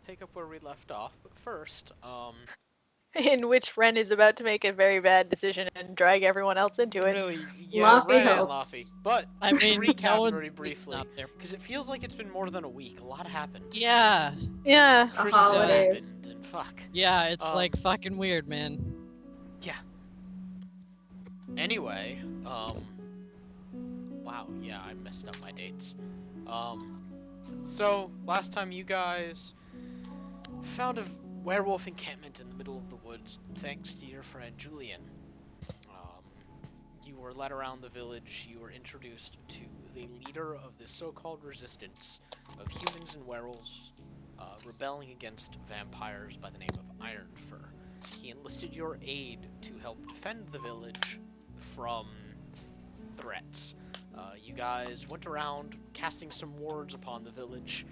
pick up where we left off, but first, In which Ren is about to make a very bad decision and drag everyone else into it. really, yeah, Laffy Ren and helps. Laffy. But I mean, to recap no one very would briefly, stop there. because it feels like it's been more than a week. A lot happened. Yeah, Yeah. The Christmas holidays. happened, and fuck. yeah, it's Um, like fucking weird, man. Anyway, wow, yeah, I messed up my dates. So, last time you guys found a werewolf encampment in the middle of the woods, thanks to your friend Julian. You were led around the village, you were introduced to the leader of the so-called resistance of humans and werewolves rebelling against vampires by the name of Ironfur. He enlisted your aid to help defend the village from threats. You guys went around casting some wards upon the village,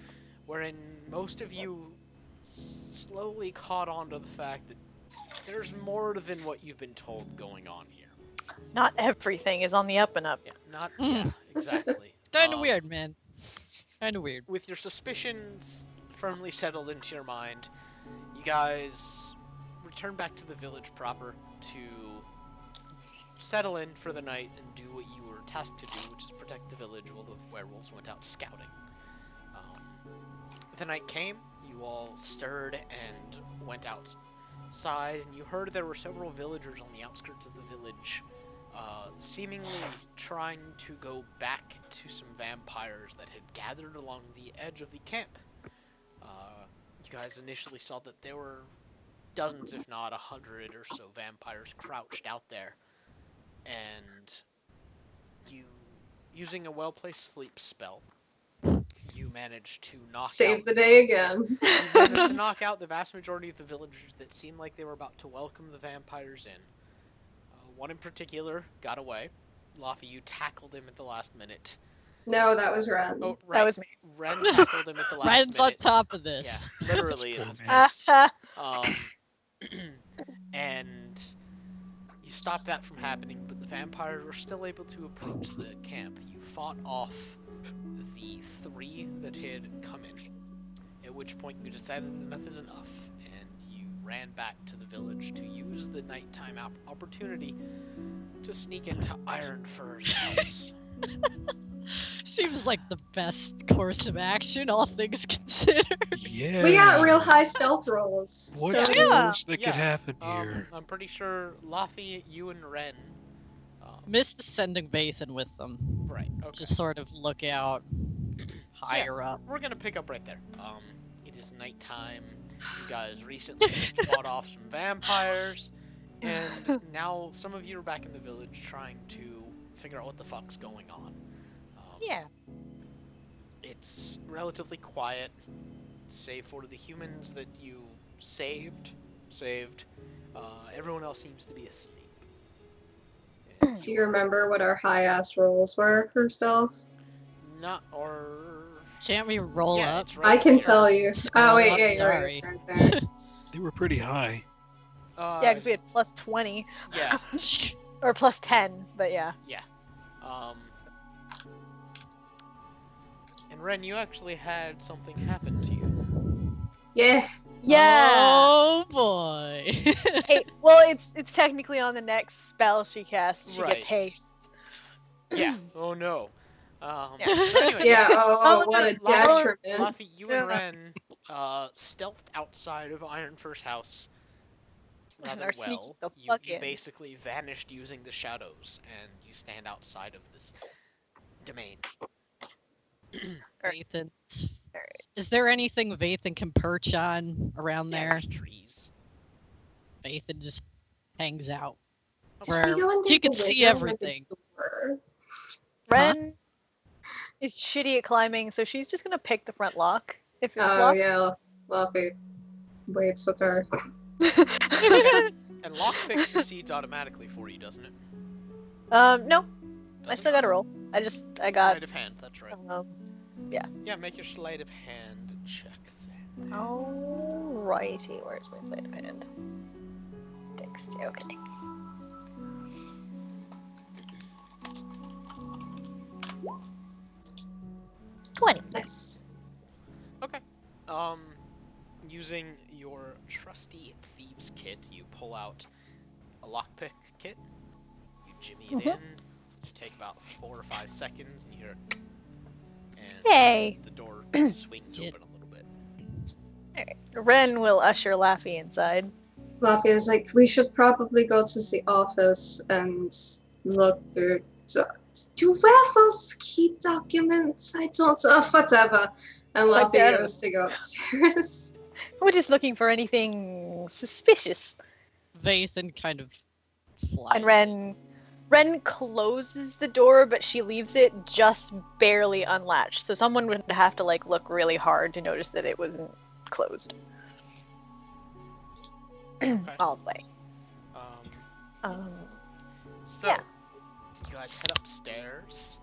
wherein most of you slowly caught on to the fact that there's more than what you've been told going on here. Not everything is on the up and up. Yeah, exactly. Kinda weird, man. Kinda weird. With your suspicions firmly settled into your mind, you guys return back to the village proper to settle in for the night and do what you were tasked to do, which is protect the village while the werewolves went out scouting. The night came, you all stirred and went outside, and you heard there were several villagers on the outskirts of the village, seemingly trying to go back to some vampires that had gathered along the edge of the camp. You guys initially saw that there were dozens, if not 100 or so vampires crouched out there, and you, using a well-placed sleep spell, you managed to knock Save out the day again. you managed to knock out the vast majority of the villagers that seemed like they were about to welcome the vampires in. One in particular got away. Laffy, you tackled him at the last minute. No, that was Ren. Oh, right. That was me. Ren tackled him at the last Ren's on minute. top of Yeah, this. literally in That's this cool, man. case. And you stopped that from happening, but the vampires were still able to approach the camp. You fought off the 3 that had come in, at which point you decided enough is enough, and you ran back to the village to use the nighttime opportunity to sneak into Ironfur's house. Seems like the best course of action, all things considered. Yeah. We got real high stealth rolls. What's so the Yeah. worst that could happen here? I'm pretty sure Laffy, you and Ren. Missed sending Bathan with them. Right. Okay. To sort of look out So, higher up. We're gonna pick up right there. It is nighttime. You guys recently just fought off some vampires, and now some of you are back in the village trying to figure out what the fuck's going on. Yeah. It's relatively quiet, save for the humans that you saved. Everyone else seems to be asleep. And Do you remember what our high ass rolls were for stealth? Not or. Can't we roll Yeah, up? it's right I can there. tell you. Scroll Oh wait, up, yeah, you're right. sorry. It's right there. They were pretty high. Yeah, because we had plus 20. Yeah. Or plus 10, but yeah. And Ren, you actually had something happen to you. Yeah. Yeah! Oh boy. Hey, well, it's technically on the next spell she casts. She Right. gets haste. Yeah. Oh no. Yeah. So anyway, Yeah. Oh, Oh, what a Laffy, detriment. Laffy, you and Yeah. Ren stealthed outside of Ironfur's house And rather are sneaking well. the You fuck in. basically vanished using the shadows, and you stand outside of this domain. Vathan. Alright. Is there anything Vathan can perch on around Yeah, there? there's trees. Vathan just hangs out. Okay. Where We go into you can the see window or the everything. door? Ren is shitty at climbing, so she's just gonna pick the front lock. If it's Oh locked. yeah, Luffy waits with her. And lockpick succeeds automatically for you, doesn't it? No, I Does still it? gotta roll. I got, Sleight of hand, that's right. Yeah, make your sleight of hand check then. alrighty, where's my sleight of hand? Text, okay. Nice. Okay. using your trusty thieves kit, you pull out a lockpick kit. You jimmy it in. Take about 4 or 5 seconds, and you hear, and Yay! the door swings Kit. open a little bit. Ren will usher Laffy inside. Laffy is like, we should probably go to the office and look through. Do werewolves keep documents? I don't know. Whatever. And Laffy Whatever. goes to go upstairs. We're just looking for anything suspicious. Vathan kind of flies. And Ren closes the door, but she leaves it just barely unlatched. So someone would have to like look really hard to notice that it wasn't closed Okay. all the way. Um, so, yeah. you guys head upstairs.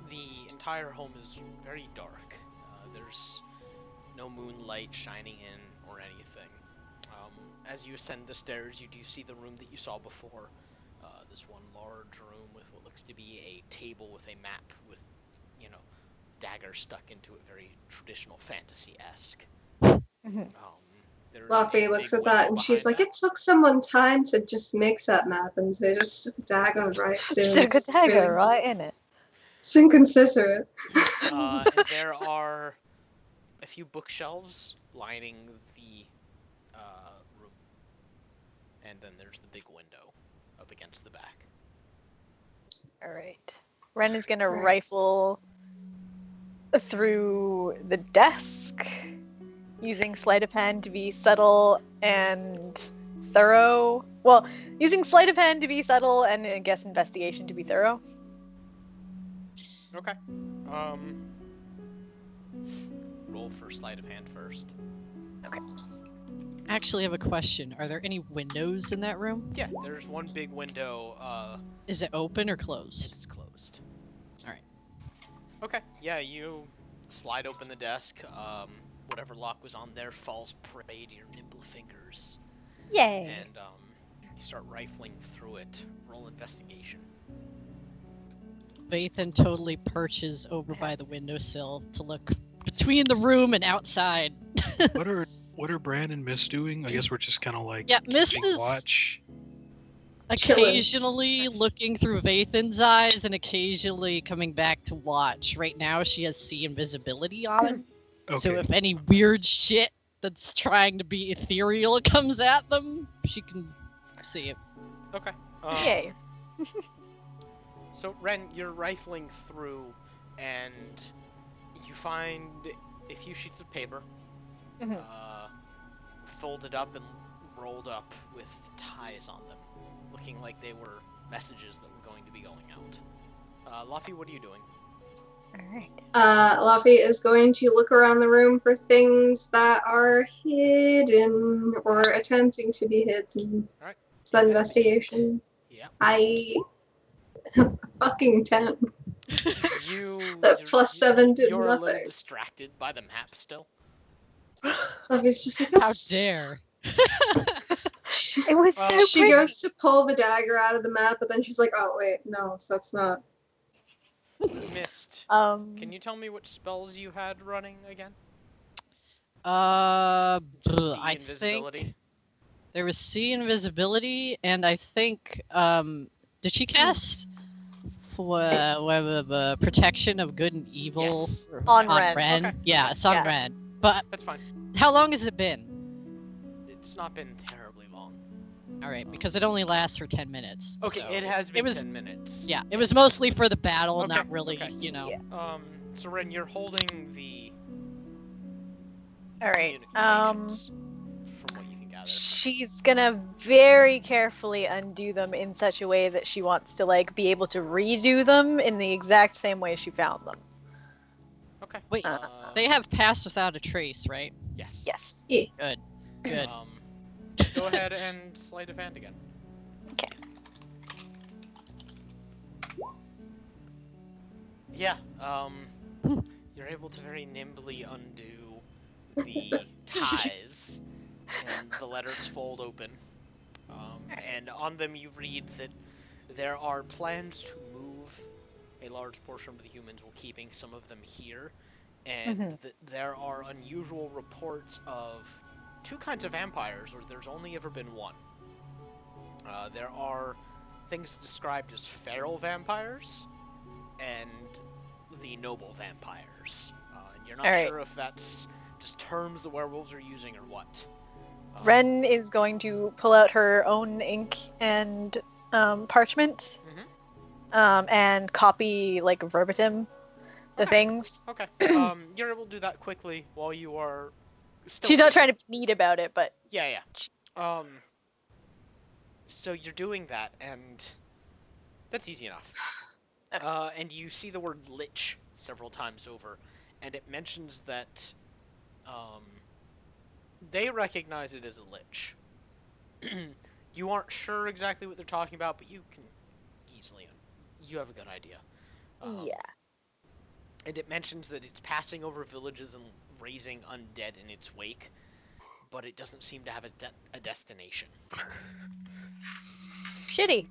The entire home is very dark. There's no moonlight shining in or anything. As you ascend the stairs, you do see the room that you saw before. This one large room with what looks to be a table with a map with, daggers stuck into it, very traditional fantasy-esque. Mhm. There's Laffy a looks big at that window and she's behind like, that. it took someone time to just make that map, and they just stuck a dagger right to it. Stick a It's dagger really- right in it. It's inconsiderate. And there are a few bookshelves lining the room. And then there's the big window up against the back. Alright. Ren is gonna Right. rifle through the desk, using sleight of hand to be subtle and thorough. Well, using sleight of hand to be subtle and I guess investigation to be thorough. Okay. Roll for sleight of hand first. Actually, I have a question. Are there any windows in that room? Yeah, there's one big window. Is it open or closed? It's closed. Alright. Okay. Yeah, you slide open the desk. Whatever lock was on there falls prey to your nimble fingers, Yay! and you start rifling through it. Roll investigation. Vathan totally perches over by the windowsill to look between the room and outside. What are Bran and Miss doing? I guess we're just kind of like Yeah, Miss keeping is- watch. Occasionally looking through Vathan's eyes and occasionally coming back to watch. Right now she has see invisibility on. Okay. So if any weird shit that's trying to be ethereal comes at them, she can see it. Okay. Yay. So, Ren, you're rifling through, and you find a few sheets of paper, Mhm. folded up and rolled up with ties on them, looking like they were messages that were going to be going out. Luffy, what are you doing? Alright. Laffy is going to look around the room for things that are hidden or attempting to be hidden. Alright. It's that investigation. Yeah. I fucking 10. You. That +7 did You're a little nothing. distracted by the map still. Laffy's just like, How that's... dare. It was so She pretty. goes to pull the dagger out of the map, but then she's like, oh wait, no, that's not. Missed. Um, Can you tell me which spells you had running again? See See I invisibility. think there was see invisibility, and I think, did she cast for protection of good and evil Yes. On Ren. Ren? Okay. Yeah, it's on Yeah. Ren. But That's fine. how long has it been? It's not been terribly long. All right, because it only lasts for 10 minutes. Okay, so it has been was 10 minutes. Yeah, it was Yes. mostly for the battle, Okay, not really, okay. Yeah. So Ren, you're holding the Alright. communications from what you can gather. She's gonna very carefully undo them in such a way that she wants to like be able to redo them in the exact same way she found them. Okay. Wait, Uh, they have passed without a trace, right? Yes. Yes. Good. Go ahead and sleight of hand again. Okay. Yeah. You're able to very nimbly undo the ties, and the letters fold open. And on them you read that there are plans to move a large portion of the humans while keeping some of them here and Mhm. there are unusual reports of two kinds of vampires, or there's only ever been one. There are things described as feral vampires and the noble vampires. And you're All not right. sure if that's just terms the werewolves are using or what. Ren is going to pull out her own ink and parchment, and copy like verbatim the Okay. things. Okay. You're able to do that quickly while you are still. She's not thinking. trying to be neat about it, but Yeah. So you're doing that, and that's easy enough. And you see the word lich several times over, and it mentions that um, they recognize it as a lich. You aren't sure exactly what they're talking about, but you can easily. You have a good idea. yeah. And it mentions that it's passing over villages and raising undead in its wake, but it doesn't seem to have a destination. Shitty.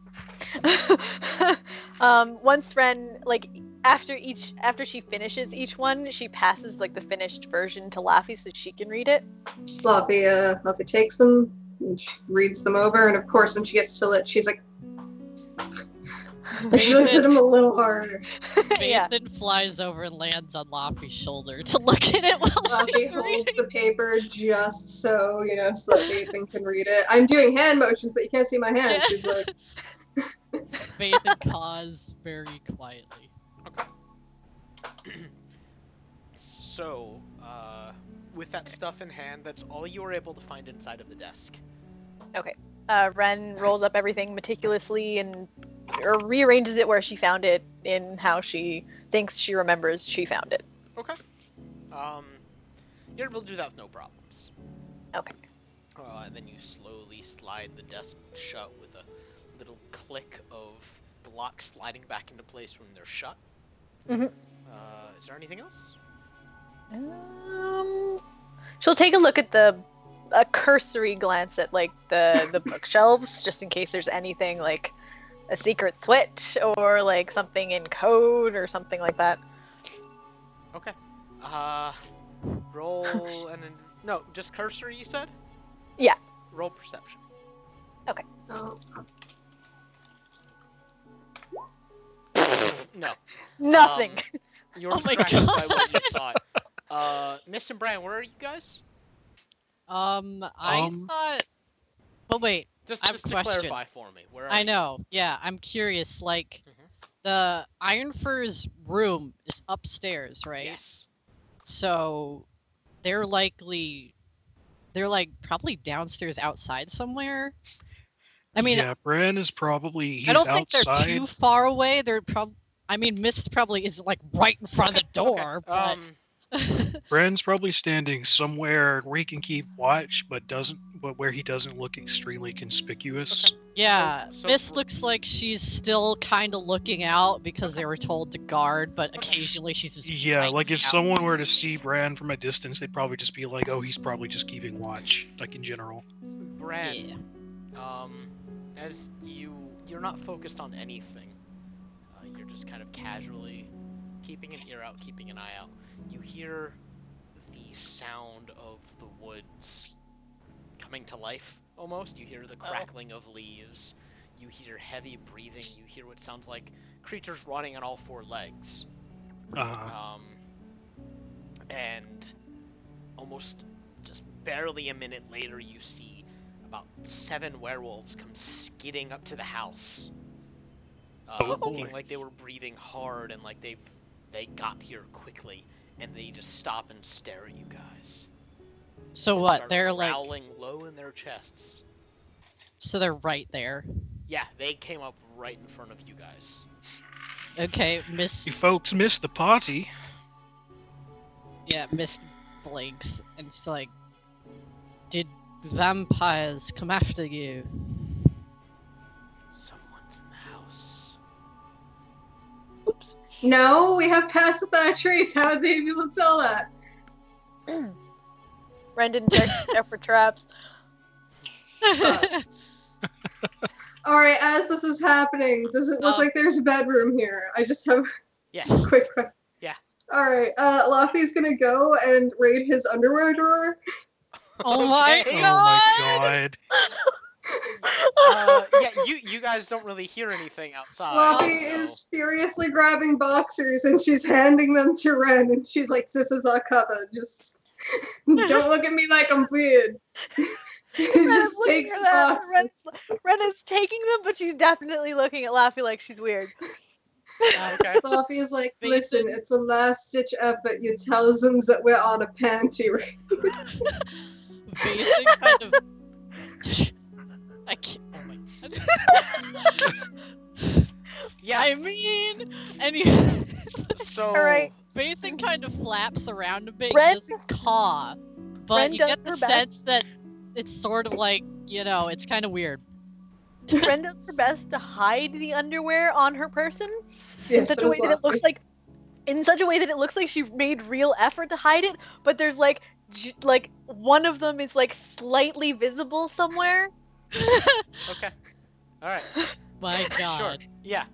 Once Ren, like, after she finishes each one, she passes like the finished version to Laffy so she can read it. Luffy takes them and she reads them over, and of course, when she gets to it, she's like, she looks at him a little harder. Yeah. Nathan flies over and lands on Laffy's shoulder to look at it while Luffy she's holds reading. the paper just so, so that Nathan can read it. I'm doing hand motions, but you can't see my hands. Yeah. She's like, Nathan caws very quietly. So, with that stuff in hand, that's all you were able to find inside of the desk. Ren rolls up everything meticulously and or rearranges it where she found it in how she thinks she remembers she found it. Okay. You're able to do that with no problems. Okay. And then you slowly slide the desk shut with a little click of the lock sliding back into place when they're shut. Mhm. Is there anything else? She'll take a look at a cursory glance at like the bookshelves just in case there's anything like a secret switch or like something in code or something like that. Okay. Roll and no, just cursory. You said. Yeah. Roll perception. oh, No. Nothing. You're Oh my distracted by God. what you thought. Mist and Bran, where are you guys? I thought. Oh wait, I have Just a to question. clarify for me, where are I you? know. Yeah, I'm curious. Like, Mhm. the Ironfur's room is upstairs, right? Yes. So they're like probably downstairs outside somewhere. I mean, yeah, Bran is probably I don't think outside. they're too far away. They're I mean, Mist probably isn't like right in front of the door, Okay. Bran's probably standing somewhere where he can keep watch, but where he doesn't look extremely conspicuous. Okay. yeah, So Mist for- looks like she's still kind of looking out because they were told to guard, but Okay. occasionally she's just Yeah, like if hanging out. someone were to see Bran from a distance, they'd probably just be like, "Oh, he's probably just keeping watch," like in general. Bran, Yeah. as you're not focused on anything. You're just kind of casually keeping an ear out, keeping an eye out. You hear the sound of the woods coming to life, almost. You hear the crackling of leaves. You hear heavy breathing. You hear what sounds like creatures running on all four legs. Uh, And almost just barely a minute later, you see about 7 werewolves come skidding up to the house. Oh, Looking boy. like they were breathing hard and like they got here quickly, and they just stop and stare at you guys. So And what? start They're like, growling low in their chests. so they're right there. Yeah, they came up right in front of you guys. Okay, Mist. you folks missed the party. Yeah, Mist blinks and she's like, "Did vampires come after you?" Someone's in the house. no, we have passed the thatch trace. How would they be able to tell that? Ren didn't check for traps. Alright, as this is happening, does it look like there's a bedroom here? I just have Yes. a quick question. Yeah. Alright, Laffy's gonna go and raid his underwear drawer. Oh my Okay. Oh god! my god. Yeah, you guys don't really hear anything outside. Laffy so- is furiously grabbing boxers and she's handing them to Ren and she's like, "This is our cover. Just don't look at me like I'm weird." He Ren is just looking takes at the that. boxers. Ren is taking them, but she's definitely looking at Laffy like she's weird. Okay. Laffy is like, Basin. "Listen, it's a last-ditch effort. You tell them that we're on a panty raid." Basic kind of. I can't. Oh my god. Yeah. I mean, any. So. Alright. Basic kind of flaps around a bit, Ren- just cough. But Ren you does get the her sense that it's sort of like, it's kind of weird. Ren does her best to hide the underwear on her person in Yes, such it a was way that it looks Laffy. like, she made real effort to hide it. But there's like one of them is like slightly visible somewhere. Okay. All right. My god. Sure. Yeah.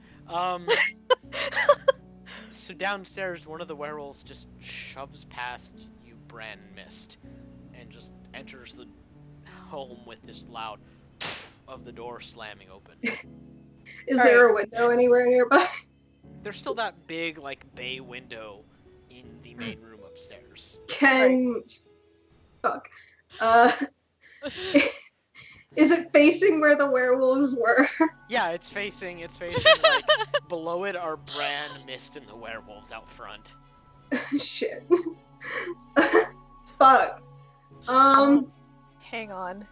So downstairs, one of the werewolves just shoves past you, Bran Mist, and just enters the home with this loud of the door slamming open. Is there a window anywhere nearby? There's still that big, like, bay window in the main room upstairs. Can... Fuck. Is it facing where the werewolves were? Yeah, it's facing, like, below it are Bran, Mist, and the werewolves out front. Shit. Fuck. Hang on.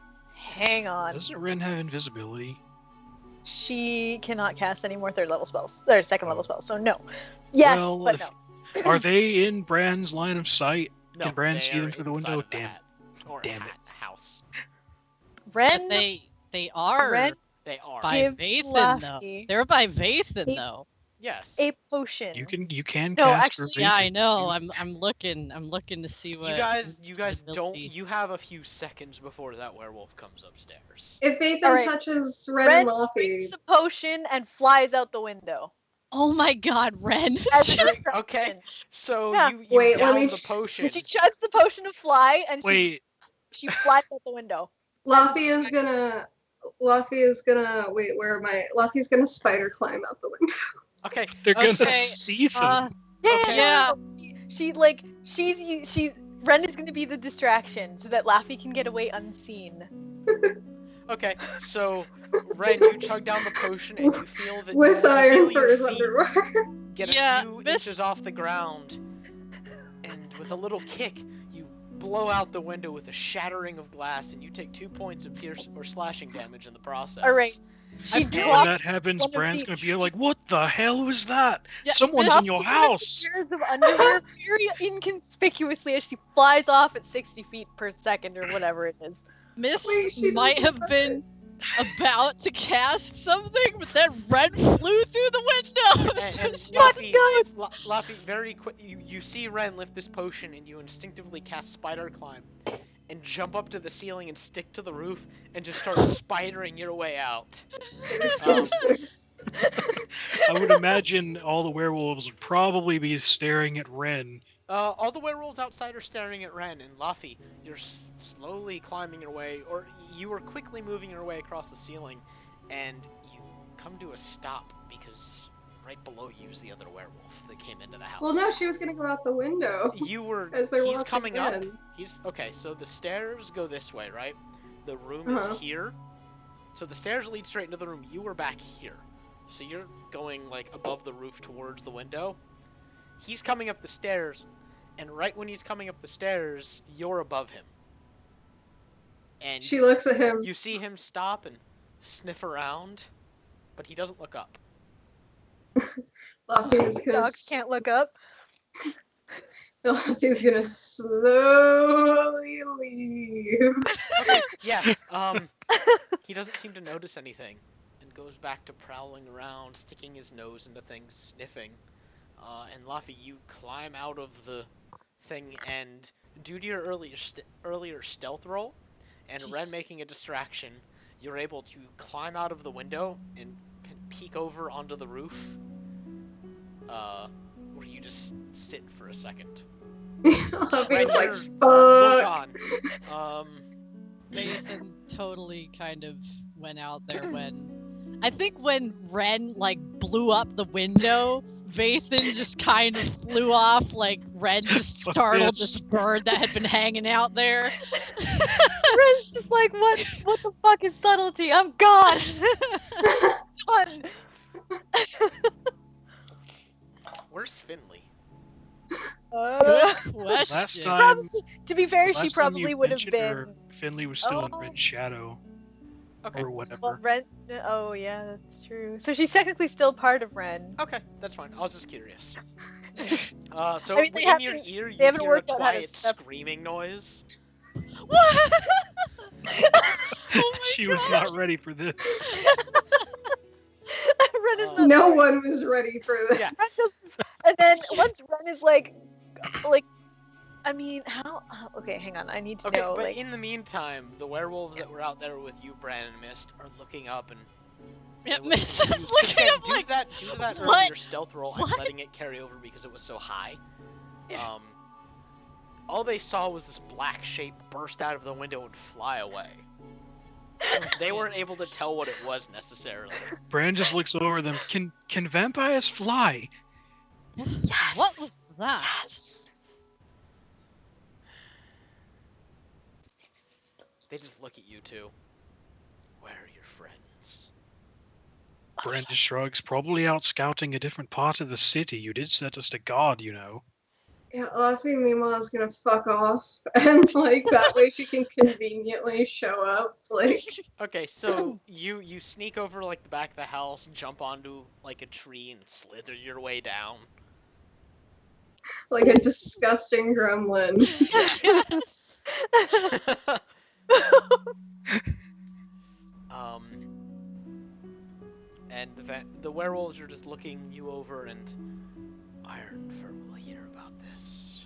Doesn't Ren have invisibility? She cannot cast any more third level spells. Or second level spells, so no. Yes, Well, but if- no. Are they in Bran's line of sight? No, Can Bran they see them are through the inside window? of the Damn. hat. Or Damn hat house. Ren, But they are Ren They are. by gives Vathan though. Laffy They're by Vathan a- though. Yes. a potion. You can No, cast actually- for Yeah, I Vathan. know. I'm looking to see what. You guys don't. invisibility- You have a few seconds before that werewolf comes upstairs. If Ethan Alright. touches Ren Ren and Laffy, drinks the potion and flies out the window. Oh my god, Ren! As a Sure, distraction. okay. So Yeah. you Wait, let down me the ch- potion. She chugs the potion to fly, and Wait, she flies out the window. Laffy is gonna. Wait, where am I? Laffy's gonna spider climb out the window. Okay. they're gonna Okay, see them. Yeah, Okay. yeah. She's Ren is gonna be the distraction so that Laffy can get away unseen. Okay. So, Ren, you chug down the potion and you feel that With you Iron feel your Fur's feet underwear. get a Yeah, few Miss- inches off the ground, and with a little kick, you blow out the window with a shattering of glass, and you take 2 points of pierce or slashing damage in the process. All right. She I've- When drops that happens, one of Bran's the- gonna be like, "What the hell was that? Yeah, Someone's drops in your one of the house!" pairs of underwear very inconspicuously as she flies off at 60 feet per second or whatever it is. Miss Wait, she might doesn't have been about to cast something, but then Ren flew through the window. And Laffy goes. Laffy, very quick, you see Ren lift this potion, and you instinctively cast Spider Climb, and jump up to the ceiling and stick to the roof, and just start spidering your way out. I would imagine all the werewolves would probably be staring at Ren. All the werewolves outside are staring at Ren, and Laffy, you're slowly climbing your way, or you are quickly moving your way across the ceiling, and you come to a stop because right below you is the other werewolf that came into the house. Well, no, she was gonna go out the window. You were. As they're He's walking coming up. in. He's okay. So the stairs go this way, right? The room Uh-huh. is here. So the stairs lead straight into the room. You were back here, so you're going like above the roof towards the window. He's coming up the stairs, and right when he's coming up the stairs, you're above him. And She looks at him. you see him stop and sniff around, but he doesn't look up. Laffy's gonna. Dogs can't look up. Laffy's gonna slowly leave. Okay, yeah. He doesn't seem to notice anything, and goes back to prowling around, sticking his nose into things, sniffing. And Laffy, you climb out of the thing, and due to your earlier stealth roll, and Ren Jeez. making a distraction, you're able to climb out of the window and can peek over onto the roof. Where you just sit for a second. Lavi's Ren, like, you're well fuck. gone. Nathan totally kind of went out there when I think when Ren like blew up the window, Vathan just kind of flew off like Ren just Fuck startled this. this bird that had been hanging out there. Ren's just like, what the fuck is subtlety? I'm gone. Done. Where's Finley? Good question. Last time, Probably, to be fair, she last time you probably would have mentioned been. her, Finley was still in Oh. Ren's shadow Okay. or whatever. Well, Ren. Oh yeah, that's true. So she's technically still part of Ren. Okay, that's fine. I was just curious. So I mean, they in your haven't- ear, you they haven't hear a worked out how to quiet separate- screaming noise. What? She was not ready for this. Ren is not. No one was ready for this. Yeah. Ren just, and then once Ren is like, I mean, how? Okay, hang on. I need to Okay, know. but Like, in the meantime, the werewolves that were out there with you, Bran and Mist, are looking up and. Yeah, and Miss looking at is you. looking Again, up due like, to that, due to that what? earlier stealth roll, I'm What? letting it carry over because it was so high. All they saw was this black shape burst out of the window and fly away. They weren't able to tell what it was necessarily. Bran just looks over them. Can vampires fly? what was that? They just look at you two. Where are your friends? Bran just shrugs. Probably out scouting a different part of the city. You did set us to guard, you know. Yeah, Laffy meanwhile is gonna fuck off, and like that way she can conveniently show up. Like, Okay, so you sneak over like the back of the house, jump onto like a tree, and slither your way down. like a disgusting gremlin. And the werewolves are just looking you over, and Ironfur will hear about this.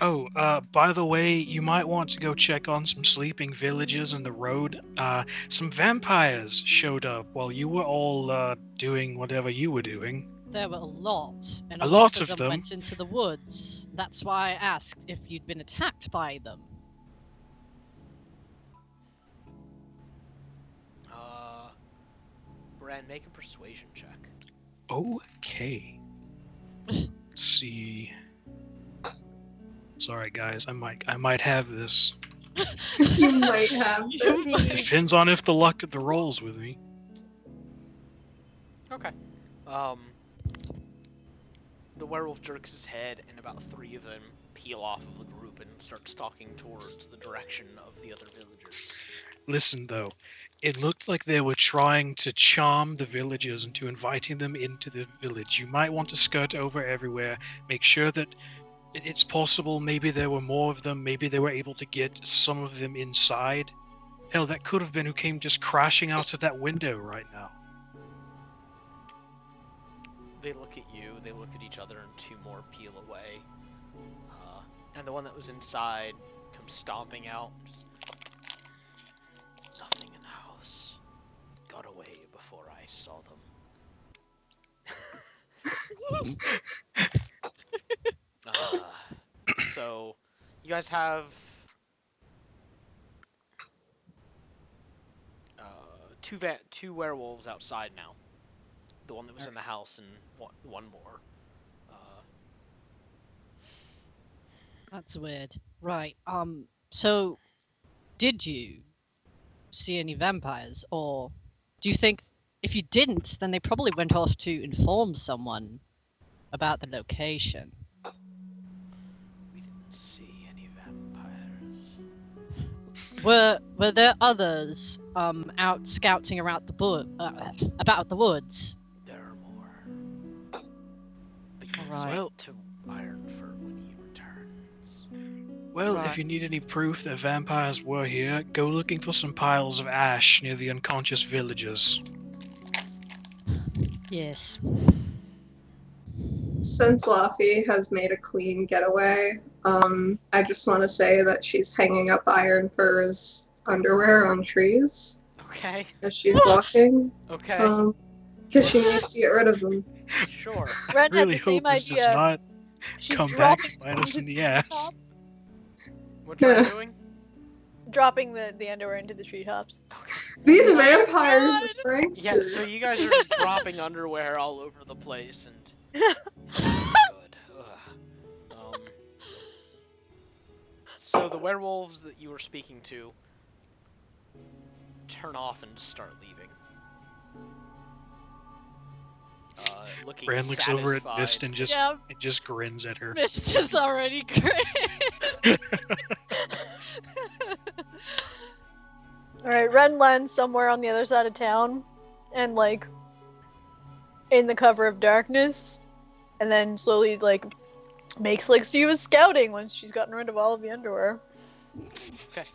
Oh, by the way, you might want to go check on some sleeping villagers in the road. Some vampires showed up while you were all doing whatever you were doing. There were a lot, and A a lot lot of of them. them went into the woods. That's why I asked if you'd been attacked by them. Bran, make a persuasion check. Okay. Let's see. Sorry, guys. I might have this. You might have this. Depends on if the luck of the rolls with me. Okay. The werewolf jerks his head, and about 3 of them peel off of the group and start stalking towards the direction of the other villagers. Listen, though, it looked like they were trying to charm the villagers into inviting them into the village. You might want to skirt over everywhere, make sure that it's possible maybe there were more of them, maybe they were able to get some of them inside. Hell, that could have been who came just crashing out of that window right now. They look at you, they look at each other, and 2 more peel away. And the one that was inside comes stomping out. Just, nothing in the house. Got away before I saw them. So, you guys have two werewolves outside now. The one that was in the house and one more. That's weird. Right, so did you see any vampires, or do you think if you didn't, then they probably went off to inform someone about the location? We didn't see any vampires. Were there others out scouting around about the woods? There are more. But you Alright. spoke to Ironfur when he returns. Well, Right. if you need any proof that vampires were here, go looking for some piles of ash near the unconscious villagers. Yes. Since Laffy has made a clean getaway, I just want to say that she's hanging up Ironfur's underwear on trees Okay. as she's walking. Okay. Because she needs to get rid of them. Sure. I Ren had really the same hope this does idea. not She's come back dropping and bite us in into the ass. treetops. What Ren doing? Dropping the underwear into the treetops. These Oh my vampires God. are pranksters. Yeah, so you guys are just dropping underwear all over the place and. Good. So the werewolves that you were speaking to turn off and just start leaving. Looking Bran looks satisfied. over at Mist and just Yeah, and just grins at her. Mist is already great. Alright, Ren lands somewhere on the other side of town, and like, in the cover of darkness, and then slowly like, makes like she was scouting once she's gotten rid of all of the underwear. Okay.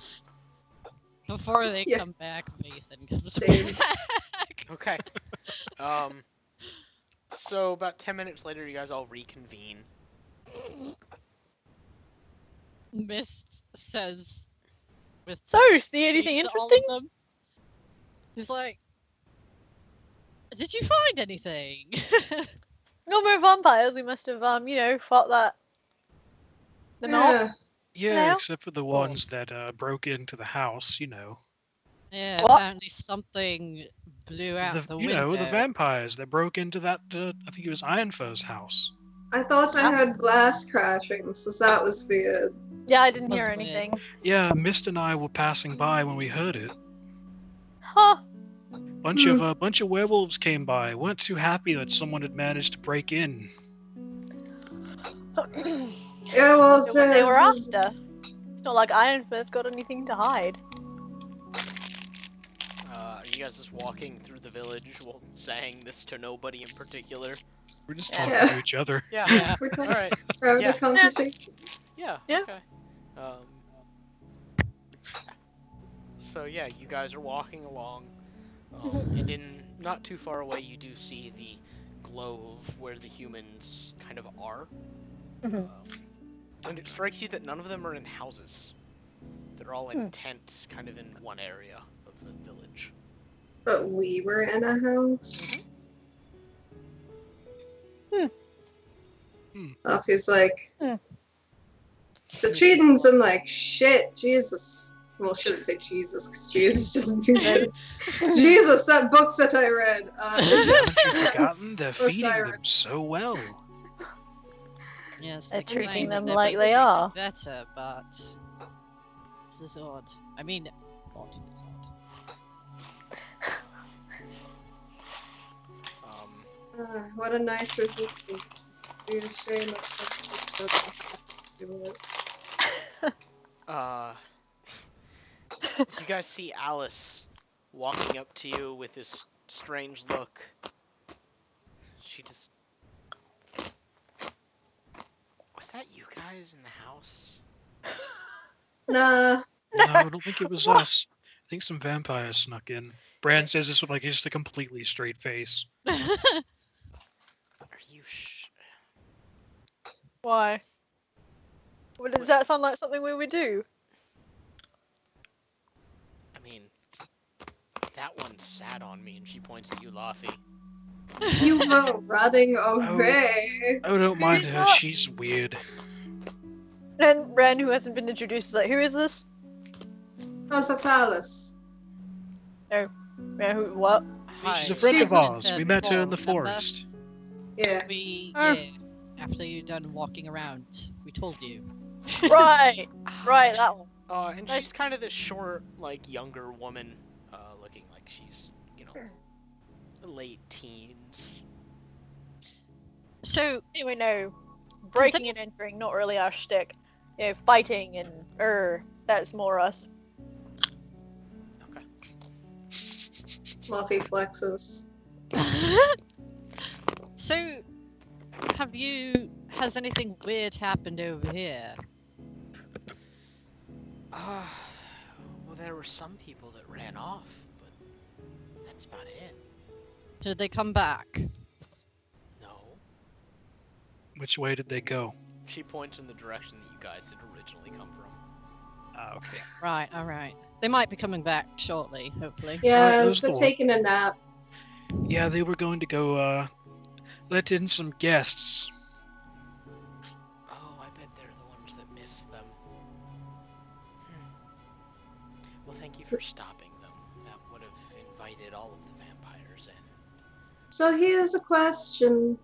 Before they Yeah. come back, Nathan comes Same. back. Okay. So about 10 minutes later, you guys all reconvene. Mist says, with So, see anything to all of interesting? them, he's like, "Did you find anything?" No more vampires. We must have, fought that. The mob. Yeah. Yeah, Hello? except for the ones that broke into the house, you know. Yeah, What? apparently something blew out the You window. know, the vampires that broke into that, I think it was Ironfur's house. I thought I heard glass crashing, so that was weird. Yeah, I didn't Was hear weird. anything. Yeah, Mist and I were passing by when we heard it. Huh. Bunch of werewolves came by. Weren't too happy that someone had managed to break in. Yeah, well, Wonder what they were says- after. It's not like Ironfur's got anything to hide. Are you guys just walking through the village while saying this to nobody in particular? We're just Yeah. talking to each other. Yeah. Yeah. We're All right. having Yeah. a conversation. Yeah. Yeah. Okay. So yeah, you guys are walking along, and in not too far away, you do see the glow of where the humans kind of are. Mhm. And it strikes you that none of them are in houses. They're all in tents, kind of in one area of the village. But we were in a house. Alfie's like, so treating them like shit. Jesus. Well, shouldn't say Jesus, because Jesus doesn't do that. Jesus, that book that I read. Haven't you forgotten? They're Or feeding siren. them so well. Yes, They're they treating claim them they're like they being are. better, but this is odd. I mean, odd. It's odd. What a nice resistance. Be a shame if something doesn't do it. You guys see Alice walking up to you with this strange look. She just... Was that you guys in the house? Nah. No, I don't think it was us. I think some vampires snuck in. Bran says this with like just a completely straight face. Are you Why? Well, does that sound like something we would do? I mean, that one sat on me and she points at you, Laffy. You were running away. Oh, don't mind Who's her. that? She's weird. And Ren, who hasn't been introduced, is like, who is this? Oh, that's Alice. Yeah, who, what? Hi. She's a friend of She's- ours. We met her in the Remember? forest. Yeah. Yeah, after you're done walking around, we told you. Right, right, that one. And Nice. she's kind of this short, like, younger woman, looking like she's, late teens. So, Anyway, no. Breaking and entering, not really our shtick. Fighting and, that's more us. Okay. Fluffy flexes. so, has anything weird happened over here? Well, there were some people that ran off, but that's about it. Did they come back? No. Which way did they go? She points in the direction that you guys had originally come from. Ah, okay. Right, alright. They might be coming back shortly, hopefully. Yeah, those they're are the taking a nap. Yeah, they were going to go let in some guests. Oh, I bet they're the ones that missed them. Well, thank you for stopping them. That would have invited all of the vampires in. So here's a question.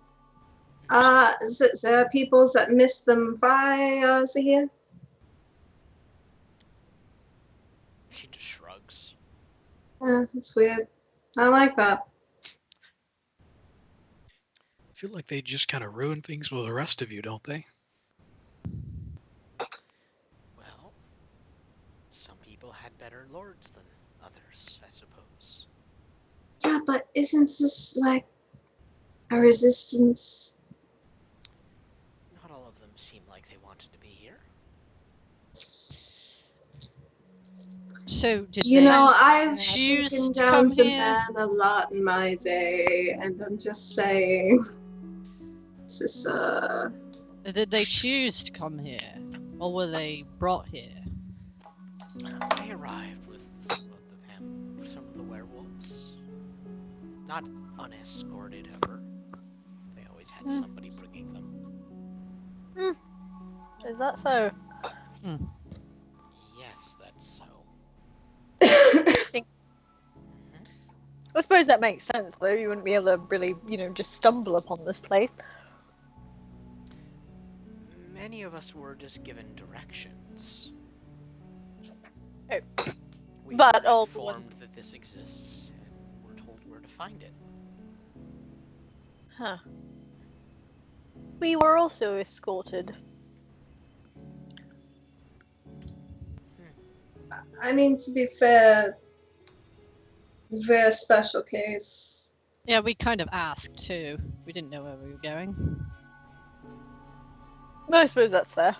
Is there people that miss them via here? She just shrugs. It's weird. I like that. I feel like they just kind of ruin things with the rest of you, don't they? Well, some people had better lords than others, I suppose. Yeah, but isn't this like a resistance? Not all of them seem like they wanted to be here. So did You they know, I've choose shaken to down come the here? man a lot in my day, and I'm just saying, this is Did they choose to come here, or were they brought here? They arrived with some of the werewolves. Not unescorted ever. They always had somebody bringing them. Is that so? Yes, that's so. Interesting. Mhm. I suppose that makes sense, though. You wouldn't be able to really, just stumble upon this place. Many of us were just given directions. Oh. We But were all the informed that this exists, and we're told where to find it. Huh. We were also escorted. I mean, to be fair, it's a very special case. Yeah, we kind of asked too. We didn't know where we were going. I suppose that's fair.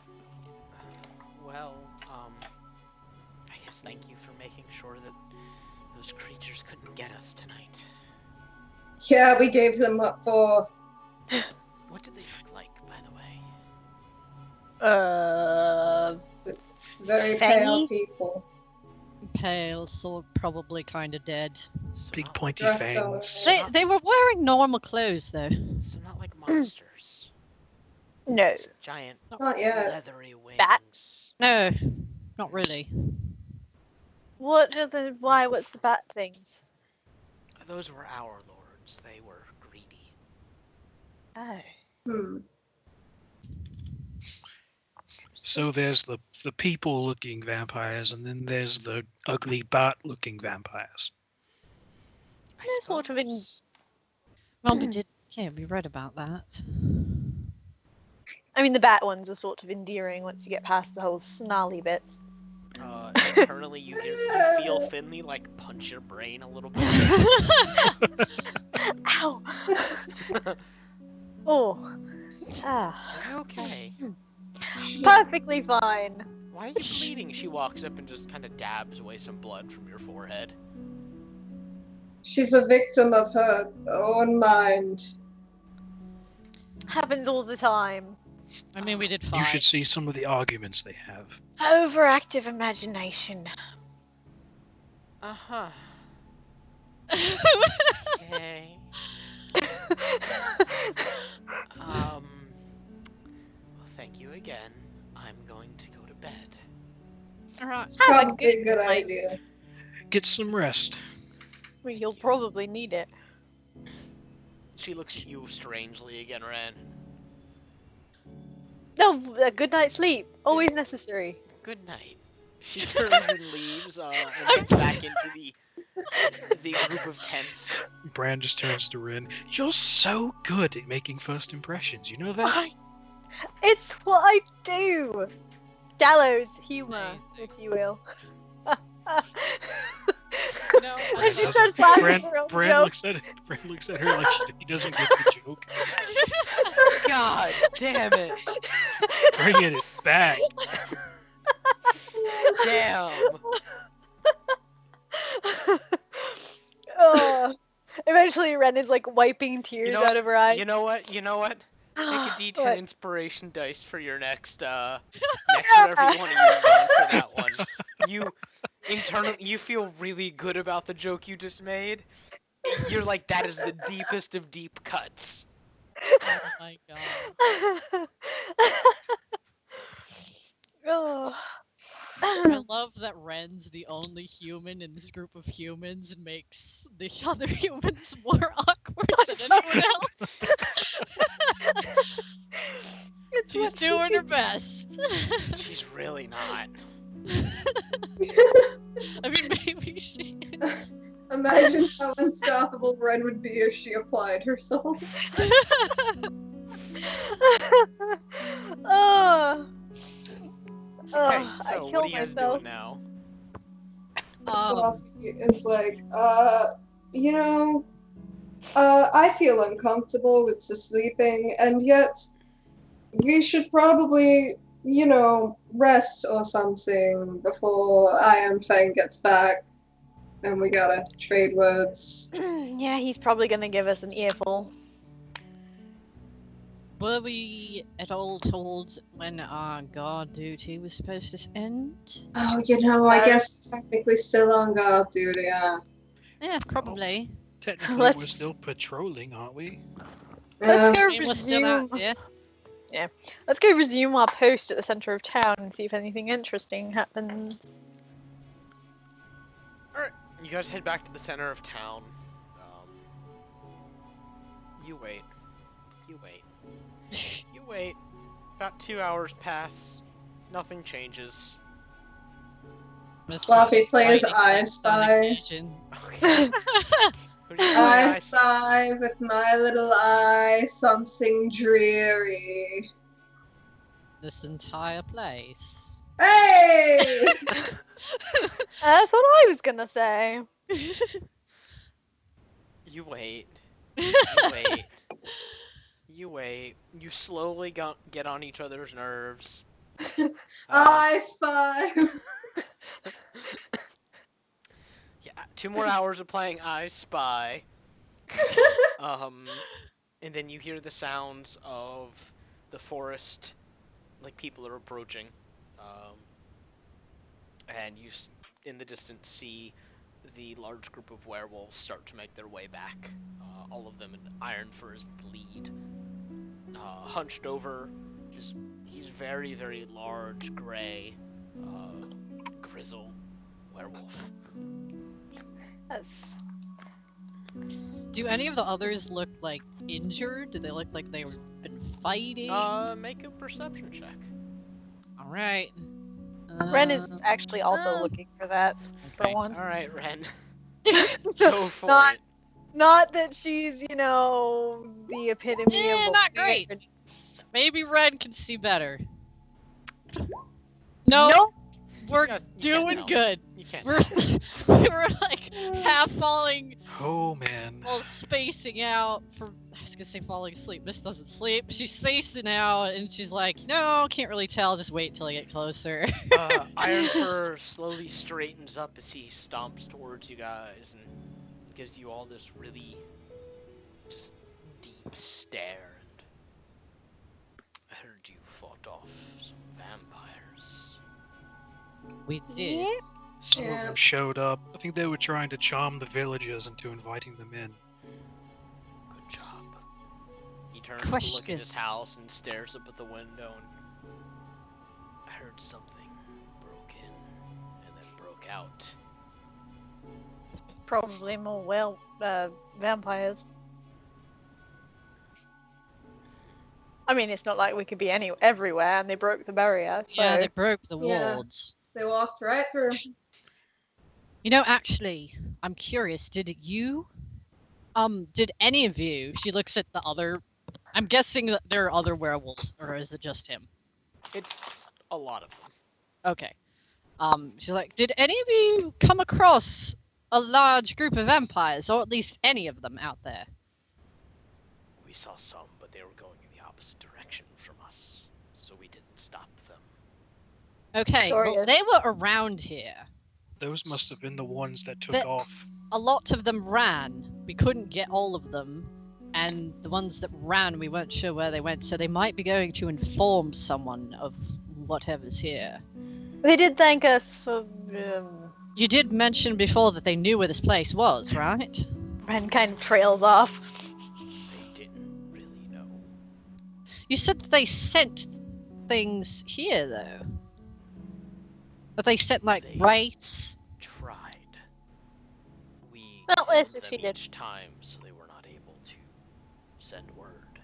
Well, I guess thank you for making sure that those creatures couldn't get us tonight. Yeah, we gave them up for. What did they look like, by the way? Very Fangy? pale people. Pale, so probably kind of dead. So Big not pointy Dressed fangs. alright. They were wearing normal clothes though. So not like monsters. No. Giant Not yet. leathery wings. Bat? No, not really. What are the... Why, what's the bat things? Those were our lords. They were greedy. Oh. Hmm. So there's the people-looking vampires, and then there's the ugly bat-looking vampires. I They're sort of in- suppose. Well, we did. Yeah, we read about that. I mean, the bat ones are sort of endearing once you get past the whole snarly bits. Internally, you feel Finley like punch your brain a little bit. Ow! Oh. Ah. Are you okay? Perfectly fine. Why are you bleeding? She walks up and just kind of dabs away some blood from your forehead. She's a victim of her own mind. Happens all the time. I mean, we did fight. You should see some of the arguments they have. Overactive imagination. Uh-huh. Okay. Well, thank you again. I'm going to go to bed. Alright. It's Have a probably a good good night. idea. Get some rest. Well, you'll probably need it. She looks at you strangely again, Ren. No, a good night's sleep. Always necessary. Good night. She turns and leaves, and heads back into the group of tents. Bran just turns to Rin. You're so good at making first impressions. You know that? It's what I do. Gallows humor, if you will. No, And she Doesn't- starts laughing at her own Bran joke. looks at her like he doesn't get the joke. God damn it! Bringing it back. Damn! Oh. Eventually, Ren is like wiping tears know- out of her eyes. You know what? Take a D10 What? inspiration dice for your next whatever you want to use for that one. You internally, you feel really good about the joke you just made. You're like, that is the deepest of deep cuts. Oh my god. Oh. I love that Ren's the only human in this group of humans and makes the other humans more awkward than anyone else. It's She's what she doing her can- best. She's really not. I mean, maybe she is. Imagine how unstoppable Ren would be if she applied herself. Oh. Okay, I so what killed are you guys myself. doing now? Coffee is like, you know, I feel uncomfortable with the sleeping, and yet we should probably, you know, rest or something before Iron Fang gets back. And we gotta trade words. Yeah, he's probably gonna give us an earful. Were we at all told when our guard duty was supposed to end? Oh, you know, I guess we're technically still on guard duty, Yeah, probably. Technically, we're Let's- still patrolling, aren't we? Let's go I mean, we're still out resume. here. Let's go resume our post at the center of town and see if anything interesting happens. Alright, you guys head back to the center of town. You wait. You wait. You wait. About 2 hours pass. Nothing changes. Mr. Fluffy plays Whitey I gets on Spy. occasion. Okay. Who do you I guys- spy with my little eye something dreary. This entire place. Hey! That's what I was gonna say. You wait. You wait. You wait. You slowly get on each other's nerves. I spy. Yeah, 2 more hours of playing I Spy. And then you hear the sounds of the forest, like people are approaching. And you, in the distance, see the large group of werewolves start to make their way back. All of them in Iron Fur is the lead. Hunched over, he's very, very large, gray, grizzle werewolf. That's... Do any of the others look like injured? Do they look like they've been fighting? Make a perception check. All right. Ren is actually also looking for that for okay. once. Alright, Ren. Go for Not- it. Not that she's, you know, the epitome of Not great. obedience. Maybe Ren can see better. No, Nope. we're Yes, you can't doing tell. good. You can't. We're we were like half falling, Oh man. while spacing out from. I was gonna say falling asleep. Miss doesn't sleep. She's spacing out, and she's like, "No, can't really tell. Just wait till I get closer." Iron Fur slowly straightens up as he stomps towards you guys and gives you all this really just deep stare. And I heard you fought off some vampires. We did. Some of Yeah. them showed up. I think they were trying to charm the villagers into inviting them in. Good job. He turns to look Question. at his house and stares up at the window and I heard something broke in and then broke out. Probably more vampires. I mean, it's not like we could be everywhere, and they broke the barrier. So Yeah, they broke the Yeah. wards. They walked right through. You know, actually, I'm curious. Did any of you? She looks at the other. I'm guessing that there are other werewolves, or is it just him? It's a lot of them. Okay. She's like, did any of you come across a large group of vampires, or at least any of them out there? We saw some, but they were going in the opposite direction from us, so we didn't stop them. Okay, well, Curious. they were around here. Those must have been the ones that took That- off. A lot of them ran. We couldn't get all of them, and the ones that ran, we weren't sure where they went, so they might be going to inform someone of whatever's here. they did thank us for. You did mention before that they knew where this place was, right? Ren kind of trails off. They didn't really know. You said that they sent things here, though. But they sent, like, They- rights? Tried. We Well, killed yes, them she did. each time, so they were not able to send word.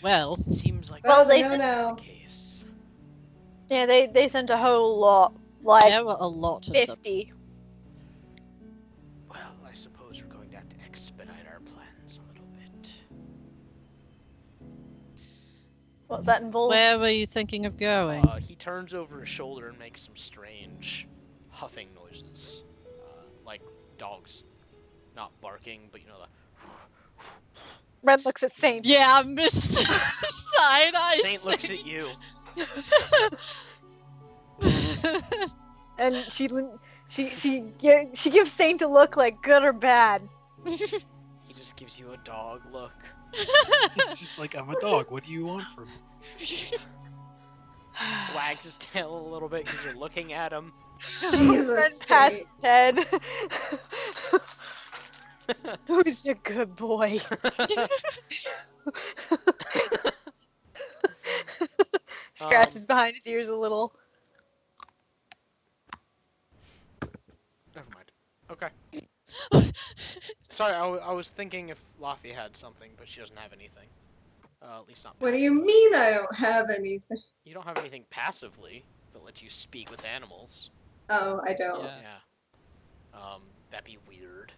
Well, Seems like Well, that's they not did- the case. Yeah, they sent a whole lot. Like there were a lot of them. 50. Well, I suppose we're going to have to expedite our plans a little bit. What's that involved? Where were you thinking of going? He turns over his shoulder and makes some strange huffing noises. Like dogs. Not barking, but you know the... Ren looks at Saint. Yeah, I missed the side eye. Saint looks at you. And she gives Saint a look like good or bad. He just gives you a dog look. It's just like, I'm a dog. What do you want from me? Wags his tail a little bit because you're looking at him. Ren Jesus. pats Saint. his head. Who's a good boy? Scratches behind his ears a little. Never mind. Okay. Sorry, I was thinking if Laffy had something, but she doesn't have anything. At least not. What do you passively. mean I don't have anything? You don't have anything passively that lets you speak with animals. Oh, I don't. Yeah. Yeah. That'd be weird.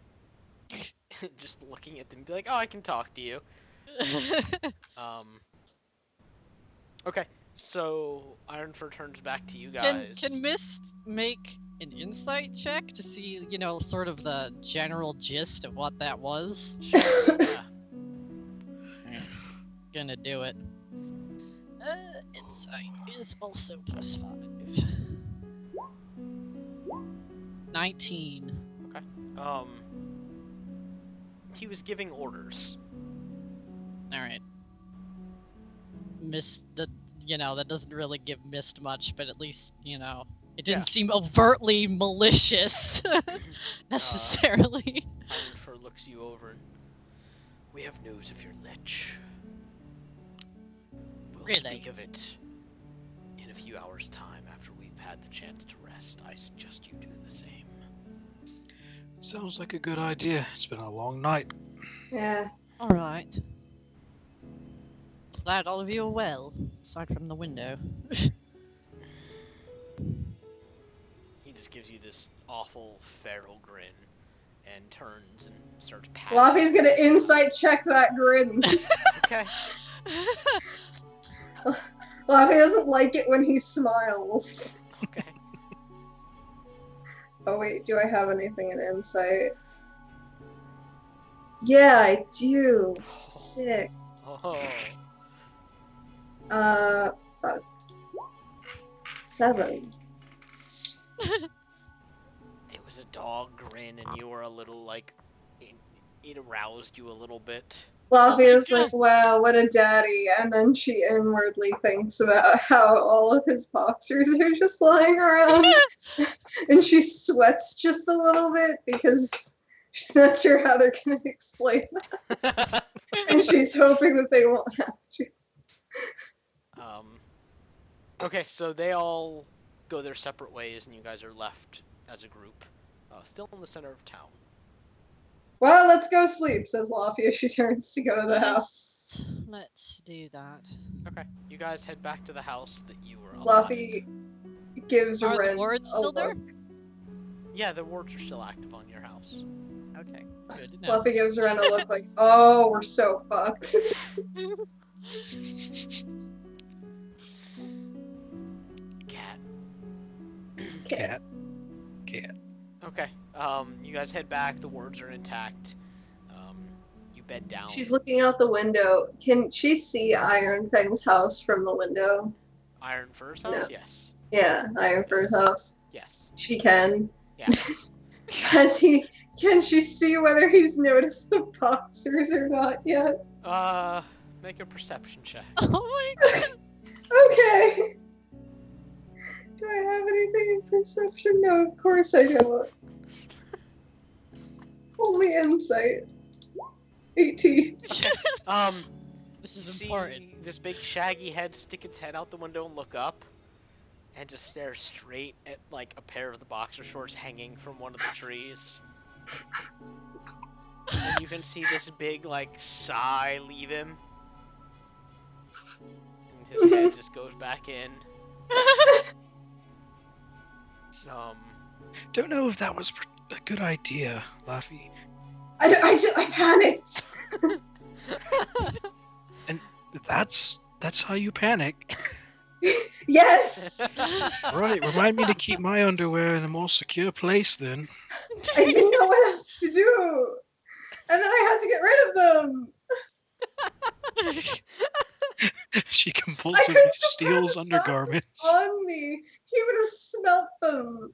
Just looking at them and be like, oh, I can talk to you. Okay, so Ironfur turns back to you guys. Can Mist make an insight check to see, you know, sort of the general gist of what that was? Sure, yeah. Gonna do it. Insight is also +5. 19. He was giving orders. Alright. Mist, that, you know, that doesn't really give Mist much, but at least, you know, it didn't seem overtly malicious, necessarily. Ironfur looks you over and... We have news of your lich. We'll Really? speak of it in a few hours' time after we've had the chance to rest. I suggest you do the same. Sounds like a good idea. It's been a long night. Yeah. Alright. Glad all of you are well, aside from the window. He just gives you this awful feral grin and turns and starts patting. Laffy's gonna insight check that grin. Okay. Laffy doesn't like it when he smiles. Okay. Oh wait, do I have anything in insight? Yeah, I do. 6. Oh. Fuck. 7. It was a dog grin, and you were a little like, it aroused you a little bit. Laffy is like, wow, what a daddy. And then she inwardly thinks about how all of his boxers are just lying around. And she sweats just a little bit because she's not sure how they're going to explain that. And she's hoping that they won't have to. Okay, so they all go their separate ways, and you guys are left as a group, still in the center of town. Well, let's go sleep, says Laffy as she turns to go to the house. Let's do that. Okay, you guys head back to the house that you were on. Laffy gives Are the Ren wards a still look. there? Yeah, the wards are still active on your house. Okay, good to know. Fluffy gives Ren a look like, oh, we're so fucked. Cat. Cat. Cat. Okay, you guys head back, the wards are intact. You bed down. She's looking out the window. Can she see Iron Fang's house from the window? Ironfur's house? No. Yes. Yeah, Iron Fang's house. Yes. She can. Yeah. Can she see whether he's noticed the boxers or not yet? Make a perception check. Oh my god! Okay. Do I have anything in perception? No, of course I don't. Only insight. 18. This is See important. this big shaggy head stick its head out the window and look up, and just stare straight at like a pair of the boxer shorts hanging from one of the trees. And you can see this big like sigh leave him, and his head just goes back in. Don't know if that was a good idea, Laffy. I panicked. And that's how you panic. Yes. Right, remind me to keep my underwear in a more secure place then. I didn't know what else to do. And then I had to get rid of them. She I compulsively couldn't have steals had the boxes undergarments. on me. He would have smelt them.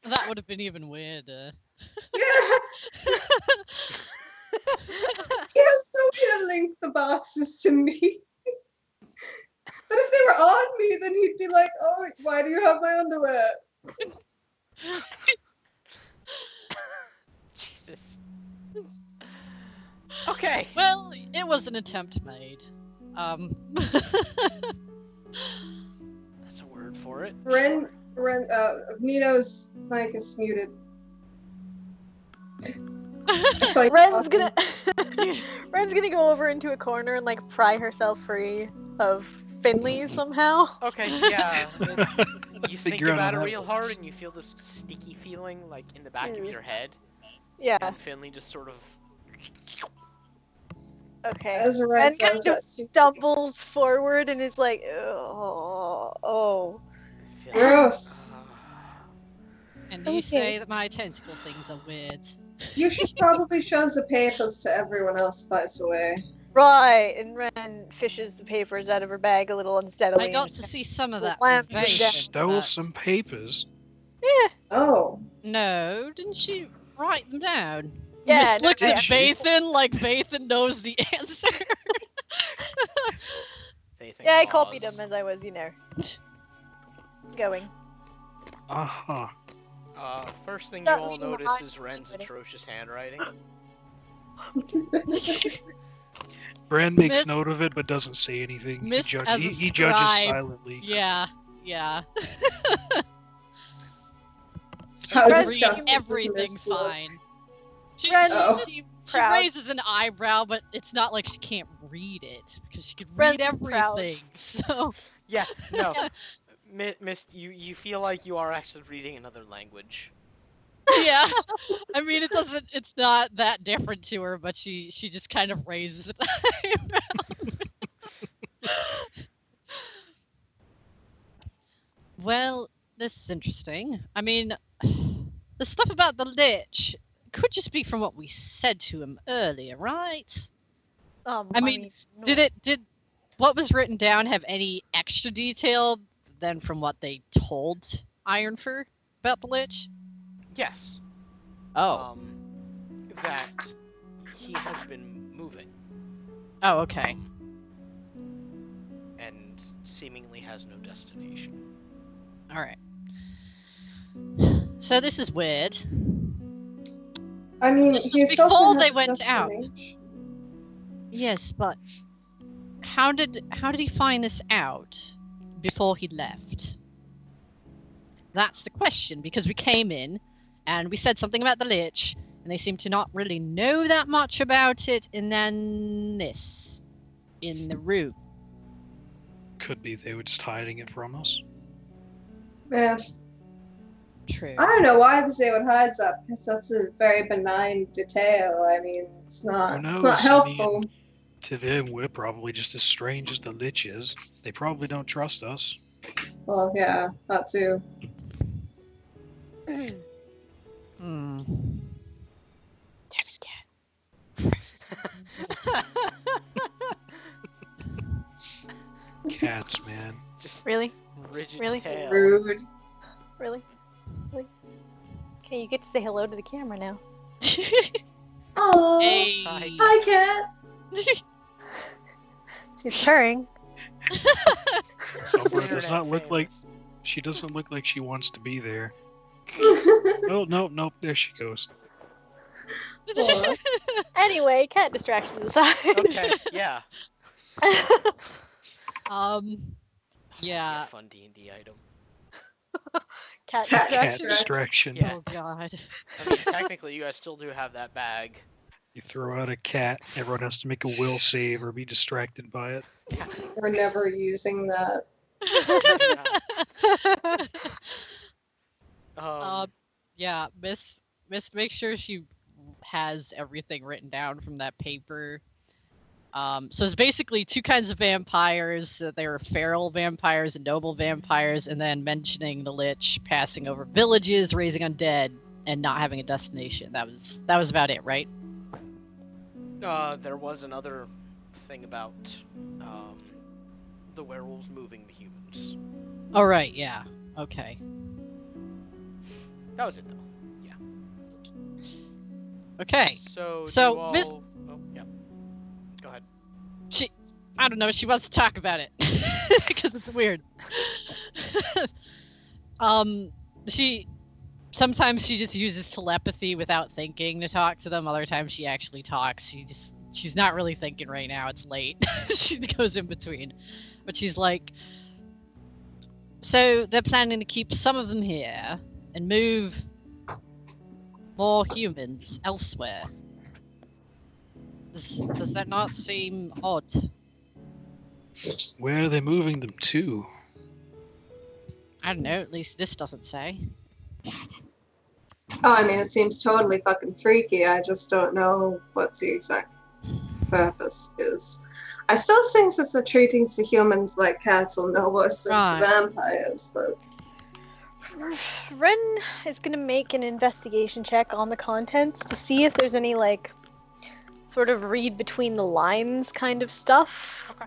That would have been even weirder. Yeah. He has no way to link the boxes to me. But if they were on me, then he'd be like, "Oh, why do you have my underwear?" Jesus. Okay. Well, it was an attempt made. That's a word for it. Nino's mic is muted. So Ren's gonna Ren's gonna go over into a corner and like pry herself free of Finley somehow. Okay, yeah. You think Figure out about how it that real hard works. and you feel this sticky feeling like in the back of Mm. your head. Yeah. And Finley just sort of Okay. As Ren Ren kind does of that, stumbles forward and is like, oh. Finley, Gross. And you Okay. say that my tentacle things are weird. You should probably show the papers to everyone else, by the way. Right. And Ren fishes the papers out of her bag a little unsteadily. I got and to see some of that Lamp from is Vaden, down. Stole but- some papers. Oh. No, didn't she write them down? Yeah, Miss no, looks at actually- Vathan like Vathan knows the answer. they think Yeah, I copied pause. them as I was, going. Uh-huh. First thing you Not all reading notice behind is Ren's anybody. atrocious handwriting. Bran makes Miss- note of it but doesn't say anything. He, Miss as a he judges scribe. silently. Yeah. How Ren Read disgusting. everything does this look? fine. She, Ren Oh. is she proud. raises an eyebrow, but it's not like she can't read it because she can Ren's read proud. everything. So Yeah, no. Miss, you feel like you are actually reading another language. yeah, I mean it's not that different to her, but she just kind of raises an eyebrow. Well, this is interesting. I mean, the stuff about the Lich could just be from what we said to him earlier, right? I mean, no. Did what was written down have any extra detail than from what they told Ironfur about the Lich? Yes. Oh. That he has been moving Oh, okay. and seemingly has no destination. All right. So this is weird. I mean, This was he's got to before have they a went out. destination. Yes, but how did he find this out before he left? That's the question, because we came in and we said something about the Lich, and they seem to not really know that much about it, and then this in the room. Could be they were just hiding it from us. Yeah. True. I don't know why they would hide that, because that's a very benign detail. I mean, it's not, Who it's knows? not I helpful. mean, to them, we're probably just as strange as the Lich is. They probably don't trust us. Well, yeah, that too. Hmm. Cats, man. Just Really? rigid Really? tail. Rude. Really? Okay, you get to say hello to the camera now. Oh, Hey. hi, cat. She's purring. Umbra does Internet not look like famous. she doesn't look like she wants to be there. Oh, no, no, there she goes. Aw. Anyway, cat distraction aside. Okay, yeah. Yeah. A fun D&D item. Cat Cat Cat distraction. distraction. Yeah. Oh god. I mean, technically, you guys still do have that bag. You throw out a cat, everyone has to make a will save or be distracted by it. Yeah. We're never using that. Um, Yeah, Miss make sure she has everything written down from that paper. So it's basically two kinds of vampires. There are feral vampires and noble vampires, and then mentioning the Lich passing over villages, raising undead, and not having a destination. That was about it, right? there was another thing about the werewolves moving the humans. All right, yeah, okay. That was it, though. Okay. So, So, do you all... Miss- Oh, yeah. Go ahead. I don't know. She wants to talk about it because it's weird. She sometimes she just uses telepathy without thinking to talk to them. Other times she actually talks. She's not really thinking right now. It's late. She goes in between, but she's like, so they're planning to keep some of them here and move more humans elsewhere. Does that not seem odd? Where are they moving them to? I don't know. At least this doesn't say. Oh, I mean, it seems totally fucking freaky. I just don't know what the exact purpose is. I still think that the treating the humans like cats will know worse than Right. the vampires, but Ren is gonna make an investigation check on the contents to see if there's any like sort of read between the lines kind of stuff Okay.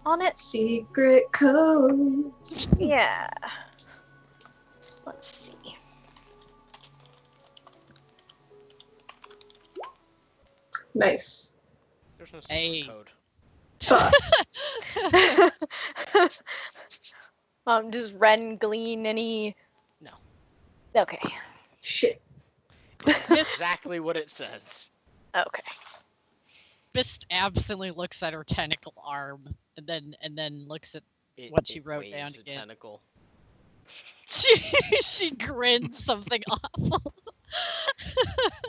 on it. secret codes. Yeah. Let's see. Nice. There's no secret Hey. code. Fuck. Does Ren glean any? No. Okay. Shit. It's exactly what it says. Okay. Fist absently looks at her tentacle arm and then looks at It, What she it wrote waves down a again. tentacle. she grins something awful.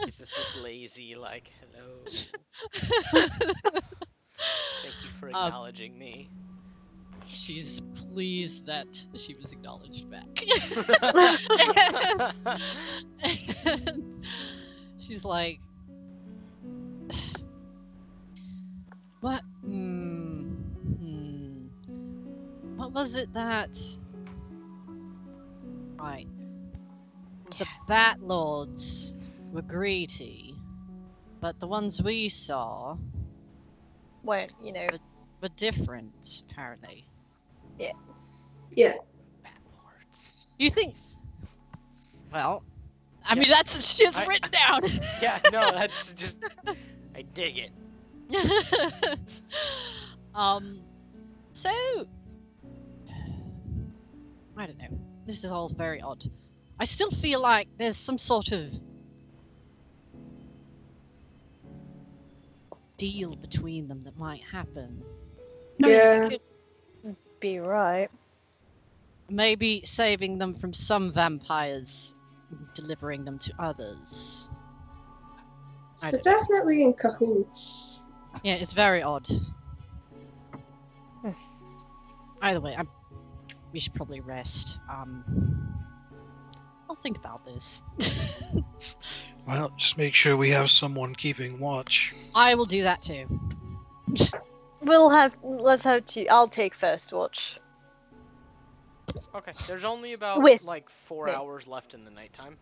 It's just this lazy, like, hello. Thank you for acknowledging me. She's pleased that she was acknowledged back. And she's like, what? What was it that? Right. The Bat Lords were greedy, but the ones we saw When were different, apparently. Yeah. Bat lords. You think? Nice. Well, I mean that's shit's I- written down. Yeah, no, that's just... I dig it. So I don't know. This is all very odd. I still feel like there's some sort of deal between them that might happen. Yeah. be right. Maybe saving them from some vampires, delivering them to others. I So don't know. definitely in cahoots. Yeah, it's very odd. Hmm. Either way, we should probably rest. I'll think about this. Well, just make sure we have someone keeping watch. I will do that too. Let's have two. I'll take first watch. Okay, there's only about, With like, 4 this. hours left in the nighttime,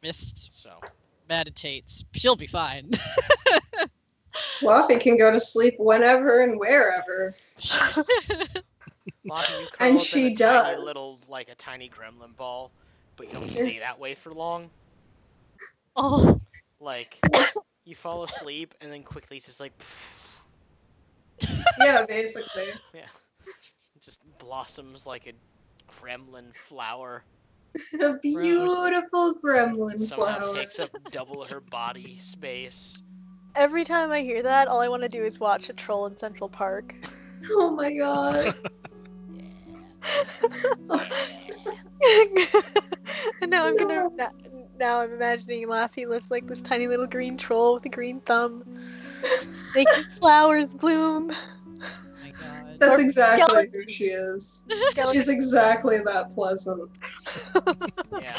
Mist so... meditates. She'll be fine. Fluffy can go to sleep whenever and wherever. Locke, you curl And up she in a tiny does. little, like a tiny gremlin ball, but you don't stay that way for long. Oh, Like, you fall asleep, and then quickly it's just like... Yeah, basically. Yeah. It just blossoms like a gremlin flower. A beautiful gremlin Somehow flower. takes up double her body space. Every time I hear that, all I want to do is watch a troll in Central Park. Oh my god. And now now I'm imagining Laffy looks like this tiny little green troll with a green thumb, making flowers bloom. Oh my god. That's Or exactly skeleton. who she is. Skeleton. She's exactly that pleasant. Yeah.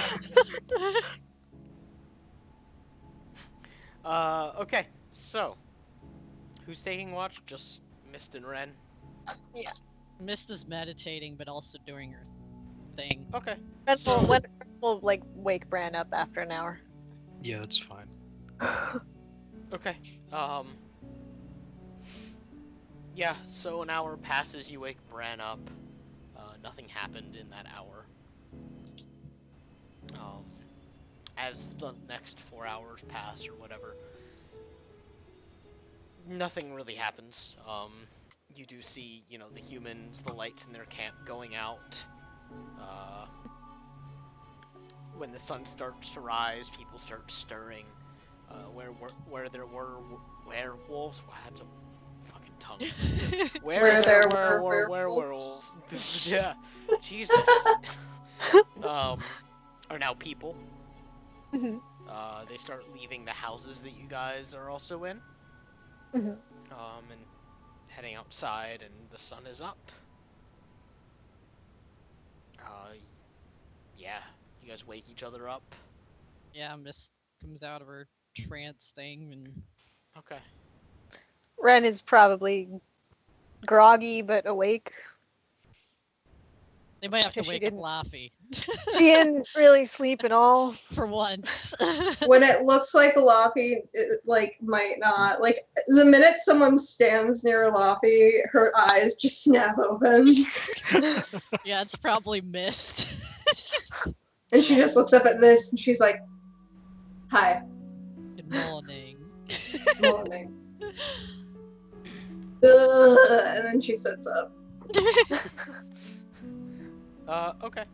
Okay, so who's taking watch? Just Mist and Ren. Mist is meditating, but also doing her thing. Okay. Ren So will like wake Bran up after an hour. Yeah, that's fine. okay. Yeah. So an hour passes. You wake Bran up. Nothing happened in that hour. As the next 4 hours pass or whatever, nothing really happens. You do see, the humans, the lights in their camp going out. When the sun starts to rise, people start stirring. Where there were werewolves. Wow, that's a fucking tongue twister. Where there were werewolves. Yeah, Jesus. Are now people. Mhm. They start leaving the houses that you guys are also in. Mhm. And heading outside, and the sun is up. Yeah, you guys wake each other up. Yeah, Mist comes out of her trance thing and Okay. Ren is probably groggy but awake. they might have to Because she wake up didn't- Laffy. She didn't really sleep at all. For once. When it looks like Laffy, it, might not. Like, the minute someone stands near Laffy, her eyes just snap open. Yeah, it's probably Mist. And she just looks up at this and she's like, hi, Good morning. morning. Ugh, and then she sits up. Okay.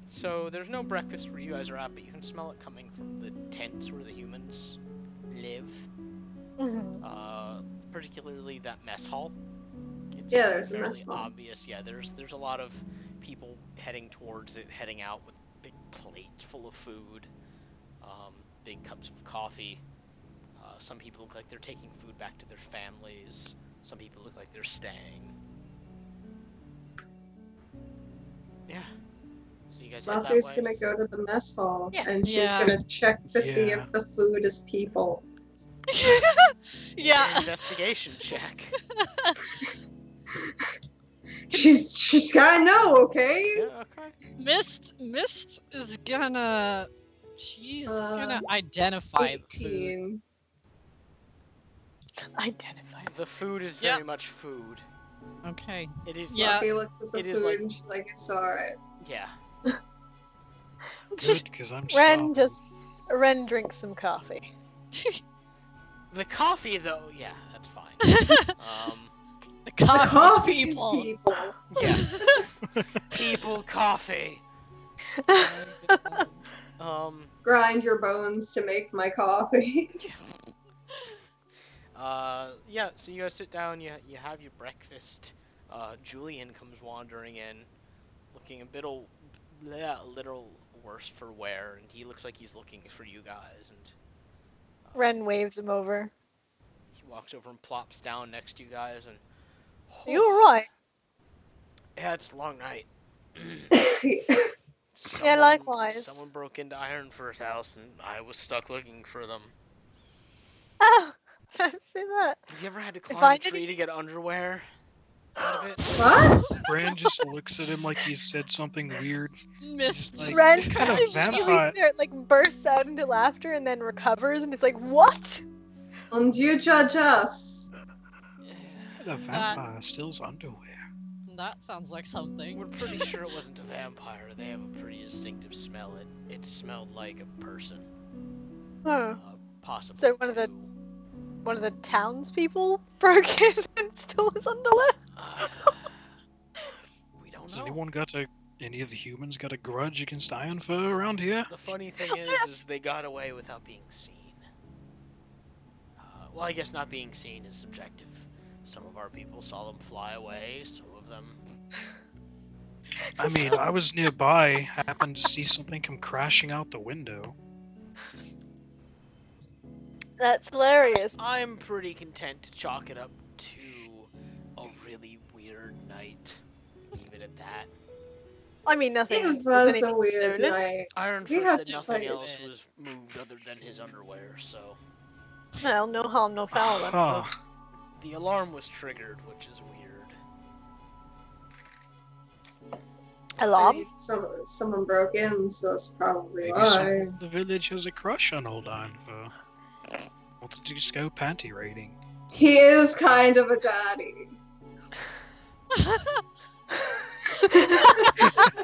So there's no breakfast where you guys are at, but you can smell it coming from the tents where the humans live. Particularly that mess hall. It's Yeah, there's a fairly mess hall. obvious. Yeah, there's a lot of people heading towards it, heading out with big plates full of food, big cups of coffee. Some people look like they're taking food back to their families. Some people look like they're staying. Yeah. So you guys head that Laffy's way. gonna go to the mess hall Yeah. and she's Yeah. gonna check to see Yeah. if the food is people. Yeah. Investigation check. She's gotta know, okay? Yeah. Okay. Mist is gonna gonna identify the food. 18. Identify. The food is Yep. very much food. Okay. It is. Yeah. Laffy looks at the It food is like- and she's like, it's alright. Yeah. Good, because I'm Ren starving. Ren drinks some coffee. The coffee, though, yeah, that's fine. The The coffee coffee's people. people. Yeah. People coffee. Grind your bones to make my coffee. Yeah. So you guys sit down. You have your breakfast. Julian comes wandering in, looking a little worse for wear, and he looks like he's looking for you guys. And Ren waves him over. he walks over and plops down next to you guys. And You alright? yeah, it's a long night. Yeah, likewise. Someone broke into Ironfur's house, and I was stuck looking for them. Ah, say that. Have you ever had to If climb I a tree didn't- to get underwear out of it? What? Bran just looks at him like he said something weird. Mist. Like, Ren what kind of vampire? bursts out into laughter and then recovers and is like, "What?" And you judge us. What kind of vampire steals underwear? That sounds like something. We're pretty sure it wasn't a vampire. They have a pretty distinctive smell. It smelled like a person. Huh. Possibly. So one of the townspeople broke in and stole his underwear. We don't Has know. anyone got a Any of the humans got a grudge against Iron Fur around here? The funny thing is they got away without being seen. Well, I guess not being seen is subjective. Some of our people saw them fly away. Some of them. I mean, I was nearby, happened to see something come crashing out the window. That's hilarious. I'm pretty content to chalk it up to a really weird night. Leave it at that. I mean, nothing. It was was anything a weird stolen. night. Iron We Fur had said to nothing fight. else was moved other than his underwear, so Well, no harm, no foul. Then. Huh. the alarm was triggered, which is weird. I Alarm? mean, someone broke in, so that's probably Maybe why. someone in the village has a crush on old Iron Fur. Wanted to just go panty raiding. He is kind of a daddy.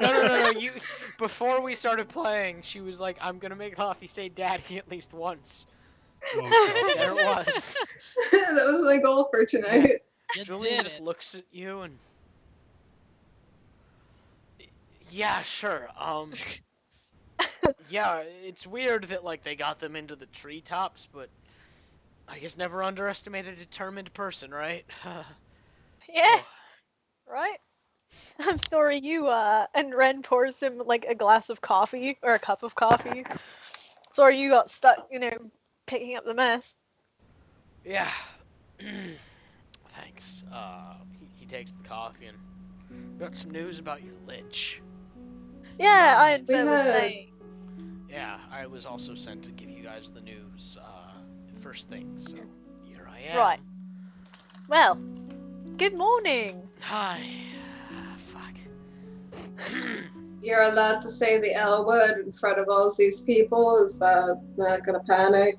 No. You. Before we started playing, she was like, "I'm gonna make Laffy say daddy at least once." Oh, God. There it was. That was my goal for tonight. You Julian did just it. looks at you and. Yeah, sure. Yeah, it's weird that like they got them into the treetops, but I guess never underestimate a determined person, right? Yeah, Oh, right. I'm sorry, you and Ren pours him like a glass of coffee or a cup of coffee. Sorry, you got stuck, picking up the mess. yeah. Thanks. He takes the coffee and got some news about your lich. Yeah, I We was had- saying. Yeah, I was also sent to give you guys the news first thing, so here I am. Right. Well, good morning. Hi. Fuck. You're allowed to say the L word in front of all these people. Is that not gonna panic?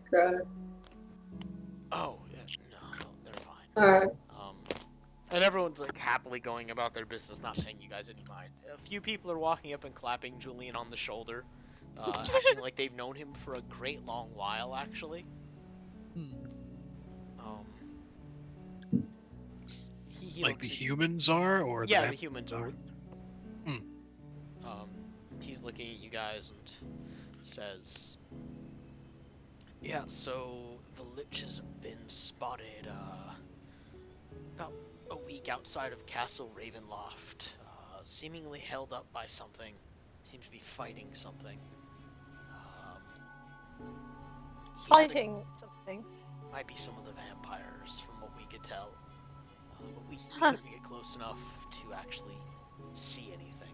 Oh, yeah, no, they're fine. Alright. And everyone's like happily going about their business, not paying you guys any mind. A few people are walking up and clapping Julian on the shoulder, acting like they've known him for a great long while, actually. Hmm. He Like the looks at you. humans are, or Yeah, the the humans are. Hmm. He's looking at you guys and says, "Yeah, so the liches have been spotted about a week outside of Castle Ravenloft, seemingly held up by something. Seems to be fighting something. He had a- Fighting something. might be some of the vampires, from what we could tell. But we Huh. couldn't get close enough to actually see anything.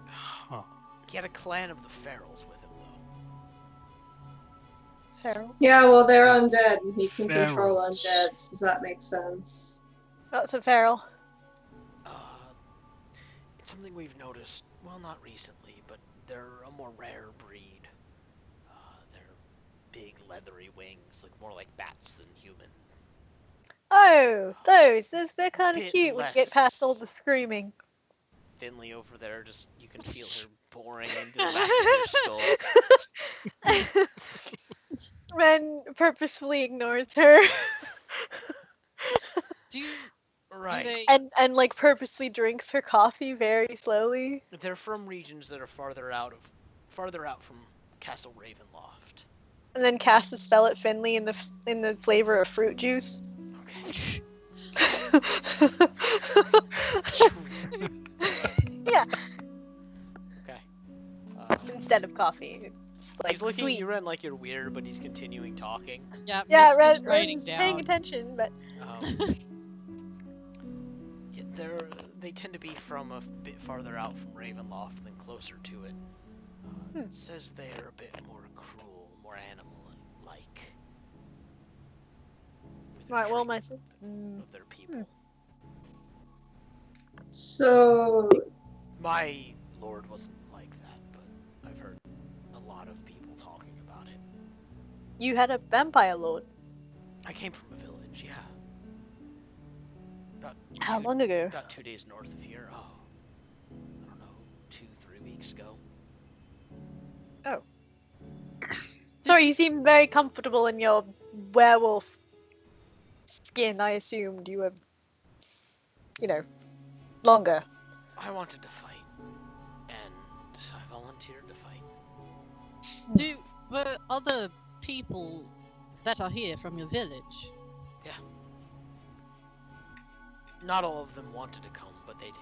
Huh. He had a clan of the Ferals with him, though. Feral. Yeah, well, they're undead, and he can control Ferals. undead, so that makes sense. That's a feral. It's something we've noticed, well, not recently, but they're a more rare breed. They're big, leathery wings, look more like bats than human. Oh, those. They're kind of Bit cute when you get past all less. the screaming. Finley over there, just you can feel her boring into the back of your skull. Ren purposefully ignores her Do you? Right. Do they? and like purposely drinks her coffee very slowly. They're from regions that are farther out from Castle Ravenloft. And then casts a spell at Finley in the flavor of fruit juice. Okay. Yeah, Okay. instead of coffee. It's like He's looking sweet. at you, Ren, like you're weird, but he's continuing talking. Yeah. Yeah, Miss is Ren's writing paying down. attention, but Yeah, they tend to be from a bit farther out from Ravenloft than closer to it. It says they're a bit more cruel, more animal-like. with their right. Well, my treatment of their people. So, My lord wasn't like that, but I've heard a lot of people talking about it. you had a vampire lord. I came from a village, yeah. About How two- long ago? About 2 days north of here. Oh, I don't know, 2-3 weeks ago. Sorry, you seem very comfortable in your werewolf skin. I assumed you were, longer. I wanted to fight, and I volunteered to fight. Were other people that are here from your village? Not all of them wanted to come, but they did.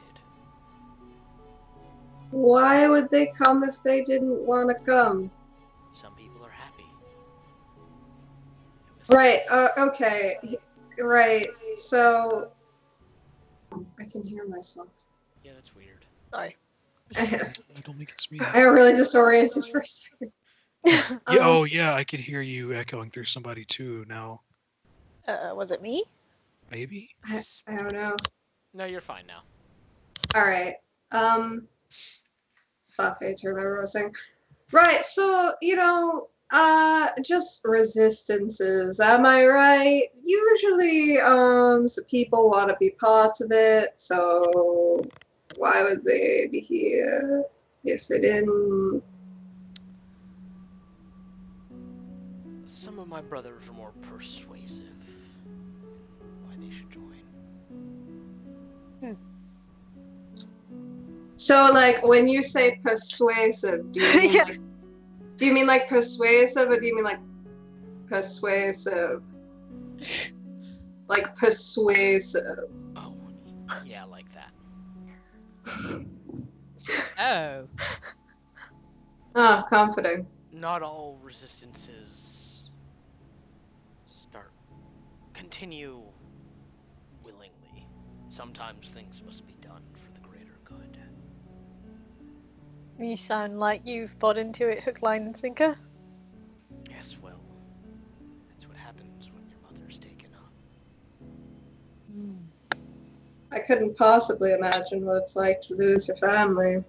Why would they come if they didn't want to come? Some people are happy. It was Right, safe. okay. Right, so... I can hear myself. Yeah, that's weird. Sorry. I I don't think it's me. got really disoriented for a second. Yeah, Um, oh yeah, I could hear you echoing through somebody too now. Was it me? Maybe? I don't know. No, you're fine now. Alright. Fuck, I just remember what I was saying. Right, so, just resistances, am I right? Usually, so people want to be part of it, so why would they be here if they didn't? Some of my brothers are more persuasive. Why they should join. So, like, when you say persuasive, do you mean Yeah. do you mean like persuasive, or do you mean like persuasive? Like persuasive. Oh, yeah, like that. Oh. Ah, comforting. Not all resistances continue willingly. Sometimes things must be done for the greater good. You sound like you've bought into it hook, line, and sinker. Yes, well, that's what happens when your mother's taken up. I couldn't possibly imagine what it's like to lose your family.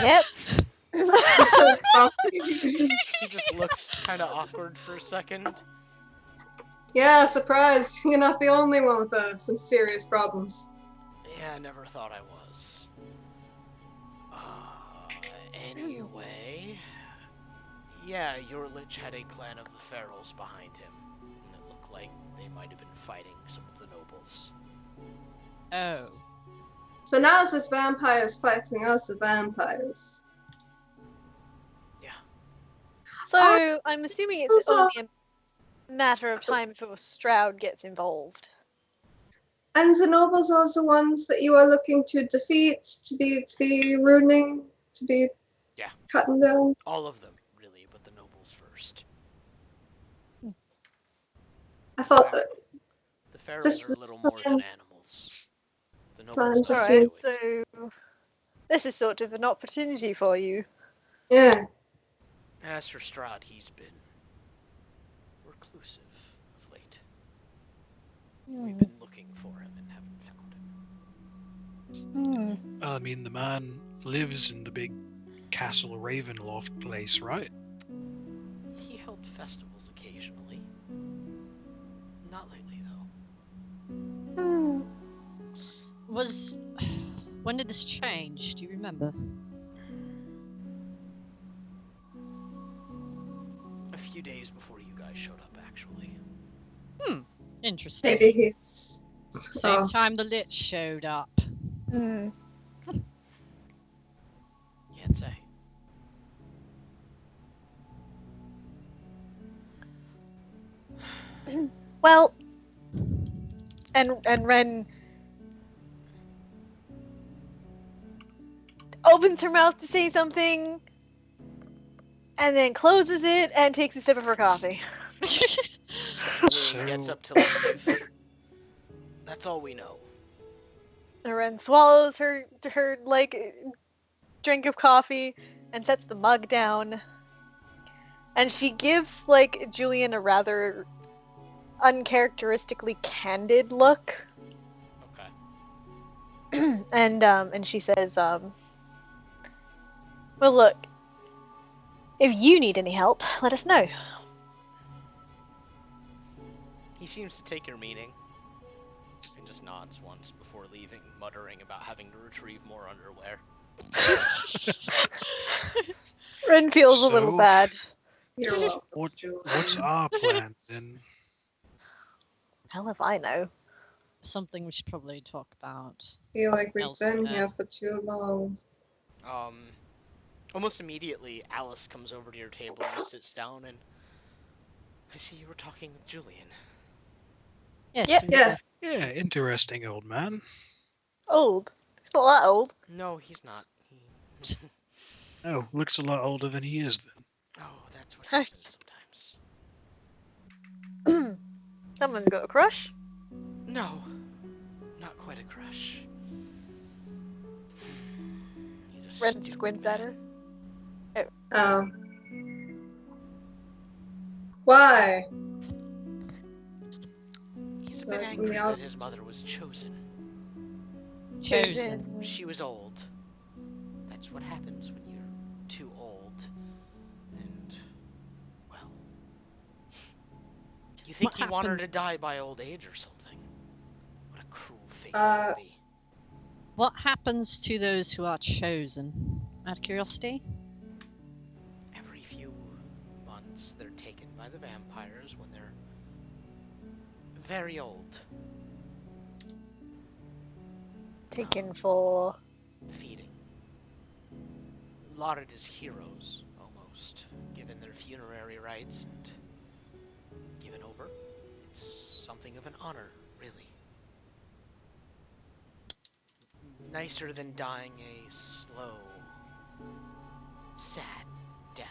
Yep. So He just looks kind of awkward for a second. yeah, surprise! You're not the only one with some serious problems. Yeah, I never thought I was. Anyway... Yeah, your lich had a clan of the Ferals behind him, and it looked like they might have been fighting some of the nobles. Oh. So now it's this vampires fighting us, the vampires. Yeah. So I'm assuming it's only a matter of time before Stroud gets involved. And the nobles are the ones that you are looking to defeat, to be ruining, to be cutting down. All of them, really, but the nobles first. I thought that The Ferals Just are a little more than animals. The Fine, nobles just know how to seems- do it. So this is sort of an opportunity for you. yeah. As for Strahd, he's been reclusive of late. We've been looking for him and haven't found him. I mean, the man lives in the big Castle Ravenloft place, right? He held festivals occasionally. Not lately, though. When did this change? Do you remember? A few days before you guys showed up, actually. Interesting. Maybe he's. Same time the Lich showed up. Can't say. Well, and Ren opens her mouth to say something, and then closes it and takes a sip of her coffee. Lily gets up to leave. That's all we know. And Ren swallows her like drink of coffee and sets the mug down. And she gives like Julian a rather uncharacteristically candid look. Okay. And she says, well, look, if you need any help, let us know. He seems to take your meaning and just nods once before leaving, muttering about having to retrieve more underwear. Ren feels a little So- bad. You're welcome. What's our plan then? Hell if I know. something we should probably talk about. Feel like we've been Elsewhere. here for too long. Almost immediately, Alice comes over to your table and sits down, and I see you were talking with Julian. Yes, Yep. Yeah. Yeah, interesting old man. Old. He's not that old. No, he's not. Oh, looks a lot older than he is then. Oh, that's what happens sometimes. Someone's got a crush. No, not quite a crush. He's a Ren stupid squints man. at her. Oh. Why? He's a So bit from angry the that his mother was chosen. Chosen. She was old. That's what happens when you're too old. And, well... You think What he wanted her happened? to die by old age or something? What a cruel fate Uh, that would be. What happens to those who are chosen? Out of curiosity? Every few months, they're taken by the vampires when they're very old. Taken for. Feeding. Lauded as heroes, almost, given their funerary rites and given over. It's something of an honor, really. Nicer than dying a slow, sad death,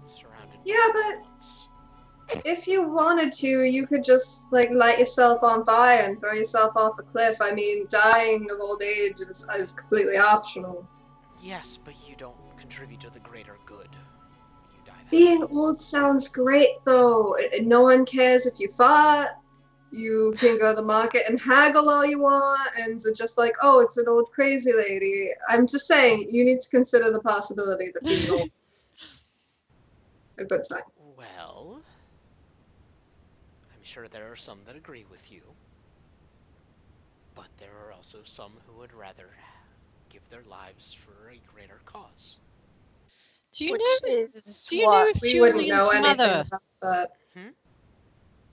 surrounded Yeah, by but- loved ones. If you wanted to, you could just like light yourself on fire and throw yourself off a cliff. I mean, dying of old age is completely optional. Yes, but you don't contribute to the greater good when you die that Being way. old sounds great though. No one cares if you fought. You can go to the market and haggle all you want, and it's just like, oh, it's an old crazy lady. I'm just saying, you need to consider the possibility that being old is a good time. Well, I'm sure there are some that agree with you, but there are also some who would rather give their lives for a greater cause. Do you Which know? is Do you know what? if We wouldn't Julian's know anything mother? about that.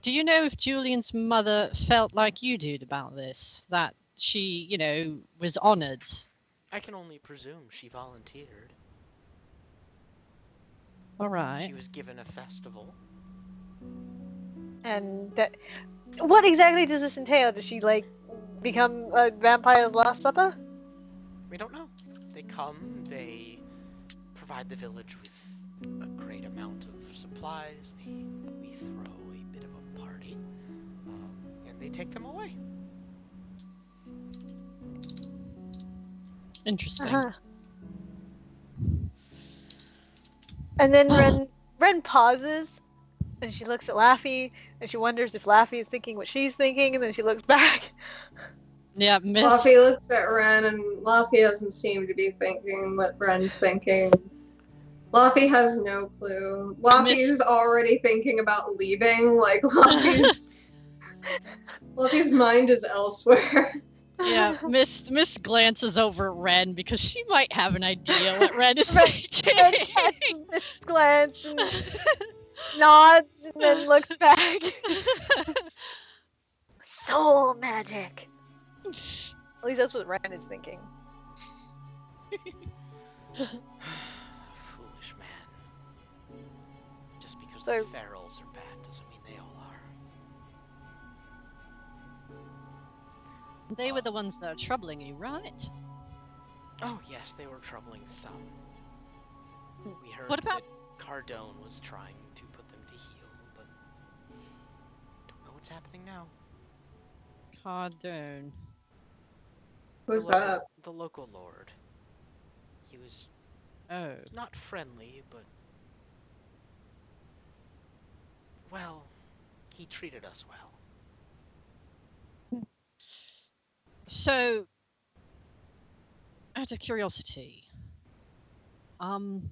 Do you know if Julian's mother felt like you did about this? That she, was honoured. I can only presume she volunteered. All right. She was given a festival. And what exactly does this entail? Does she like become a vampire's last supper? We don't know. They come, they provide the village with a great amount of supplies, we throw a bit of a party, and they take them away. Interesting. Uh-huh. And then Ren pauses, and she looks at Laffy, and she wonders if Laffy is thinking what she's thinking, and then she looks back. Yeah, Miss. Luffy looks at Ren, and Luffy doesn't seem to be thinking what Ren's thinking. Luffy has no clue. Luffy's already thinking about leaving. Like, Luffy's mind is elsewhere. Yeah, Miss glances over at Ren because she might have an idea what Ren is Ren thinking. catches Miss glance and nods, and then looks back. Soul magic. At least that's what Ren is thinking. Foolish man. Just because So- the ferals are bad doesn't mean they all are. They were the ones that are troubling you, right? Oh yes, they were troubling some. We heard What about- that Cardone was trying to put them to heal, but don't know what's happening now. Cardone. Who's the local, that? The local lord. He was Oh. not friendly, but well, he treated us well. So, out of curiosity, the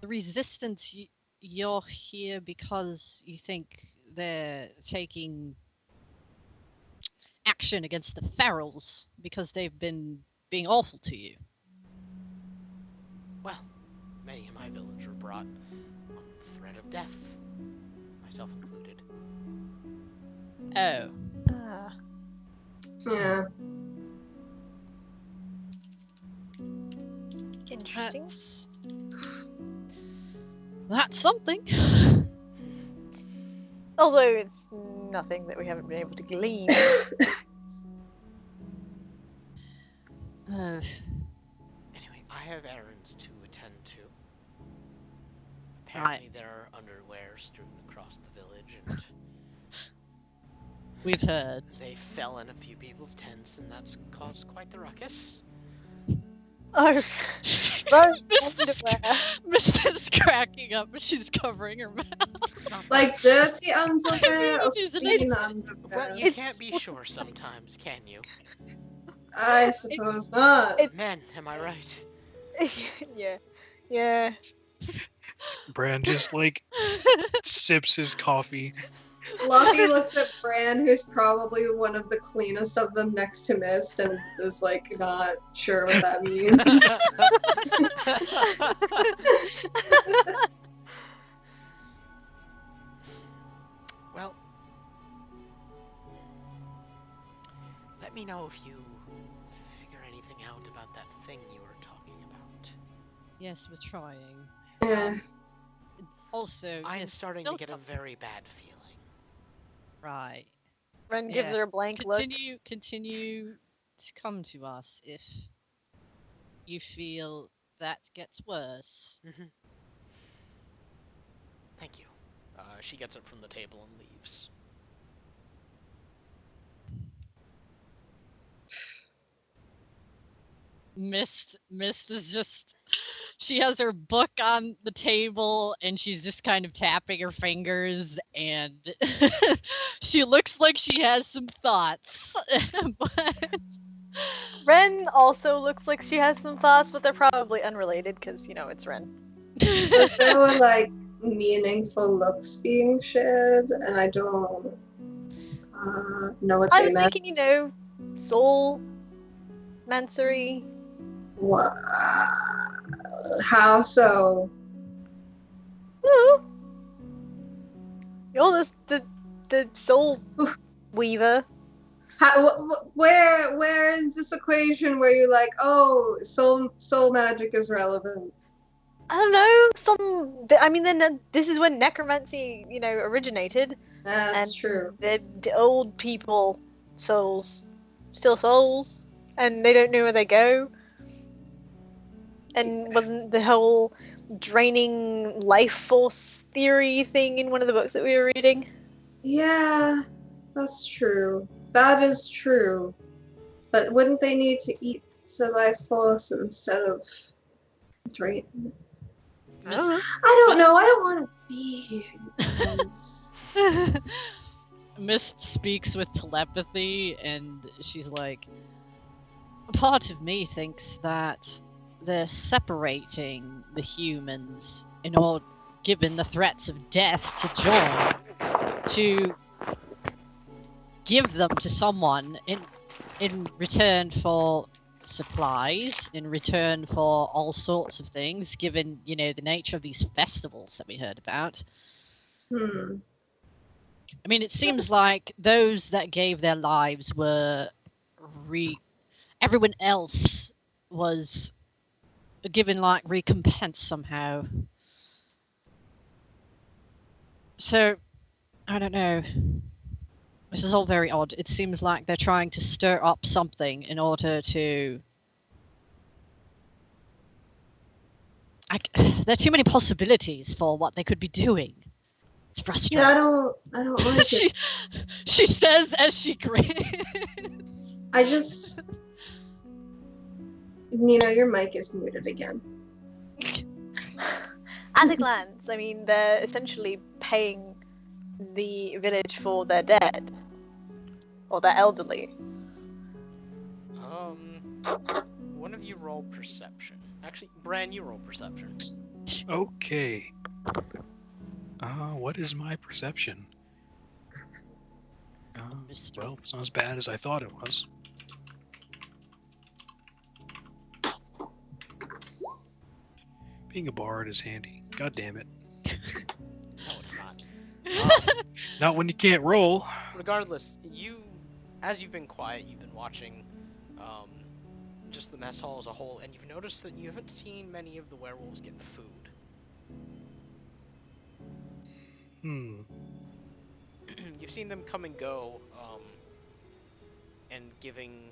resistance, you're here because you think they're taking action against the ferals because they've been being awful to you. Well, many in my village were brought on threat of death, myself included. Oh. Yeah. Interesting. That's something. Although it's nothing that we haven't been able to glean. Uh, Anyway, I have errands to attend to. Apparently, there are underwear strewn across the village, and we've heard. they fell in a few people's tents, and that's caused quite the ruckus. Oh, Rose Mister's, underwear. Mister's cracking up, but she's covering her mouth. It's not Like dirty underwear or Isn't clean Well, underwear? you can't be sure sometimes, can you? I suppose not. It's Men, am I right? yeah, yeah. Bran just like sips his coffee. Lockie looks at Bran, who's probably one of the cleanest of them next to Mist, and is like not sure what that means. Well, let me know if you figure anything out about that thing you were talking about. Yes, we're trying. Eh. Also, I'm yes, starting still to get a very bad feeling. right. Ren gives Yeah. her a blank look. Continue to come to us if you feel that gets worse. Thank you. She gets up from the table and leaves. Mist is just she has her book on the table and she's just kind of tapping her fingers and she looks like she has some thoughts. But Ren also looks like she has some thoughts, but they're probably unrelated because, you know, it's Ren. So there were like meaningful looks being shared, and I don't know what I they was meant. thinking, you know, soul, mansory. What? How so? Ooh. You're the soul weaver. Where is this equation where you're like, oh, soul magic is relevant? I don't know. I mean, then this is when necromancy, you know, originated. That's And true. The old people, souls, still souls, and they don't know where they go. And wasn't the whole draining life force theory thing in one of the books that we were reading? Yeah, that's true. That is true. But wouldn't they need to eat the life force instead of drain? I don't know. I don't know. I don't want to be here, you guys. Mist speaks with telepathy and she's like, a part of me thinks that they're separating the humans in order, given the threats of death to join, to give them to someone in return for supplies, in return for all sorts of things, given, you know, the nature of these festivals that we heard about. Hmm. I mean, it seems like those that gave their lives were everyone else was given like recompense somehow. So, I don't know. This is all very odd. It seems like they're trying to stir up something in order to. There are too many possibilities for what they could be doing. It's frustrating. Yeah, I don't like it. she says as she grins. I just, you know, your mic is muted again. At a glance, I mean, they're essentially paying the village for their dead. Or their elderly. One of you roll perception. Actually, Bran, you roll perception. Okay. What is my perception? Well, it's not as bad as I thought it was. Being a bard is handy. God damn it. No, it's not. Not when you can't roll. Regardless, as you've been quiet, you've been watching just the mess hall as a whole, and you've noticed that you haven't seen many of the werewolves get food. Hmm. You've seen them come and go, and giving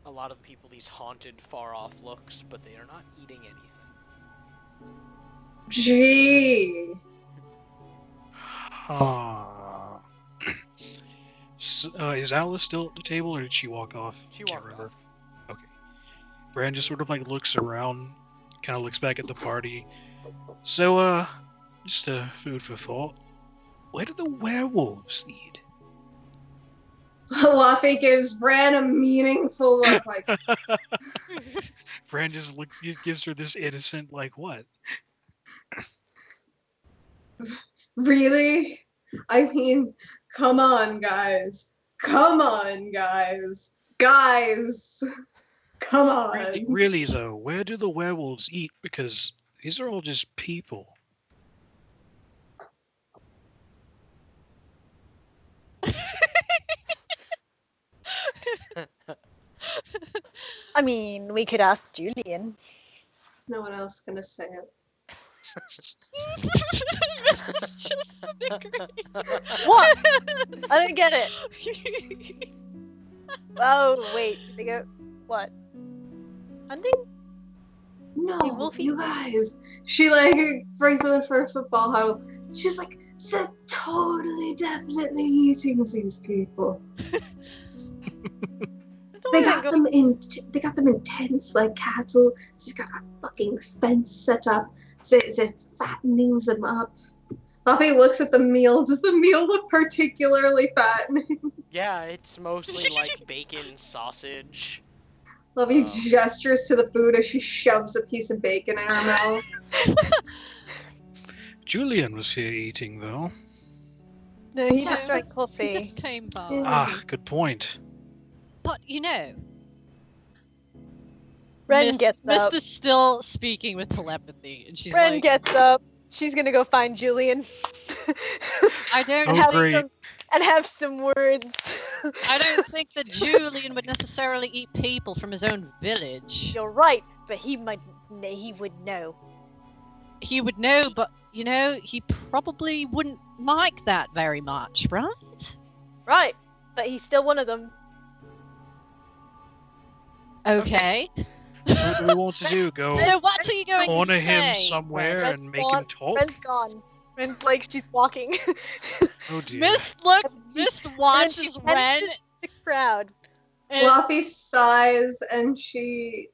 a lot of people these haunted, far-off looks, but they are not eating anything. Gee. Ah. Is Alice still at the table, or did she walk off? She Can't walked remember. off. Okay. Bran just sort of like looks around, kind of looks back at the party. So, just food for thought. Where do the werewolves eat? Luffy gives Bran a meaningful look like, Bran just gives her this innocent, like, what? really? I mean, come on, guys. Come on, guys. Guys! Come on. Really, though, where do the werewolves eat? Because these are all just people. I mean, we could ask Julian. No one else gonna say it. What? I don't get it. Oh, wait. They go. What? Hunting? No, Hey, Wolfie. you guys. She like brings them for a football huddle. She's like, they're totally, definitely eating these people. They got them in tents like cattle. So you got a fucking fence set up. So they're fattening them up. Luffy looks at the meal. Does the meal look particularly fattening? Yeah, it's mostly like bacon, sausage. Luffy gestures to the food as she shoves a piece of bacon in her mouth. Julian was here eating, though. No, he Yeah, just drank that's- coffee. He just came by. Yeah. Ah, good point. But you know, Ren gets up. Mister's still speaking with telepathy, and she's Ren like, gets up. She's gonna go find Julian. I don't Oh, have great. and have some words. I don't think that Julian would necessarily eat people from his own village. You're right, but he would know. He would know, but you know, he probably wouldn't like that very much, right? Right, but he's still one of them. Okay. So what do we want to do? Go So what are you going corner to him say? somewhere Ren's and make gone. him talk? Ren's gone. Ren's like she's walking. Oh dear. Miss watches she Ren. enters the crowd. And Luffy sighs and she,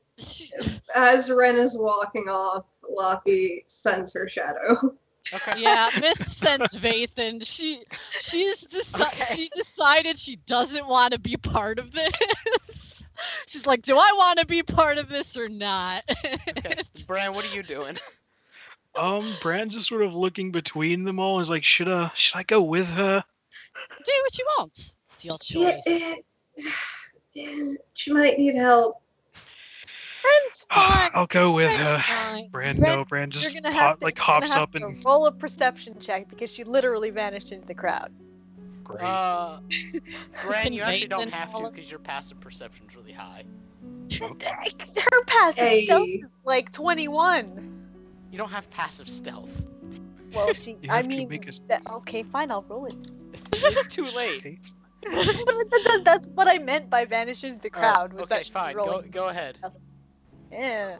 as Ren is walking off, Luffy sends her shadow. Okay. yeah, Miss sends Vathan. She decided she doesn't want to be part of this. She's like, do I want to be part of this or not? Okay. Bran, what are you doing? Bran's just sort of looking between them all. Is like, should I go with her? Do what you want. It's your Yeah, choice. she might need help. Ren's fine. I'll go with Ren's her. fine. Bran, Ren, no, Bran You're just gonna have to, hops you're gonna up have and to roll a perception check because she literally vanished into the crowd. great. Bran, you actually don't Vathan have to follow- because your passive perception's really high. Her passive Hey. stealth is like 21. You don't have passive stealth. Well, she. You I have to mean, make okay, fine, I'll roll it. It's too late. Okay. That's what I meant by vanish into the crowd. Was Okay, that she's fine. rolling Go ahead. Yeah.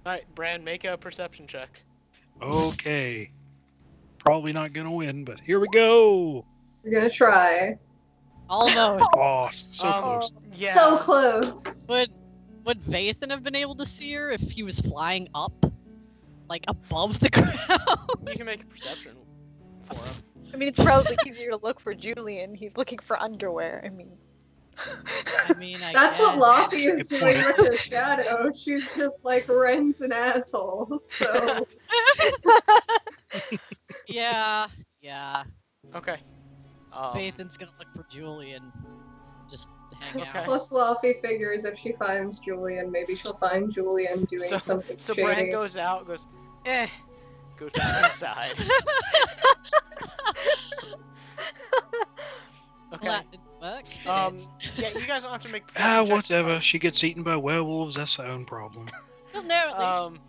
Alright, Bran, make a perception check. Okay. Probably not gonna win, but here we go. We're gonna try. Almost. Oh, so close. Yeah. So close. Would Vathan have been able to see her if he was flying up, like above the ground? You can make a perception for him. I mean, it's probably easier to look for Julian. He's looking for underwear. I mean. I mean, I That's what guess. Luffy is Good doing point. with her shadow. She's just like Ren's an asshole. So Yeah. Okay. Vathan's gonna look for Julian. Just hang Okay. out. plus Luffy figures if she finds Julian, maybe she'll find Julian doing something So shady. Bran goes out, goes back inside. Okay. Work? Yeah, you guys don't have to make. Whatever. She gets eaten by werewolves. That's her own problem. Well, no, at least.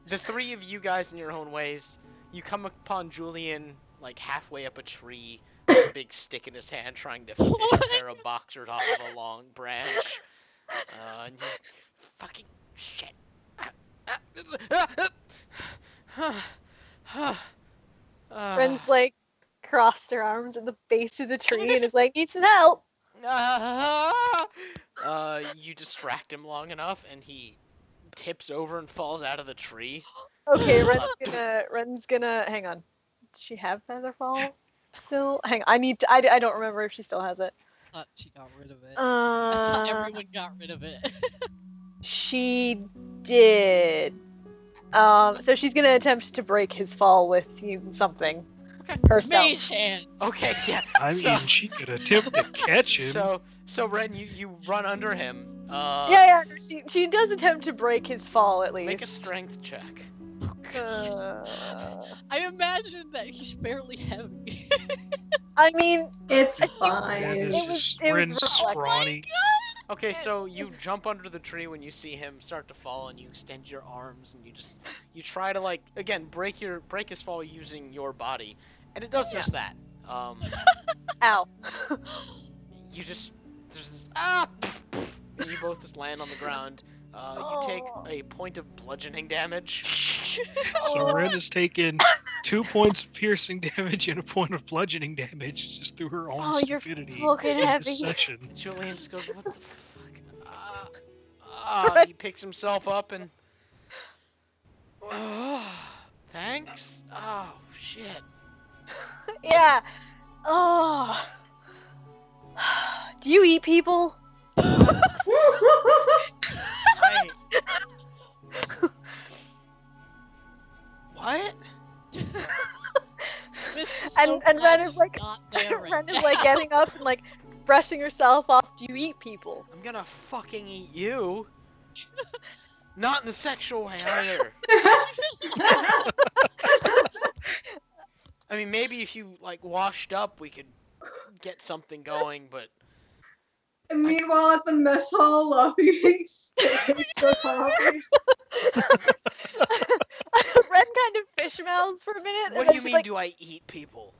The three of you guys in your own ways, you come upon Julian like halfway up a tree with a big stick in his hand trying to fish a pair of boxers off of a long branch. And he's fucking shit. Ren's like crossed her arms at the base of the tree and is like, need some help. You distract him long enough and he tips over and falls out of the tree. Okay, Ren's gonna hang on. Does she have Featherfall still? Hang on, I don't remember if she still has it. I thought she got rid of it. I thought Uh, everyone got rid of it. she did. So she's gonna attempt to break his fall with something herself. Mage hand. Okay, yeah. I mean, she could attempt to catch him. So Ren, you run under him. Yeah. She does attempt to break his fall at least. Make a strength check. I imagine that he's fairly heavy. I mean, It's It fine. was Ren's rough. scrawny. Okay, so you jump under the tree when you see him start to fall, and you extend your arms, and you try to like again break his fall using your body, and it does just that. Ow. You just there's this and you both just land on the ground. You take a point of bludgeoning damage. So Ren has taken 2 points of piercing damage and a point of bludgeoning damage just through her own Oh, you're stupidity fucking in heavy. this session. Julian just goes, "What the fuck?" He picks himself up and. Thanks. Oh shit. Yeah. Oh. Do you eat people? I... What? And Ren is like Ren is like getting up and like brushing herself off. Do you eat people? I'm gonna fucking eat you. Not in the sexual way either. I mean, maybe if you like washed up, we could get something going, but. And meanwhile, at the mess hall, Luffy takes a coffee. Ren kind of fish mouths for a minute. What and do then you she's mean? like, Do I eat people?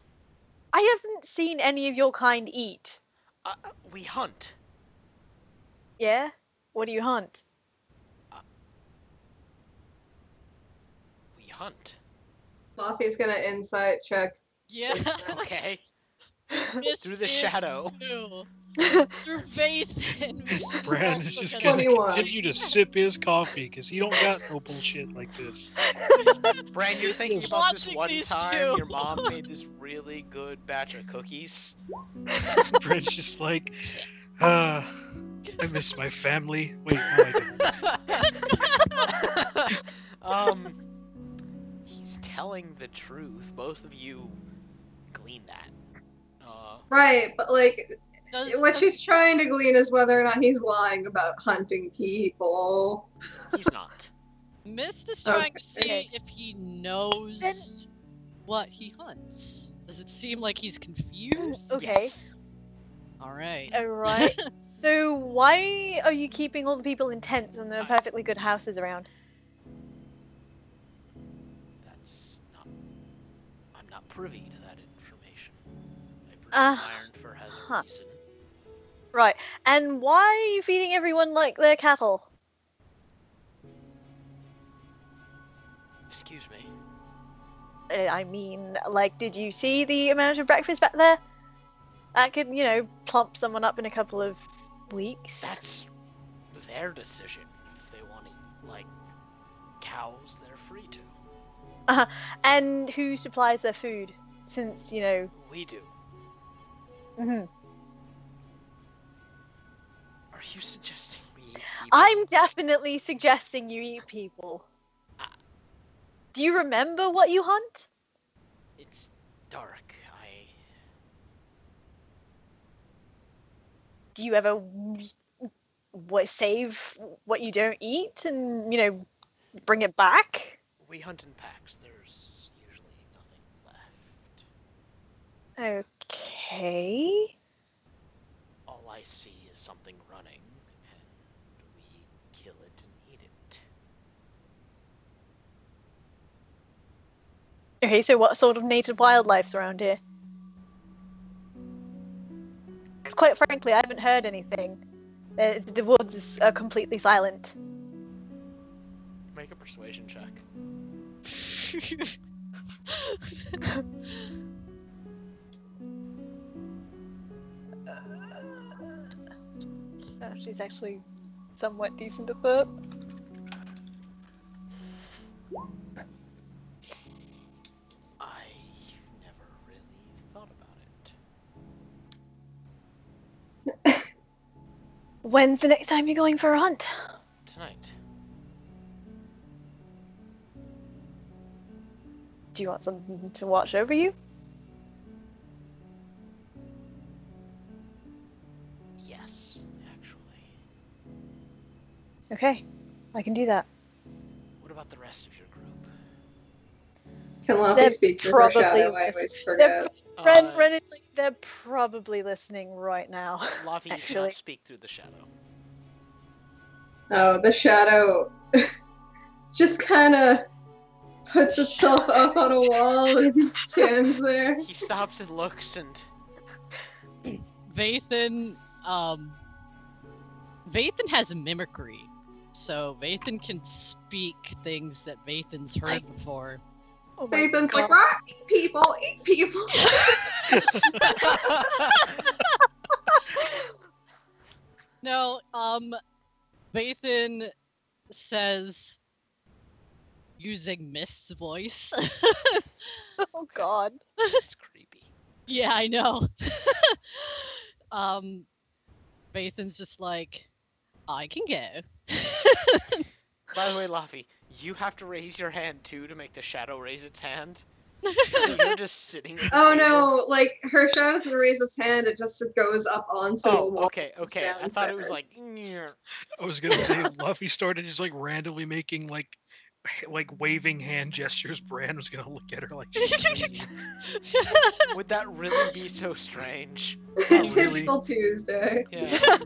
I haven't seen any of your kind eat. We hunt. Yeah? What do you hunt? We hunt. Luffy's gonna insight check. Yeah. Okay. Miss Through the is shadow. new. Through faith in Mr. Brand is Russell just gonna- gonna 21. continue to sip his coffee because he don't got no bullshit like this. Bran, you're thinking Just about this watching one these time two. your mom made this really good batch of cookies. Brand's just like, I miss my family. Wait, no, I don't. He's telling the truth. Both of you glean that. Right, but like, Does what the- she's trying to glean is whether or not he's lying about hunting people. He's not. Mist is trying to see Okay. if he knows Then- what he hunts. Does it seem like he's confused? Okay. Yes. Alright. Alright. So why are you keeping all the people in tents and there are perfectly good houses around? That's not. I'm not privy to that information. I presume Ironfur has a huh. reason. Right. And why are you feeding everyone like their cattle? Excuse me. I mean, like, did you see the amount of breakfast back there? That could, plump someone up in a couple of weeks. That's their decision. If they want to eat like cows, they're free to. And who supplies their food? Since, We do. mhm. Are you suggesting we eat people? I'm definitely suggesting you eat people. Do you remember what you hunt? It's dark. Do you ever save what you don't eat and, bring it back? We hunt in packs. There's usually nothing left. Okay. I see is something running, and we kill it and eat it. Okay, so what sort of native wildlife's around here? Because quite frankly, I haven't heard anything. The woods are completely silent. Make a persuasion check. She's actually somewhat decent at that. I never really thought about it. When's the next time you're going for a hunt? Tonight. Do you want something to watch over you? Yes, actually. Okay, I can do that. What about the rest of your group? Can Lumpy They're speak through her probably shadow? I always forget. Ren is like, they're probably listening right now. Lavi, you actually. cannot speak through the shadow. Oh, the shadow just kind of puts itself up on a wall and stands there. He stops and looks and... Vathan, Vathan has mimicry, so Vathan can speak things that Vathan's heard before. Oh my Nathan's like, God. "Right, eat people, eat people." No, Vathan says, using Mist's voice. Oh God. It's creepy. Yeah, I know. Vathan's just like, I can go. By the way, Lavi, you have to raise your hand too to make the shadow raise its hand. So you're just sitting at the Oh table. no, like her shadow doesn't raise its hand, it just goes up onto a Oh, wall. okay. I stands thought it was there. like... "Nyeh." I was gonna say Luffy started just like randomly making like waving hand gestures. Bran was gonna look at her like she's crazy. Would that really be so strange? Not really. Typical Tuesday. Yeah.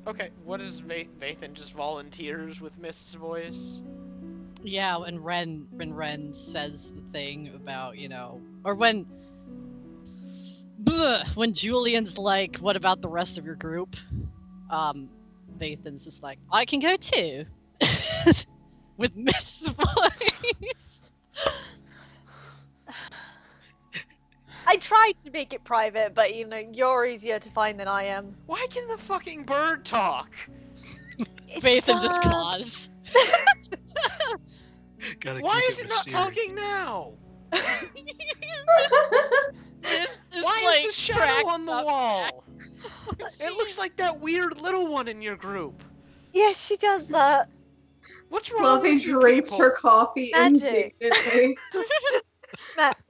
Okay, what is Vathan just volunteers with Mist's voice? Yeah, and Ren says the thing about, you know, or when Julian's like, what about the rest of your group? Vathan's just like, I can go too. With Mist's voice. I tried to make it private, but you know, you're easier to find than I am. Why can the fucking bird talk? Vathan just caws. Gotta Why keep is it not mysterious. talking now? Mist is Why like is the shadow cracked on the up. wall? It looks like that weird little one in your group. Yeah, she does that. What's wrong Fluffy with you drinks people? her coffee Magic. indignantly.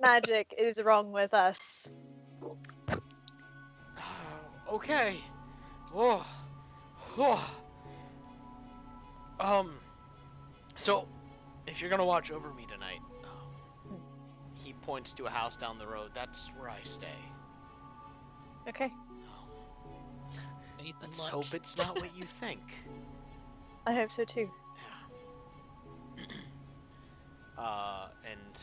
Magic is wrong with us. Okay. Whoa. Whoa. So, if you're gonna watch over me tonight, he points to a house down the road. That's where I stay. Okay. Vathan Let's hope looks. it's not what you think. I hope so too. Yeah. And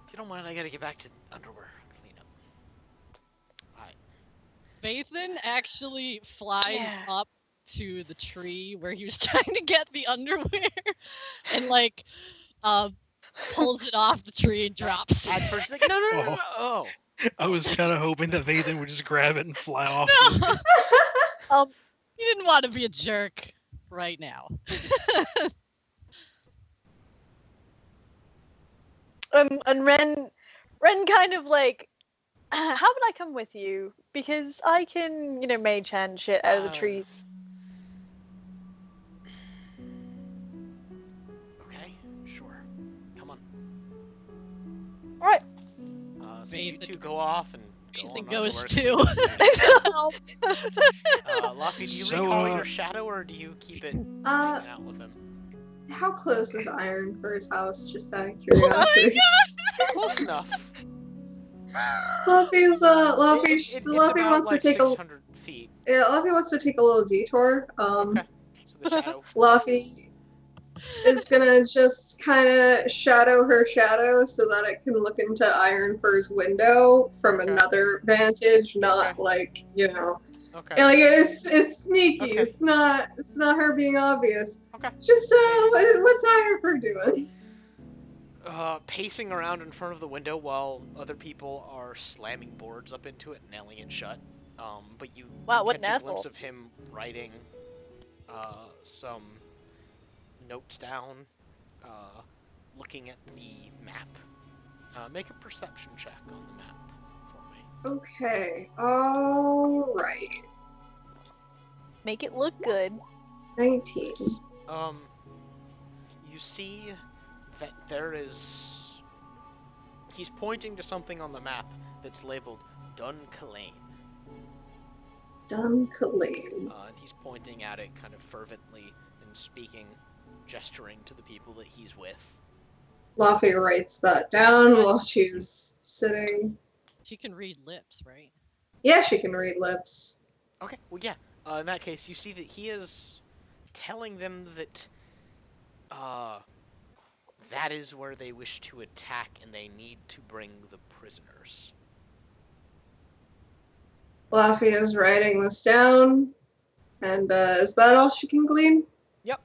if you don't mind, I gotta get back to underwear cleanup. Alright. Vathan actually flies Yeah. up to the tree where he was trying to get the underwear and like pulls it off the tree and drops. At first, like, no. Oh. I was kind of hoping that Vathan would just grab it and fly off. No. You didn't want to be a jerk right now. And Ren kind of like, how would I come with you? Because I can, you know, mage hand shit out of the trees. Okay, sure. Come on. Alright. So you Vathan- two go off and go Vathan on goes underwear too. cleanup. Luffy, do you So, recall your shadow, or do you keep it hanging out with him? How close is Iron for his house? Just out of curiosity. Close enough. Luffy about wants to like take a 600 feet. yeah, Luffy wants to take a little detour. Okay. So the shadow. Luffy is gonna just kind of shadow her shadow so that it can look into Ironfur's window from Okay. another vantage, not Okay. like Okay. like it's sneaky. Okay. It's not her being obvious. Okay. Just what's Ironfur doing? Pacing around in front of the window while other people are slamming boards up into it and nailing it shut. But you Wow, what catch an a glimpse asshole. of him writing some notes down, looking at the map. Make a perception check on the map for me. Okay, alright. Make it look good. 19. You see that there is. He's pointing to something on the map that's labeled Dun Kalane. Dun Kalane. And he's pointing at it kind of fervently and speaking, gesturing to the people that he's with. Luffy writes that down while she's sitting. She can read lips, right? Yeah, she can read lips. Okay, well, yeah. In that case, you see that he is telling them that that is where they wish to attack and they need to bring the prisoners. Luffy is writing this down. And is that all she can glean? Yep.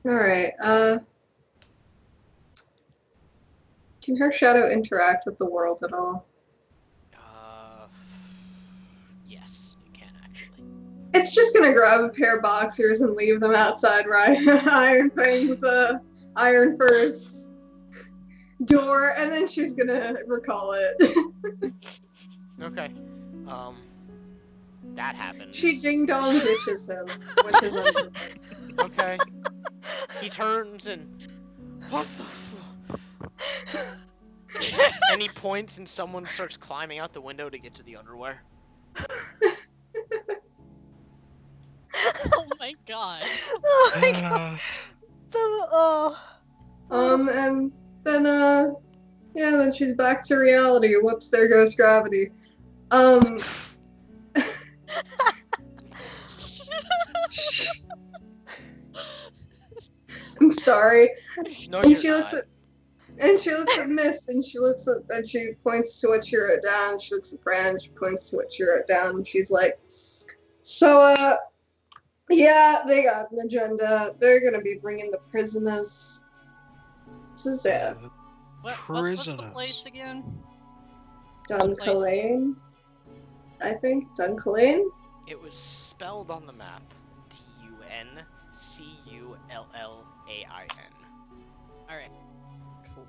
Alright, can her shadow interact with the world at all? Yes, you can actually. It's just gonna grab a pair of boxers and leave them outside Ironfur's door, and then she's gonna recall it. Okay. That happens. She ding dong ditches him with his underwear. Okay. He turns and what the and he points and someone starts climbing out the window to get to the underwear. Oh my god. Oh my god. Oh. And then then she's back to reality. Whoops, there goes gravity. I'm sorry. No, And you're she not. looks at Mist, and she points to what she wrote down. She looks at Fran, she points to what she wrote down, and she's like, so, yeah, they got an agenda. They're gonna be bringing the prisoners. This is it. What's the place again? Dun Kalane, I think. Dun Kalane? It was spelled on the map DUNCULLAIN. Alright. Cool.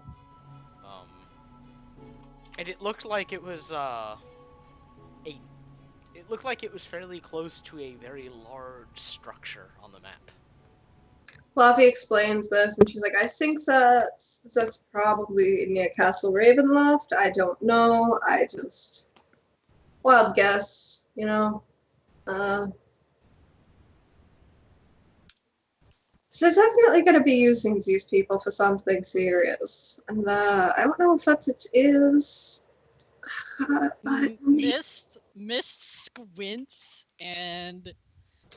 And it looked like it was it looked like it was fairly close to a very large structure on the map. Fluffy explains this, and she's like, I think that's probably near Castle Ravenloft. I don't know. I just... wild guess, you know? So they're definitely going to be using these people for something serious. And I don't know if that it is. But Mist squints and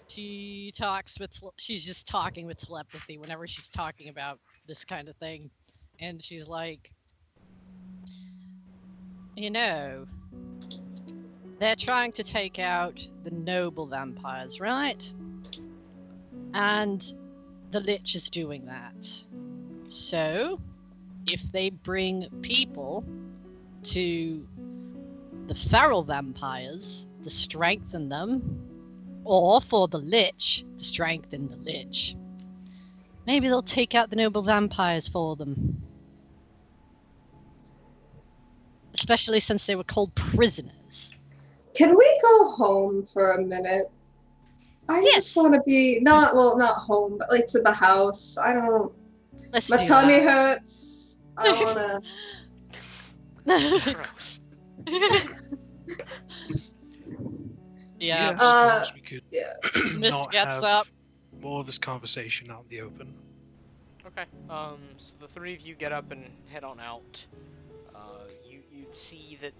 she's just talking with telepathy whenever she's talking about this kind of thing. And she's like, you know, they're trying to take out the noble vampires, right? And the Lich is doing that. So, if they bring people to the feral vampires to strengthen them, or for the Lich to strengthen the Lich, maybe they'll take out the noble vampires for them. Especially since they were called prisoners. can we go home for a minute? I just want to be, not home, but like to the house. I don't... Let's my do tummy that. hurts. I want to... Gross. Yeah. I suppose we could Mist not gets have up. more of this conversation out in the open. Okay. So the three of you get up and head on out. You see that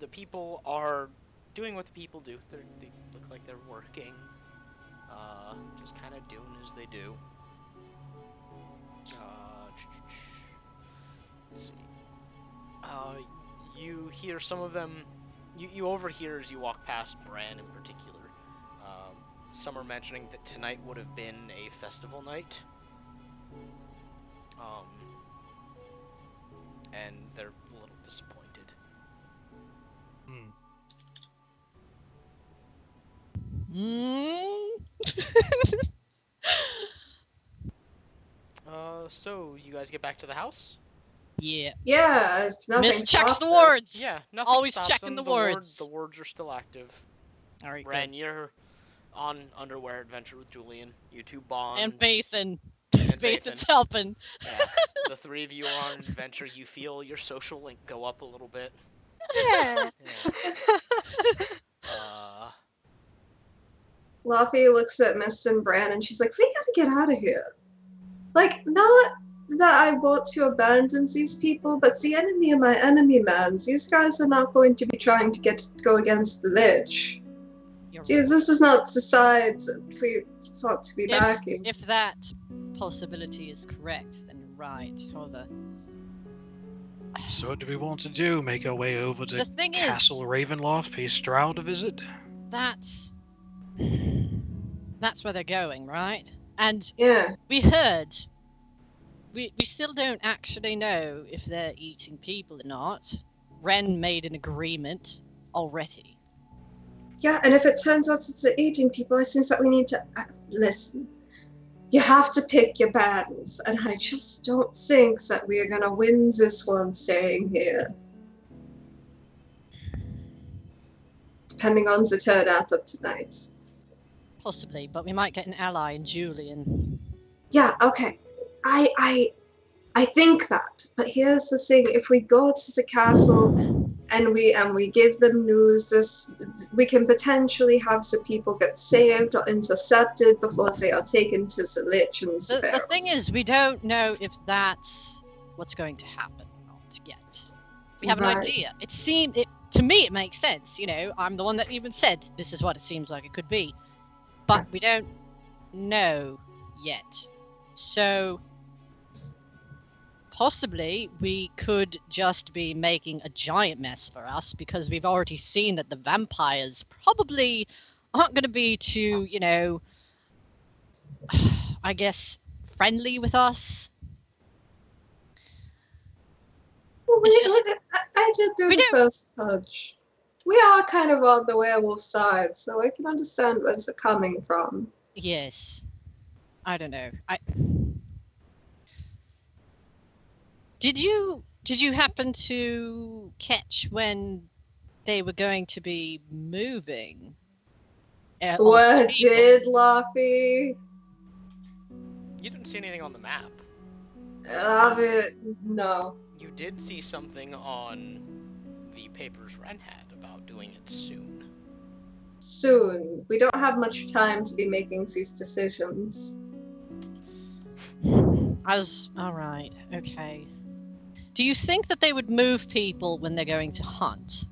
the people are doing what the people do. They look like they're working, just kind of doing as they do. Let's see. You hear some of them. You overhear as you walk past Bran in particular. Some are mentioning that tonight would have been a festival night. And they're a little disappointed. Hmm. So you guys get back to the house? Yeah. Yeah, if nothing Miss checks stopped the us. wards. Yeah, nothing Always stops checking them. the wards. The wards are still active. All right, Bran, good. you're on underwear adventure with Julian. You two bond. And Bathan. And Bathan's Bathan. helping. Yeah, the three of you are on an adventure. You feel your social link go up a little bit. Yeah. Yeah. Luffy looks at Mist and Bran and she's like, we gotta get out of here. Like, not that I want to abandon these people, but the enemy are my enemy, man. These guys are not going to be trying to go against the Lich. You're See, right. this is not the side that we thought to be backing. If that possibility is correct, then you're right. However, So what do we want to do? Make our way over to the thing Castle is, Ravenloft, pay Stroud a visit? that's where they're going, right? And Yeah. we heard. We still don't actually know if they're eating people or not. Ren made an agreement already. Yeah, and if it turns out it's the eating people, I think that we need to listen. You have to pick your battles, and I just don't think that we are gonna win this one staying here. Depending on the turnout of tonight. Possibly, but we might get an ally in Julian. Yeah, okay. I think that. But here's the thing, if we go to the castle and we give them news, we can potentially have the people get saved or intercepted before they are taken to the Lich and the The thing barrels. is, we don't know if that's what's going to happen or not yet. We have an Right. idea. To me, it makes sense. You know, I'm the one that even said this is what it seems like it could be, but we don't know yet. So possibly we could just be making a giant mess for us because we've already seen that the vampires probably aren't going to be too, you know, I guess, friendly with us. Well, It's just I did do we the don't- first punch. We are kind of on the werewolf side, so I can understand where they're coming from. Yes. I don't know. Did you happen to catch when they were going to be moving? All What these people? did Luffy? You didn't see anything on the map. No. You did see something on the papers Ren had about doing it soon. Soon. We don't have much time to be making these decisions. All right. Okay. Do you think that they would move people when they're going to hunt?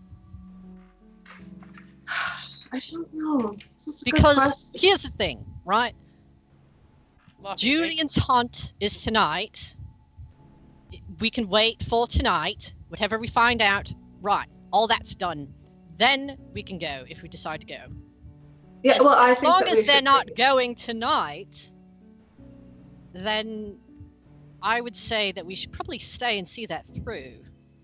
I don't know. That's a good Because question. here's the thing, right? Luffy, Julian's hunt is tonight. We can wait for tonight. Whatever we find out, right? All that's done. Then we can go if we decide to go. Yeah, well, I As think long that as we they're should not be. going tonight, then I would say that we should probably stay and see that through.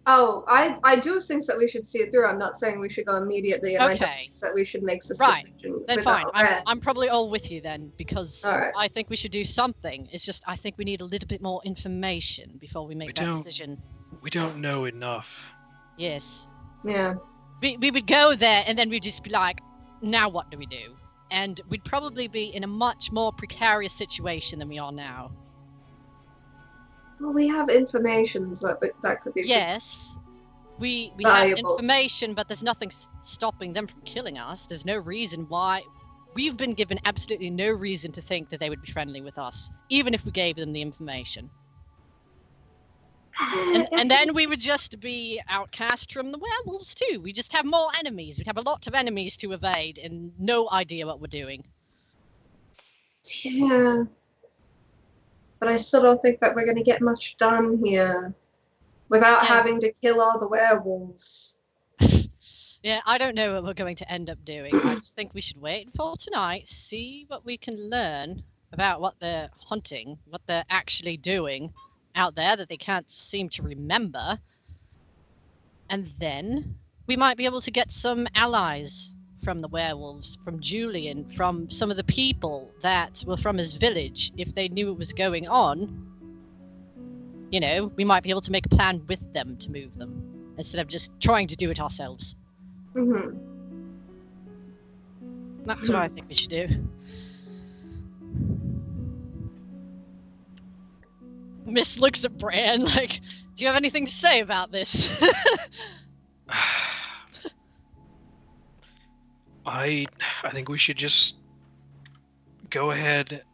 Oh, I do think that we should see it through. I'm not saying we should go immediately, and I don't Okay. think that we should make this Right. decision Then fine. without Ren. I'm probably all with you then because Alright. I think we should do something. It's just I think we need a little bit more information before we make We that don't- decision. We don't know enough. Yes. Yeah. We would go there and then we'd just be like, now what do we do? And we'd probably be in a much more precarious situation than we are now. Well, we have information that could be. Yes, we have Valuables. information, but there's nothing stopping them from killing us. There's no reason why. We've been given absolutely no reason to think that they would be friendly with us, even if we gave them the information. And then we would just be outcast from the werewolves too. We just have more enemies. We'd have a lot of enemies to evade and no idea what we're doing. Yeah. But I still don't think that we're going to get much done here without Yeah. having to kill all the werewolves. Yeah, I don't know what we're going to end up doing. I just think we should wait for tonight, see what we can learn about what they're hunting, what they're actually doing out there that they can't seem to remember. And then we might be able to get some allies from the werewolves, from Julian, from some of the people that were from his village. If they knew what was going on, you know, we might be able to make a plan with them to move them instead of just trying to do it ourselves. Mm-hmm. That's what I think we should do. Miss looks at Bran like, do you have anything to say about this? I think we should just go ahead,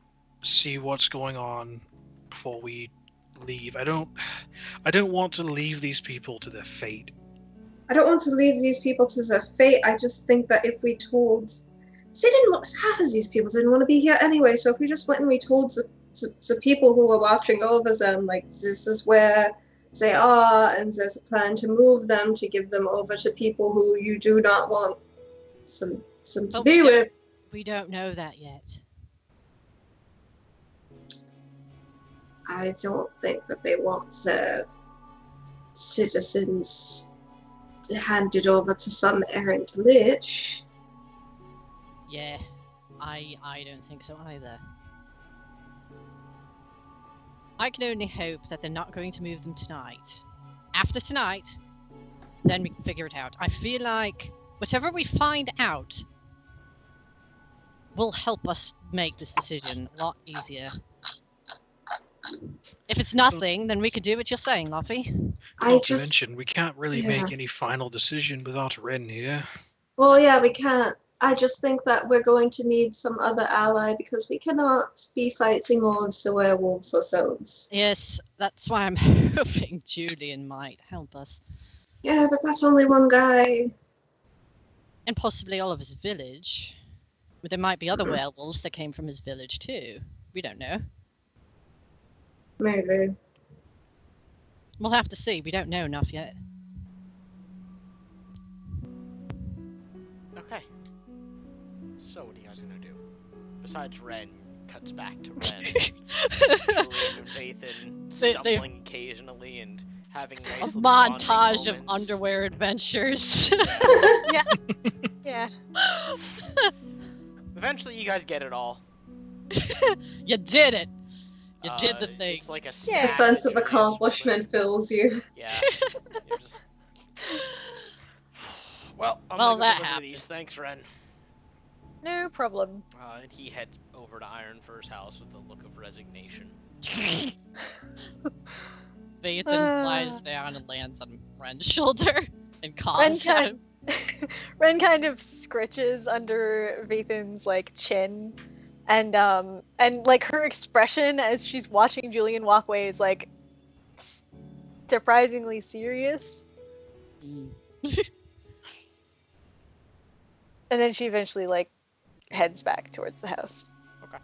see what's going on before we leave. I don't want to leave these people to their fate. I don't want to leave these people to their fate. I just think that if we told... half of these people didn't want to be here anyway, so if we just went and we told the people who were watching over them, like, this is where they are, and there's a plan to move them, to give them over to people who you do not want some to But be with. we don't know that yet. I don't think that they want their citizens handed over to some errant lich. Yeah, I don't think so either. I can only hope that they're not going to move them tonight. After tonight, then we can figure it out. I feel like whatever we find out will help us make this decision a lot easier. If it's nothing, then we could do what you're saying, Luffy. Not to mention, we can't really make any final decision without Ren here. Well, yeah, we can't. I just think that we're going to need some other ally because we cannot be fighting all of the werewolves ourselves. Yes, that's why I'm hoping Julian might help us. Yeah, but that's only one guy. And possibly all of his village. But there might be other werewolves that came from his village too. We don't know. Maybe. We'll have to see. We don't know enough yet. Okay. So what are you guys gonna do? Besides Ren, cuts back to Ren, Julian and Vathan stumbling occasionally and having nice A little montage of moments. underwear adventures. Yeah. Yeah. Eventually, you guys get it all. You did it. You did the thing. It's like a A snap sense at of Julian's accomplishment shoulder. fills you. Yeah. You're just... Well, I'm Well, gonna go that deliver happened. these. Thanks, Ren. No problem. And he heads over to Ironfur's house with a look of resignation. Vathan flies down and lands on Ren's shoulder and coughs at him. Ren kind of scritches under Vathan's like chin, and like her expression as she's watching Julian walk away is like surprisingly serious. Mm. And then she eventually like heads back towards the house. Okay.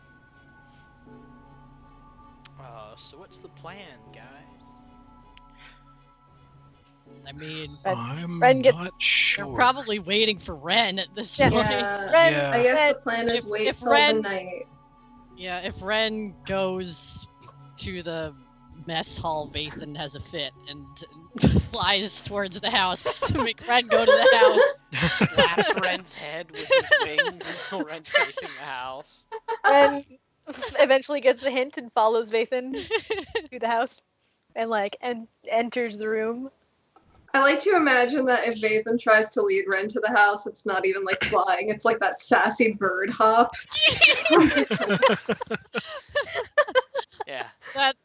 So what's the plan, guys? I mean, Ren gets- not they're sure. probably waiting for Ren at this Yeah. point. Ren, Yeah. I guess Ren, the plan is if- wait if till Ren- the night. Yeah, if Ren goes to the mess hall, Vathan has a fit and flies towards the house to make Ren go to the house. Slaps Ren's head with his wings until Ren's facing the house. Ren eventually gets the hint and follows Vathan to the house, and like enters the room. I like to imagine that if Vathan tries to lead Ren to the house, it's not even like flying, it's like that sassy bird hop. Yeah.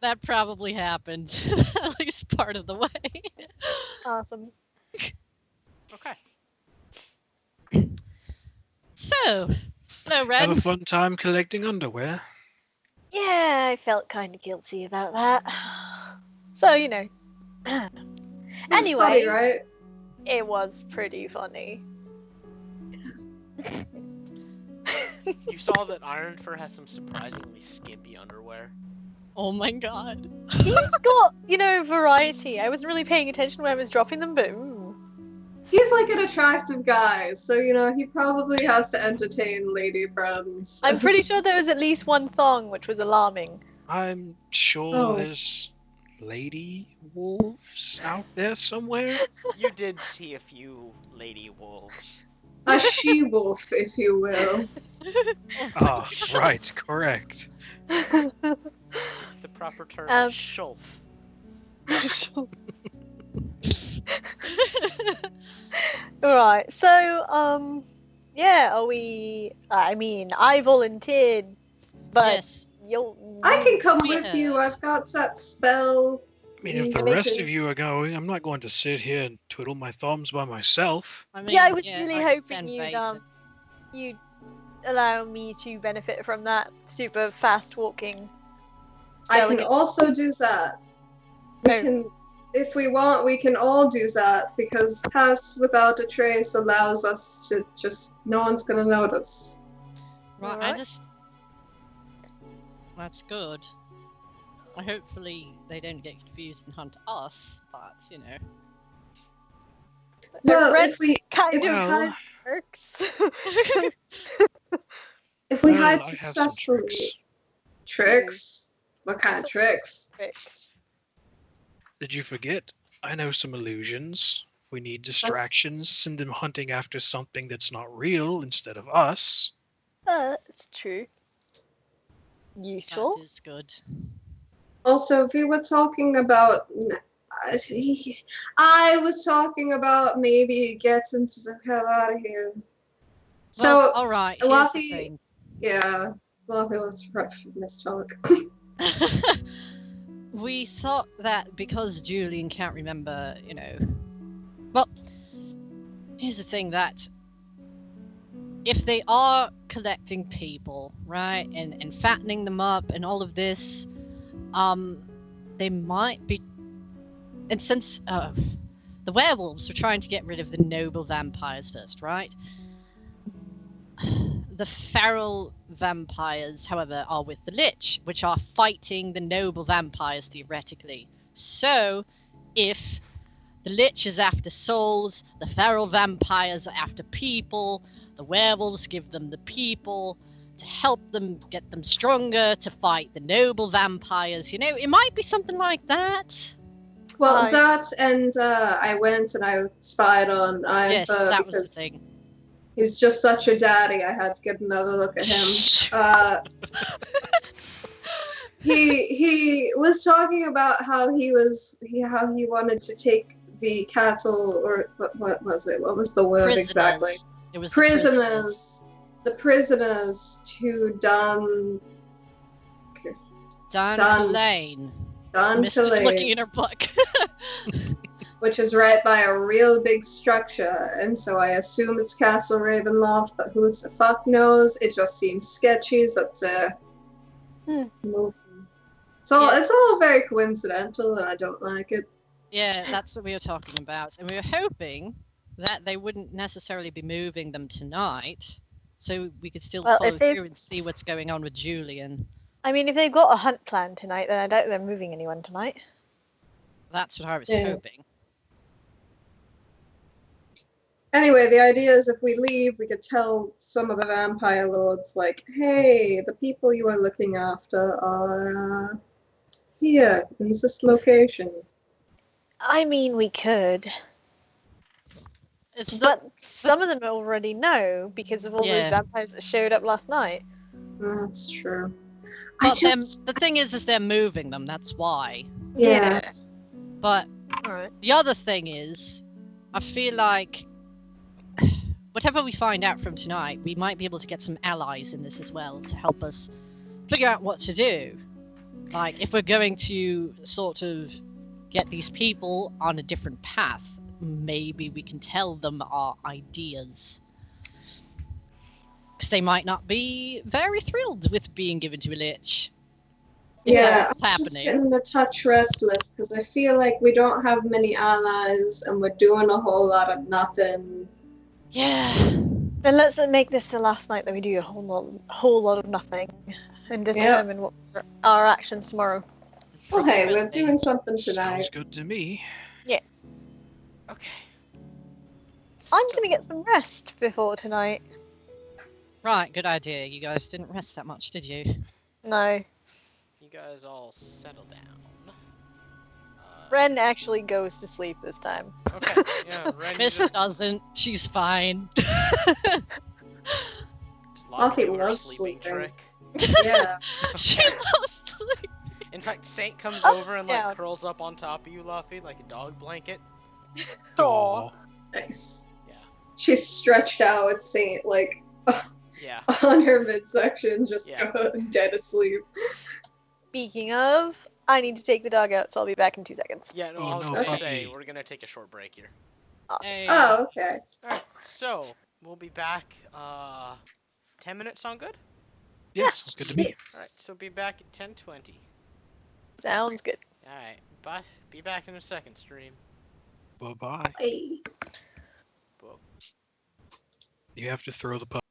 That probably happened at least part of the way. Awesome. Okay. So, hello, Have Ren. a fun time collecting underwear. Yeah, I felt kind of guilty about that. So, you know, It was Anyway. funny, right? It was pretty funny. You saw that Ironfur has some surprisingly skimpy underwear. Oh my god. He's got, variety. I wasn't really paying attention when I was dropping them, but He's like an attractive guy, so he probably has to entertain lady friends. I'm pretty sure there was at least one thong, which was alarming. I'm sure Oh. there's lady wolves out there somewhere. You did see a few lady wolves. A she-wolf, if you will. Ah, right, correct. The proper term is shulf. Right, so, yeah, I volunteered, but Yes. I can come We with you. have- I've got that spell. I mean, if the Make rest it- of you are going, I'm not going to sit here and twiddle my thumbs by myself. I mean, Yeah, I was really like hoping Zen you'd allow me to benefit from that super fast walking. I can Delegate. also do that. We Oh. can, if we want, we can all do that because pass without a trace allows us to just no one's gonna notice. Right, Alright. That's good. Hopefully they don't get confused and hunt us, but The Well, red if we kind if we of Well- hide works. if we Well, hide I have some successfully, tricks. tricks. What kind of tricks? Did you forget? I know some illusions. If we need distractions, send them hunting after something that's not real instead of us. That's true. Useful. that is good. Also, if we were talking about, I was talking about maybe getting the hell out of here. So Well, all right. Here's Luffy- the thing. yeah, Luffy, let's prep this talk. We thought that because Julian can't remember, Well, here's the thing that if they are collecting people, right, and fattening them up and all of this, they might be. And since the werewolves were trying to get rid of the noble vampires first, right? The feral vampires, however, are with the Lich, which are fighting the noble vampires theoretically. So, if the Lich is after souls, the feral vampires are after people, the werewolves give them the people to help them get them stronger to fight the noble vampires. It might be something like that. Well, Hi. that and I went and I spied on Iron Yes, that was the because thing. he's just such a daddy. I had to get another look at him. He was talking about how he wanted to take the cattle, or what was it? What was the word exactly? Prisoners. It was the Prisoners. The prisoners to Dun Lane. Dun Miss is looking Tulane, in her book. which is right by a real big structure, and so I assume it's Castle Ravenloft, but who the fuck knows? It just seems sketchy. So it's move. So it's all very coincidental, and I don't like it. Yeah, that's what we were talking about. And we were hoping that they wouldn't necessarily be moving them tonight, so we could still Well, follow if they've- through and see what's going on with Julian. I mean, if they've got a hunt plan tonight, then I doubt they're moving anyone tonight. That's what I was Yeah. hoping. Anyway, the idea is if we leave, we could tell some of the vampire lords, like, hey, the people you are looking after are here, in this location. I mean, we could, It's but some of them already know because of all Yeah. those vampires that showed up last night. That's true. But the thing is they're moving them. That's why. Yeah. But Alright. the other thing is, I feel like whatever we find out from tonight, we might be able to get some allies in this as well to help us figure out what to do. Like, if we're going to sort of get these people on a different path, maybe we can tell them our ideas. Because they might not be very thrilled with being given to a lich. Yeah, what's I'm just happening? getting a touch restless because I feel like we don't have many allies and we're doing a whole lot of nothing. Yeah. Then let's make this the last night that we do a whole lot of nothing, and Yep. determine what our actions tomorrow. Well, hey, we're Really? doing something tonight. Sounds good to me. Okay. I'm gonna get some rest before tonight. Right, good idea. You guys didn't rest that much, did you? No, You guys all settle down. Ren actually goes to sleep this time. Okay. Yeah, Ren, you Miss just, doesn't. She's fine. just lock Luffy into her loves sleeping sleeping. trick. Yeah. She loves sleep. In fact, Saint comes Up, over and down. like curls up on top of you, Luffy, like a dog blanket. Aw. Aw. Nice. Yeah. She's stretched out at Saint, like, Yeah. on her midsection, just Yeah. dead asleep. Speaking of, I need to take the dog out, so I'll be back in 2 seconds. Yeah, no, Oh, I was no, gonna puppy. say we're gonna take a short break here. Awesome. Hey. Oh, okay. Alright, so we'll be back 10 minutes sound good? Yeah, sounds good to me. Alright, so be back at 10:20. Sounds good. Alright, bye. Be back in a second, stream. Bye bye. Hey. Whoa. You have to throw the puppy.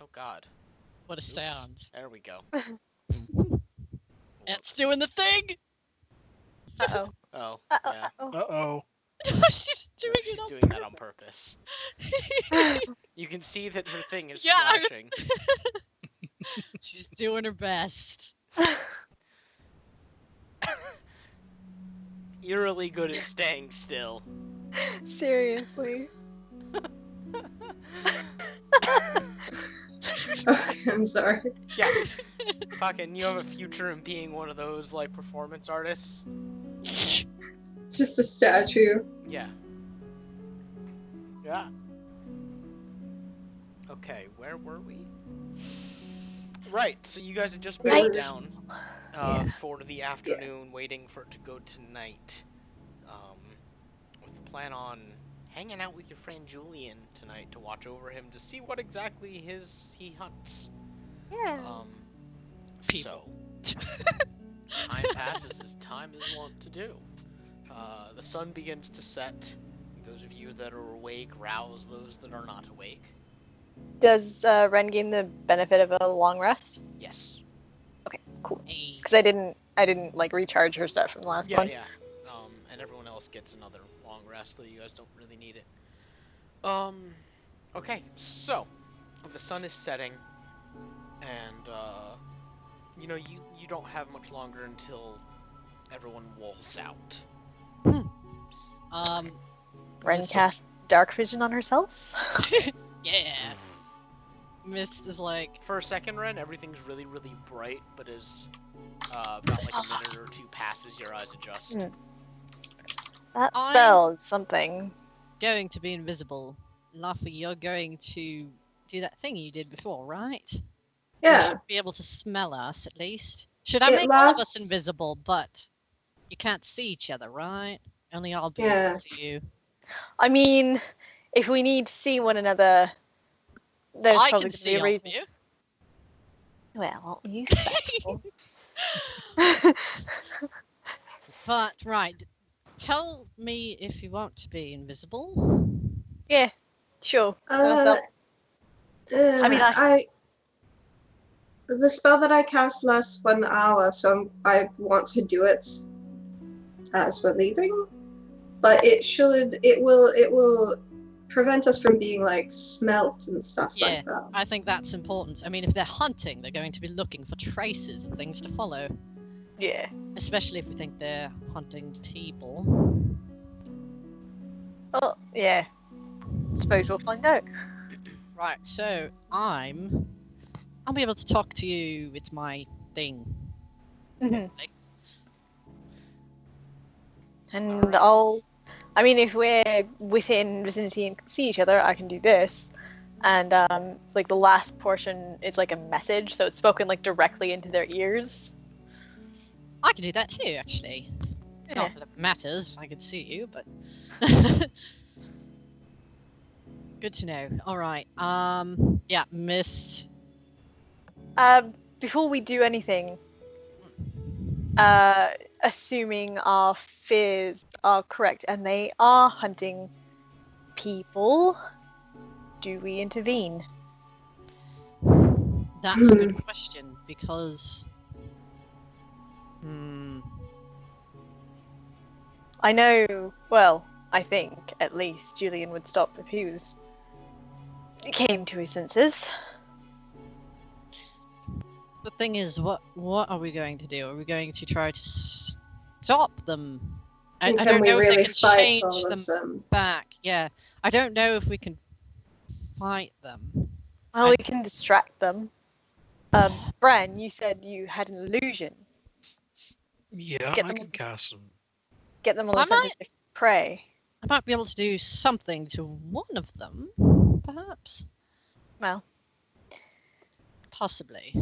Oh God. What a Oops. sound. There we go. It's doing the thing! Uh-oh. Oh, Uh-oh. yeah. Uh-oh. Uh-oh. She's No, doing she's it on doing that on purpose. purpose. You can see that her thing is Yeah, flashing. She's doing her best. Eerily good at staying still. Seriously. I'm sorry. Yeah. Fucking, you have a future in being one of those, like, performance artists. Just a statue. Yeah. Yeah. Okay, where were we? Right, so you guys had just Right. bedded down Yeah. for the afternoon, waiting for it to go to night. With the plan on hanging out with your friend Julian tonight to watch over him to see what exactly he hunts. Yeah. So time passes as time is wont to do. The sun begins to set. Those of you that are awake rouse those that are not awake. Does Ren gain the benefit of a long rest? Yes. Cool. Hey. Because I didn't like recharge her stuff from the last one. Yeah. And everyone else gets another long rest, though you guys don't really need it. Okay, so the sun is setting, and you don't have much longer until everyone wolves out. Ren Miss- casts dark vision on herself. Yeah. Mist is like, For a second, Ren, everything's really, really bright, but as about like a minute or two passes, your eyes adjust. That I- spell is something. going to be invisible. Laffy, you're going to do that thing you did before, right? You Yeah. should be able to smell us, at least. Should I It make all of us lasts- invisible, but you can't see each other, right? Only I'll be Yeah. able to see you. I mean, if we need to see one another, there's I probably can gonna see be a all of reason. you. Well, aren't you special? But, right. Tell me if you want to be invisible. Yeah, sure. Uh, I mean, the spell that I cast lasts 1 hour, so I want to do it as we're leaving. But it will prevent us from being like smelt and stuff Yeah. like that. I think that's important. I mean, if they're hunting, they're going to be looking for traces of things to follow. yeah. Especially if we think they're hunting people. Oh, yeah. Suppose we'll find out. Right, so I'll be able to talk to you with my thing. Mhm. Like- And I mean, if we're within vicinity and can see each other, I can do this. And like the last portion is like a message, so it's spoken like directly into their ears. I can do that too, actually. Yeah. Not that it matters if I can see you, but good to know. All right. Yeah, missed. Before we do anything, assuming our fears are correct and they are hunting people, do we intervene? That's a good question because. I know, well, I think at least Julian would stop if he came to his senses. The thing is, what are we going to do? Are we going to try to stop them? I And don't can we know if they really can fight change all them of them? back. Yeah, I don't know if we can fight them. Well, I- we can distract them. Bran, you said you had an illusion. Yeah, Get I them can on the- cast them. Get them on I the scent might- of their prey. I might be able to do something to one of them, perhaps. Well, Possibly.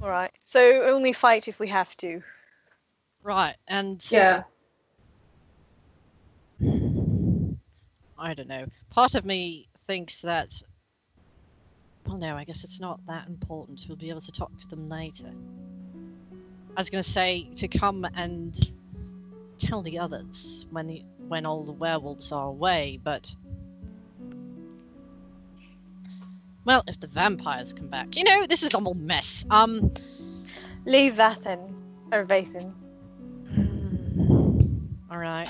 alright. So only fight if we have to. Right, and Yeah. I don't know. Part of me thinks that. Well, no, I guess it's not that important. We'll be able to talk to them later. I was going to say to come and tell the others when all the werewolves are away, but Well, if the vampires come back, this is a whole mess. Leave Vathan. Or Vathan. All right.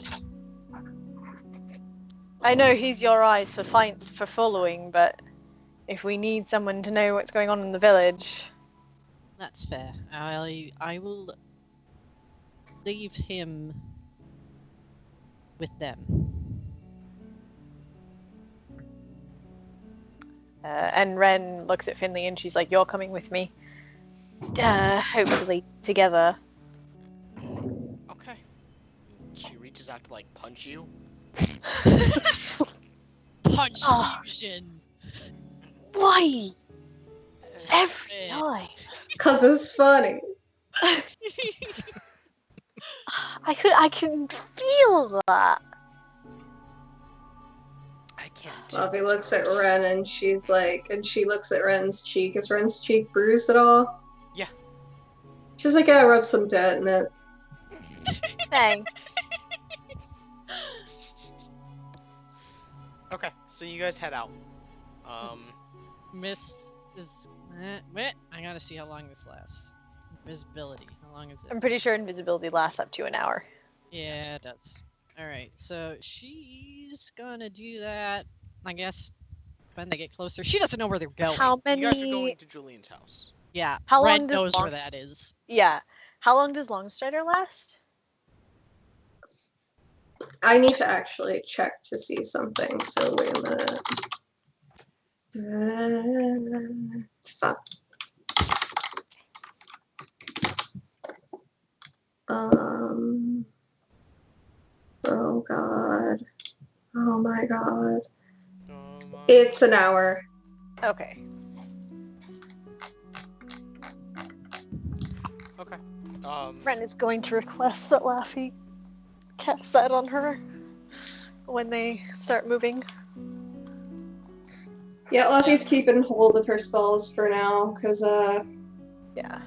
I know he's your eyes for following, but if we need someone to know what's going on in the village, That's fair. I will leave him with them. and Ren looks at Finley and she's like, "You're coming with me. Hopefully together." Okay. She reaches out to like punch you. Punch Oh. fusion. Why? Every Fair. time. Cause it's funny. I can feel that. I can't. Bobby looks at Ren and she's like, and she looks at Ren's cheek. Is Ren's cheek bruised at all? Yeah. She's like, yeah, rub some dirt in it. Thanks. Okay, so you guys head out. Mist is. I gotta see how long this lasts. Invisibility. How long is it? I'm pretty sure invisibility lasts up to an hour. Yeah, it does. Alright, so she's gonna do that, I guess, when they get closer. She doesn't know where they're going. How many? You guys are going to Julian's house. Yeah, How Red long does knows where Long- that is. Yeah. How long does Longstrider last? I need to actually check to see something, so wait a minute. Fuck. Oh god. Oh my god. It's an hour. Okay. Okay. Ren is going to request that Laffy cast that on her when they start moving. Yeah, Luffy's keeping hold of her spells for now, because, Yeah.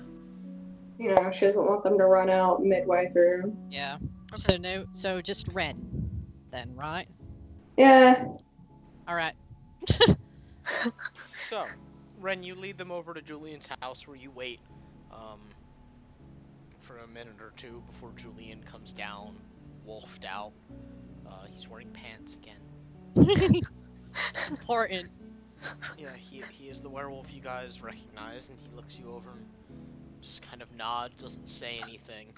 you know, she doesn't want them to run out midway through. Yeah. Okay. So just Ren, then, right? Yeah. Alright. So, Ren, you lead them over to Julian's house where you wait for a minute or two before Julian comes down, wolfed out. He's wearing pants again. It's important. Yeah, he is the werewolf you guys recognize, and he looks you over and just kind of nods, doesn't say anything.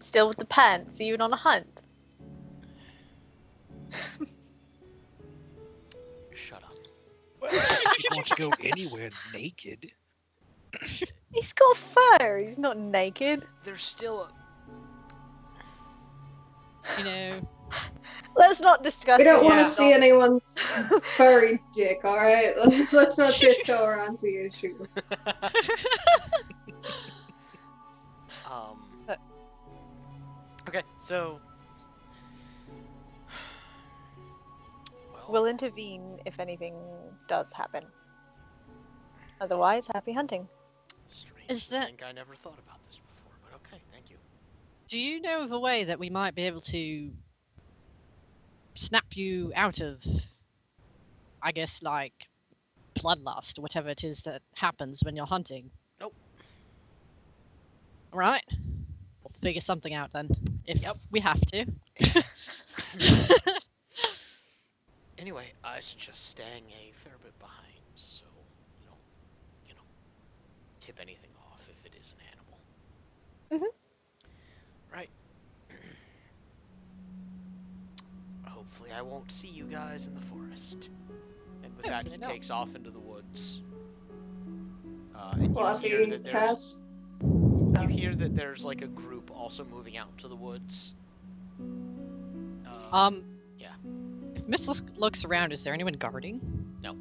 Still with the pants, even on a hunt. Shut up. You want to go anywhere naked? He's got fur. He's not naked. There's still a... Let's not discuss. We don't it. want to Yeah. see anyone's furry dick, alright? Let's not tiptoe around the issue. Okay, so... We'll intervene if anything does happen. Otherwise, happy hunting. Strange Is to that- think I never thought about this before, but okay, thank you. Do you know of a way that we might be able to snap you out of, I guess, like, bloodlust or whatever it is that happens when you're hunting? Nope. Right. We'll figure something out then, if Yep. we have to. Anyway, I suggest staying a fair bit behind, so you know, tip anything off if it is an animal. Right. Hopefully, I won't see you guys in the forest. And with that, Hopefully he not. takes off into the woods. And you hear Fluffy that there's cast. you hear that there's like a group also moving out to the woods. Yeah. If Miss looks around, is there anyone guarding? No.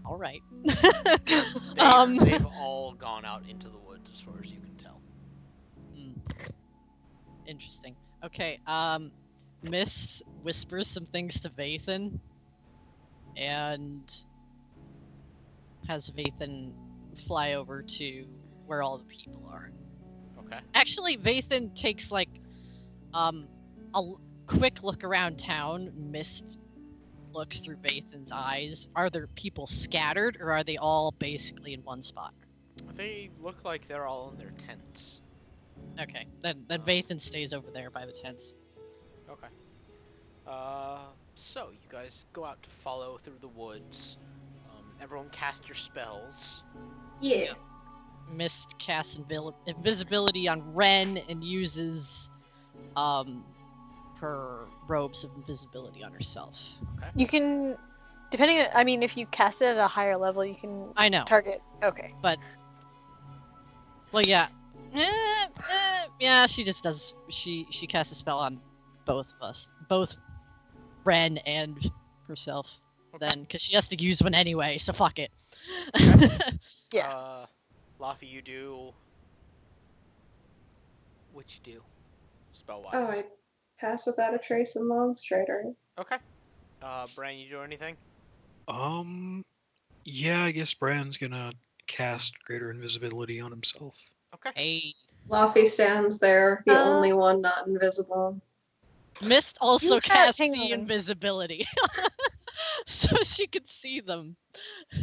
All right. They've all gone out into the woods, as far as you can tell. Interesting. Okay. Mist whispers some things to Vathan, and has Vathan fly over to where all the people are. Okay. Actually, Vathan takes like a quick look around town. Mist looks through Vathan's eyes, are there people scattered, or are they all basically in one spot? They look like they're all in their tents. Okay, then Vathan stays over there by the tents. Okay. So you guys go out to follow through the woods. Everyone cast your spells. Yeah. Mist casts invisibility on Ren and uses her robes of invisibility on herself. You can, depending on, I mean, if you cast it at a higher level, you can I know. target. Okay. Well, yeah. Yeah, she just does. She casts a spell on both of us, both Ren and herself. Okay. Then, because she has to use one anyway, so fuck it. Yeah. Laffy, you do. What you do? Spell-wise. Oh, I pass without a trace in Longstrider. Okay. Bran, you do anything? Yeah, I guess Bran's gonna cast greater invisibility on himself. Okay. Hey, Laffy stands there, the Uh, only one not invisible. Mist also You casts hang see on. invisibility, so she can see them.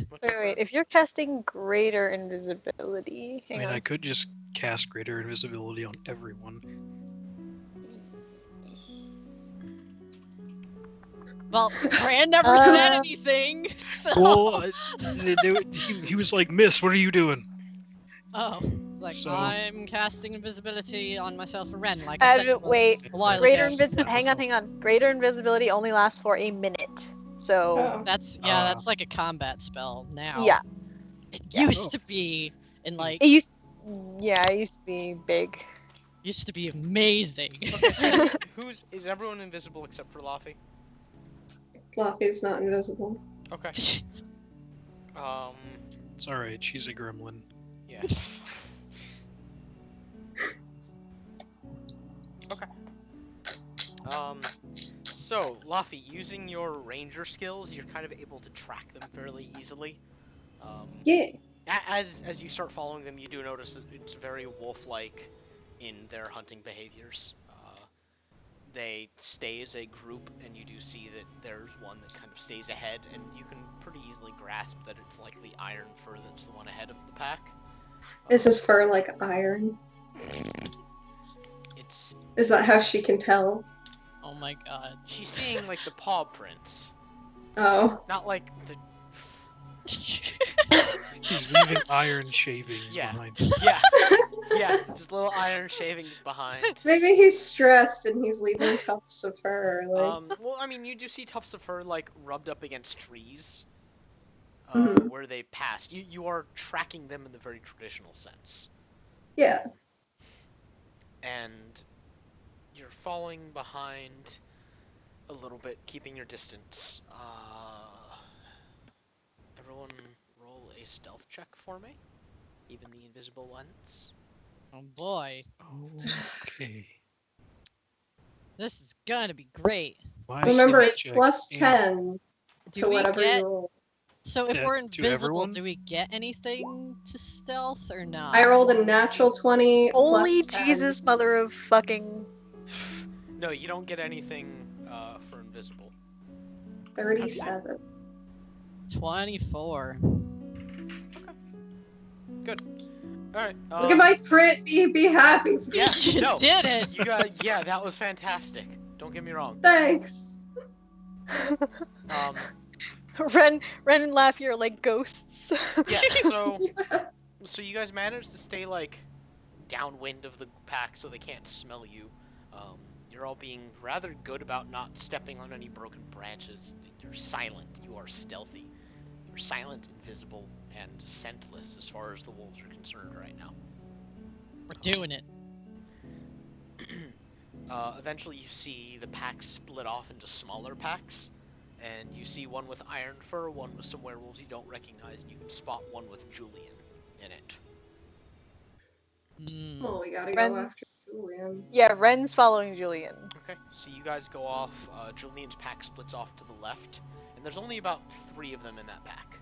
What's up, Wait. Bran? If you're casting greater invisibility, I hang mean, on. I could just cast greater invisibility on everyone. Well, Bran never said Uh, anything. So. Well, he was like, "Miss, what are you doing?" Oh, it's like So- I'm casting invisibility on myself and Ren, like I said it was wait. a while Greater ago. hang on. Greater invisibility only lasts for a minute. So Oh. That's like a combat spell now. yeah, It Yeah. used to be in like it used to be big. used to be amazing. Okay, so is everyone invisible except for Laffy? Laffy's not invisible. Okay. It's all right. She's a gremlin. Yeah. Okay. So Laffy, using your ranger skills, you're kind of able to track them fairly easily. Yeah. As you start following them, you do notice that it's very wolf-like in their hunting behaviors. They stay as a group, and you do see that there's one that kind of stays ahead, and you can pretty easily grasp that it's likely Iron Fur that's the one ahead of the pack. Is his fur like iron? It's Is that how she can tell? Oh my god. she's seeing like the paw prints, Oh. not like the He's leaving iron shavings Yeah. behind. yeah, just little iron shavings behind. Maybe he's stressed and he's leaving tufts of fur. Like, Well, I mean, you do see tufts of fur like rubbed up against trees, Mhm. where they pass. You are tracking them in the very traditional sense, yeah. and you're falling behind a little bit, keeping your distance. Everyone, roll a stealth check for me. Even the invisible ones. Oh boy. Okay. This is gonna be great. My Remember, stealth it's check plus ain't- 10 Do to we whatever get you roll. so if To- we're to invisible, everyone? do we get anything to stealth or not? I rolled a natural 20 Holy plus 10. Jesus, mother of fucking. No, you don't get anything for invisible. 37. 24. Good. All right. Look at my crit. Be happy. Yeah. You No. did it. You got. Yeah, that was fantastic. Don't get me wrong. Thanks. Um. Ren and Laffy are like ghosts. Yeah. So you guys managed to stay like downwind of the pack, so they can't smell you. You're all being rather good about not stepping on any broken branches. You're silent. You are stealthy. You're silent, invisible, and scentless as far as the wolves are concerned right now. We're doing it. Eventually, you see the pack split off into smaller packs, and you see one with Iron Fur, one with some werewolves you don't recognize, and you can spot one with Julian in it. Well, we gotta Ren- go after Julian. Yeah, Ren's following Julian. Okay, so you guys go off. Julian's pack splits off to the left, and there's only about 3 of them in that pack.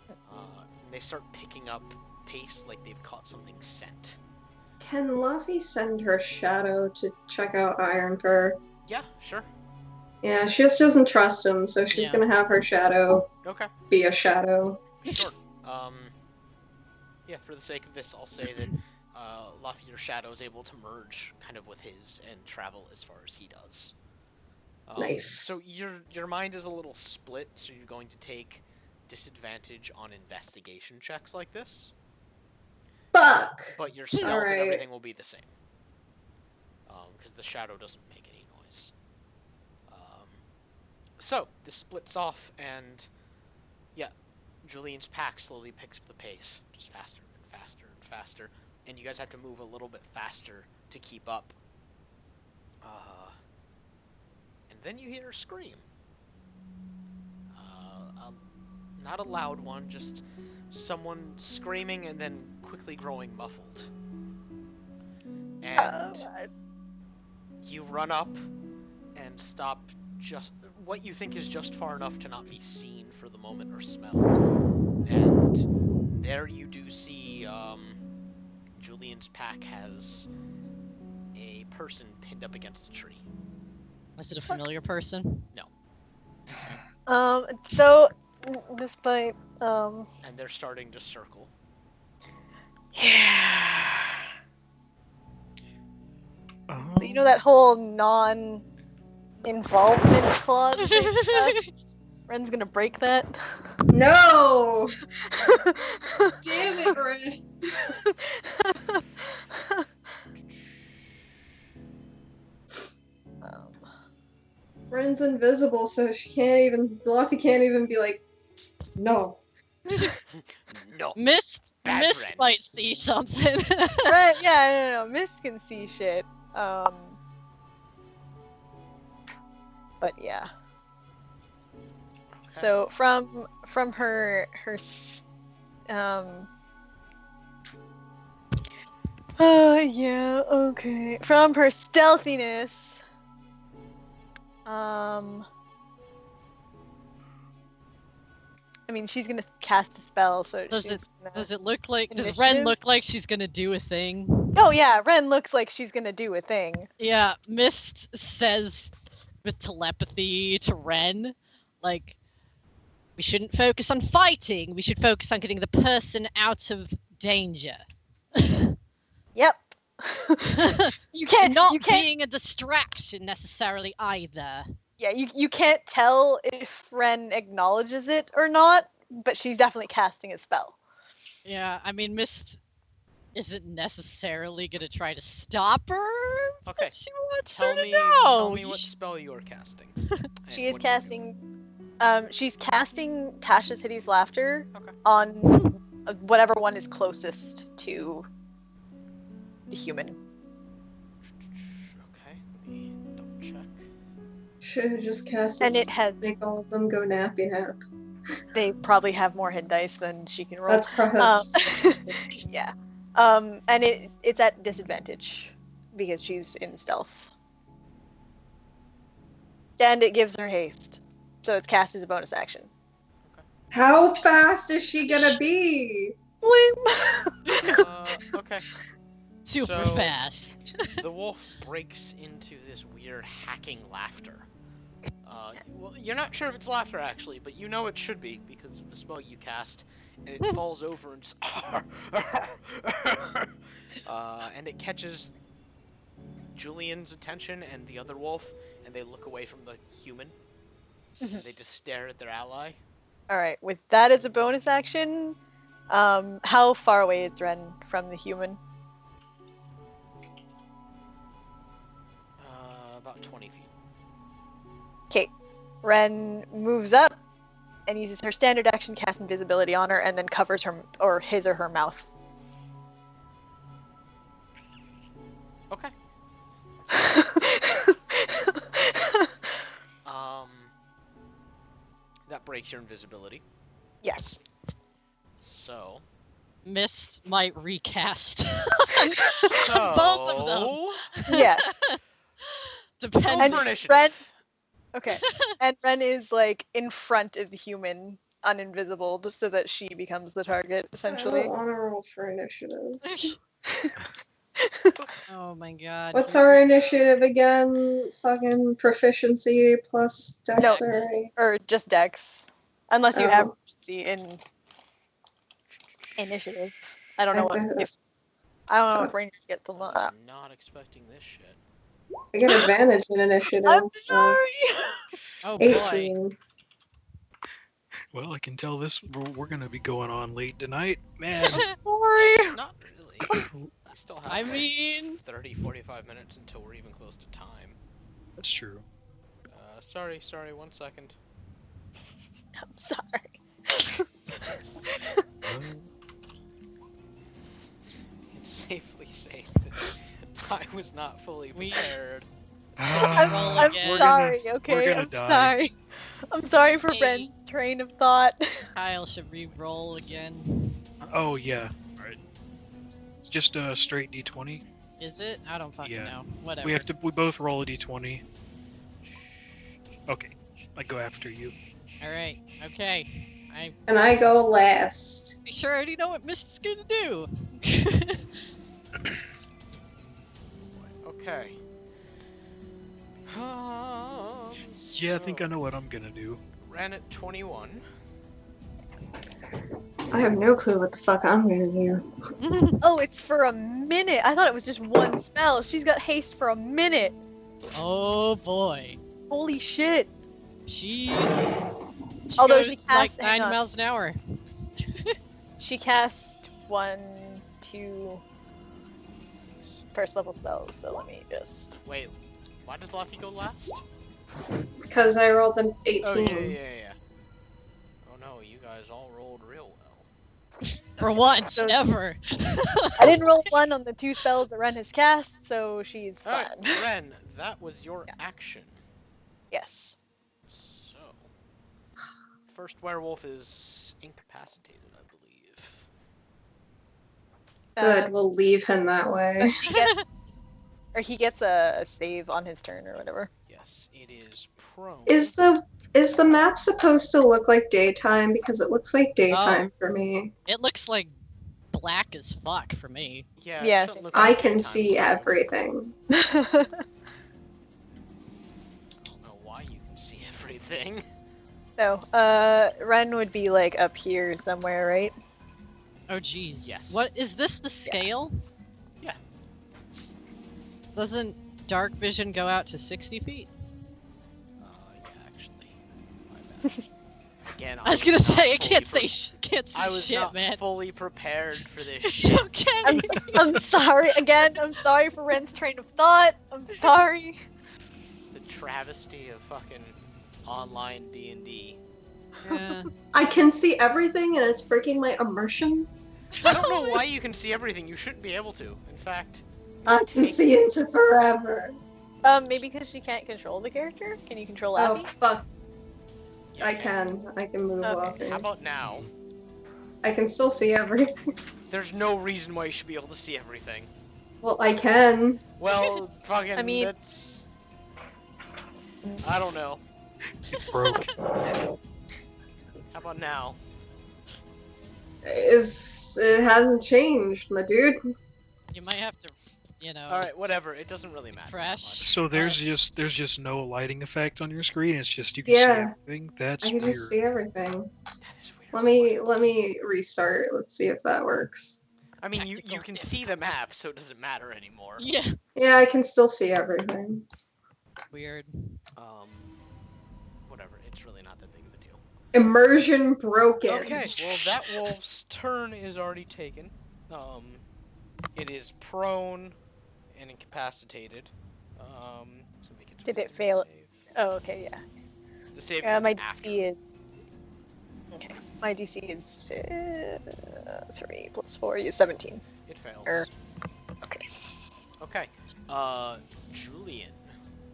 And they start picking up pace like they've caught something scent. Can Luffy send her shadow to check out Iron Fur? Yeah, sure. Yeah, she just doesn't trust him, so she's Yeah. gonna have her shadow Okay, be a shadow. sure. Yeah, for the sake of this, I'll say that Luffy, your shadow is able to merge kind of with his and travel as far as he does. Nice. So your mind is a little split, so you're going to take disadvantage on investigation checks like this, Fuck! but your stealth and Alright. everything will be the same. Because the shadow doesn't make any noise. So this splits off, and yeah, Julian's pack slowly picks up the pace, just faster and faster and faster, and you guys have to move a little bit faster to keep up. And then you hear a scream. Not a loud one, just someone screaming and then quickly growing muffled. And you run up and stop just what you think is just far enough to not be seen for the moment or smelled. And there you do see Julian's pack has a person pinned up against a tree. Was it a familiar person? So despite And they're starting to circle. yeah. Oh. You know that whole non-involvement clause that they discussed? Ren's gonna break that. No! Damn it, Ren. Ren's invisible, so Luffy can't even be like, no. No. Mist Bad Mist Ren. might see something. Right? Yeah, no. Mist can see shit. But yeah. Okay. So from her yeah, okay. From her stealthiness, I mean, she's gonna cast a spell, so Does she's it gonna... does it look like does Initiative? Ren look like she's gonna do a thing? Oh yeah, Ren looks like she's gonna do a thing. Yeah, Mist says with telepathy to Ren, like, we shouldn't focus on fighting, we should focus on getting the person out of danger. Yep. you can't. Not You can't. being a distraction necessarily either. Yeah, you can't tell if Ren acknowledges it or not, but she's definitely casting a spell. Yeah, I mean, Mist isn't necessarily gonna try to stop her. Okay. But she wants Tell her me, to know. tell me You what sh- spell you're casting. She is And what you're casting. She's casting Tasha's Hideous Laughter Okay. on whatever one is closest to the human. doing. Okay, let me double check. Should have just cast it. And it has. Make all of them go nappy nap. They probably have more hit dice than she can roll. That's perhaps. Yeah. And it's at disadvantage because she's in stealth. And it gives her haste. So it's cast as a bonus action. How fast is she gonna be? Okay. Super So- fast. The wolf breaks into this weird hacking laughter. Well, you're not sure if it's laughter actually, but you know it should be because of the spell you cast, and it falls over and just and it catches Julian's attention and the other wolf, and they look away from the human. And they just stare at their ally. Alright, with that as a bonus action, how far away is Ren from the human? About 20 feet. Okay. Ren moves up and uses her standard action, cast invisibility on her, and then covers her or his or her mouth. Okay. That breaks your invisibility. Yes. So. Mist might recast So. both of them. Yes. Go Depending. for initiative. Ren- Okay. And Ren is like in front of the human, uninvisible, just so that she becomes the target, I essentially. don't want to roll for initiative. Oh my god. What's here our we go. initiative again? Fucking proficiency plus No, dexterity. or just Dex, unless you Oh. have proficiency in initiative. I don't know what if Rangers get to I that. was not expecting this shit. I get advantage in initiative. I'm so sorry. Oh boy. 18. Well, I can tell we're gonna be going on late tonight, man. Sorry. Not really. We still have I like mean- 30, 45 minutes until we're even close to time. That's true. Sorry, 1 second. I'm sorry. Well, It's safely safe that I was not fully We- prepared. I'm, Roll I'm again. sorry, we're okay? gonna I'm die. sorry. I'm sorry for Hey. Ren's train of thought. Kyle should re-roll again. oh yeah. All right. Just a straight d20. Is it? I don't fucking Yeah. know. Whatever. We both roll a d20. Okay. I go after you. Alright, okay. And I go last. I sure already know what Mist's gonna do. Okay. Yeah, I think I know what I'm gonna do. Ran at 21. I have no clue what the fuck I'm gonna do. Oh, it's for a minute. I thought it was just one spell. She's got haste for a minute. Oh boy. Holy shit. She Although goes she like casts- hang 9 on. miles an hour. She cast 1, 2 first level spells, so let me just. Wait, why does Luffy go last? Because I rolled an 18. Oh, yeah. Oh no, you guys all rolled real well. For once, So- ever. I didn't roll 1 on the 2 spells that Ren has cast, so she's fine. Alright, Ren, that was your action. Yes. So, first werewolf is incapacitated, I believe. Good, we'll leave him that way. He gets, or he gets a save on his turn or whatever. Yes, it is prone. Is the map supposed to look like daytime? Because it looks like daytime for me. It looks like black as fuck for me. Yeah, Yeah, it shouldn't look I like can daytime see for you. everything. I don't know why you can see everything. So, Ren would be like up here somewhere, right? Oh jeez. Yes. What is this the scale? Yeah. Doesn't dark vision go out to 60 feet? Yeah, actually. My bad. Again, I was gonna say I not can't fully say can't see I was shit, not man. fully prepared for this It's shit. okay. I'm sorry again. I'm sorry for Ren's train of thought. I'm sorry. The travesty of fucking online D&D. Yeah. I can see everything and it's breaking my immersion. I don't know why you can see everything. You shouldn't be able to. In fact, I can see into forever. Maybe because she can't control the character. Can you control Oh Abby? fuck. I can move Okay. walking. How about now? I can still see everything. There's no reason why you should be able to see everything. Well, I can. Well, fucking, I mean- that's... I don't know. It broke. How about now? It hasn't changed, my dude. You might have to, Alright, whatever. It doesn't really matter. that Fresh. much. So there's just no lighting effect on your screen. It's just you can see Yeah. everything. That's I can weird. just see everything. That is weird. Let me restart. Let's see if that works. I mean, you Technical can see the map, so it doesn't matter anymore. Yeah. Yeah, I can still see everything. Weird. Whatever. It's really not that big of a deal. Immersion broken. Okay, well, that wolf's turn is already taken. It is prone and incapacitated. So make it Did it wisdom fail? save. Oh, okay, yeah. The save My comes after. DC is. Okay. My DC is 3 plus 4 is 17. It fails. Okay. Okay. Julian,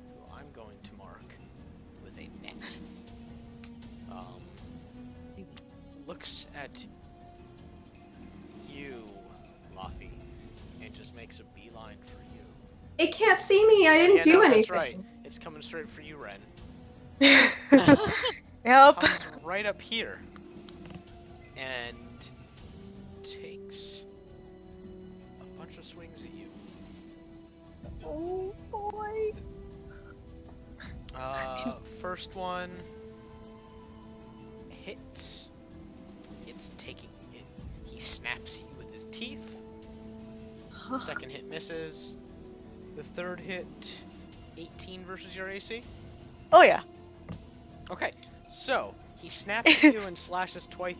who I'm going to mark with a net, looks at you, Luffy, and just makes a beeline for you. It can't see me. I didn't Yeah, do no, anything. That's right. It's coming straight for you, Ren. Yep. Comes right up here and takes a bunch of swings at you. first one hits. It's taking it. He snaps you with his teeth. The second hit misses. The third hit, 18 versus your AC. Oh yeah. Okay, so he snaps at you and slashes twice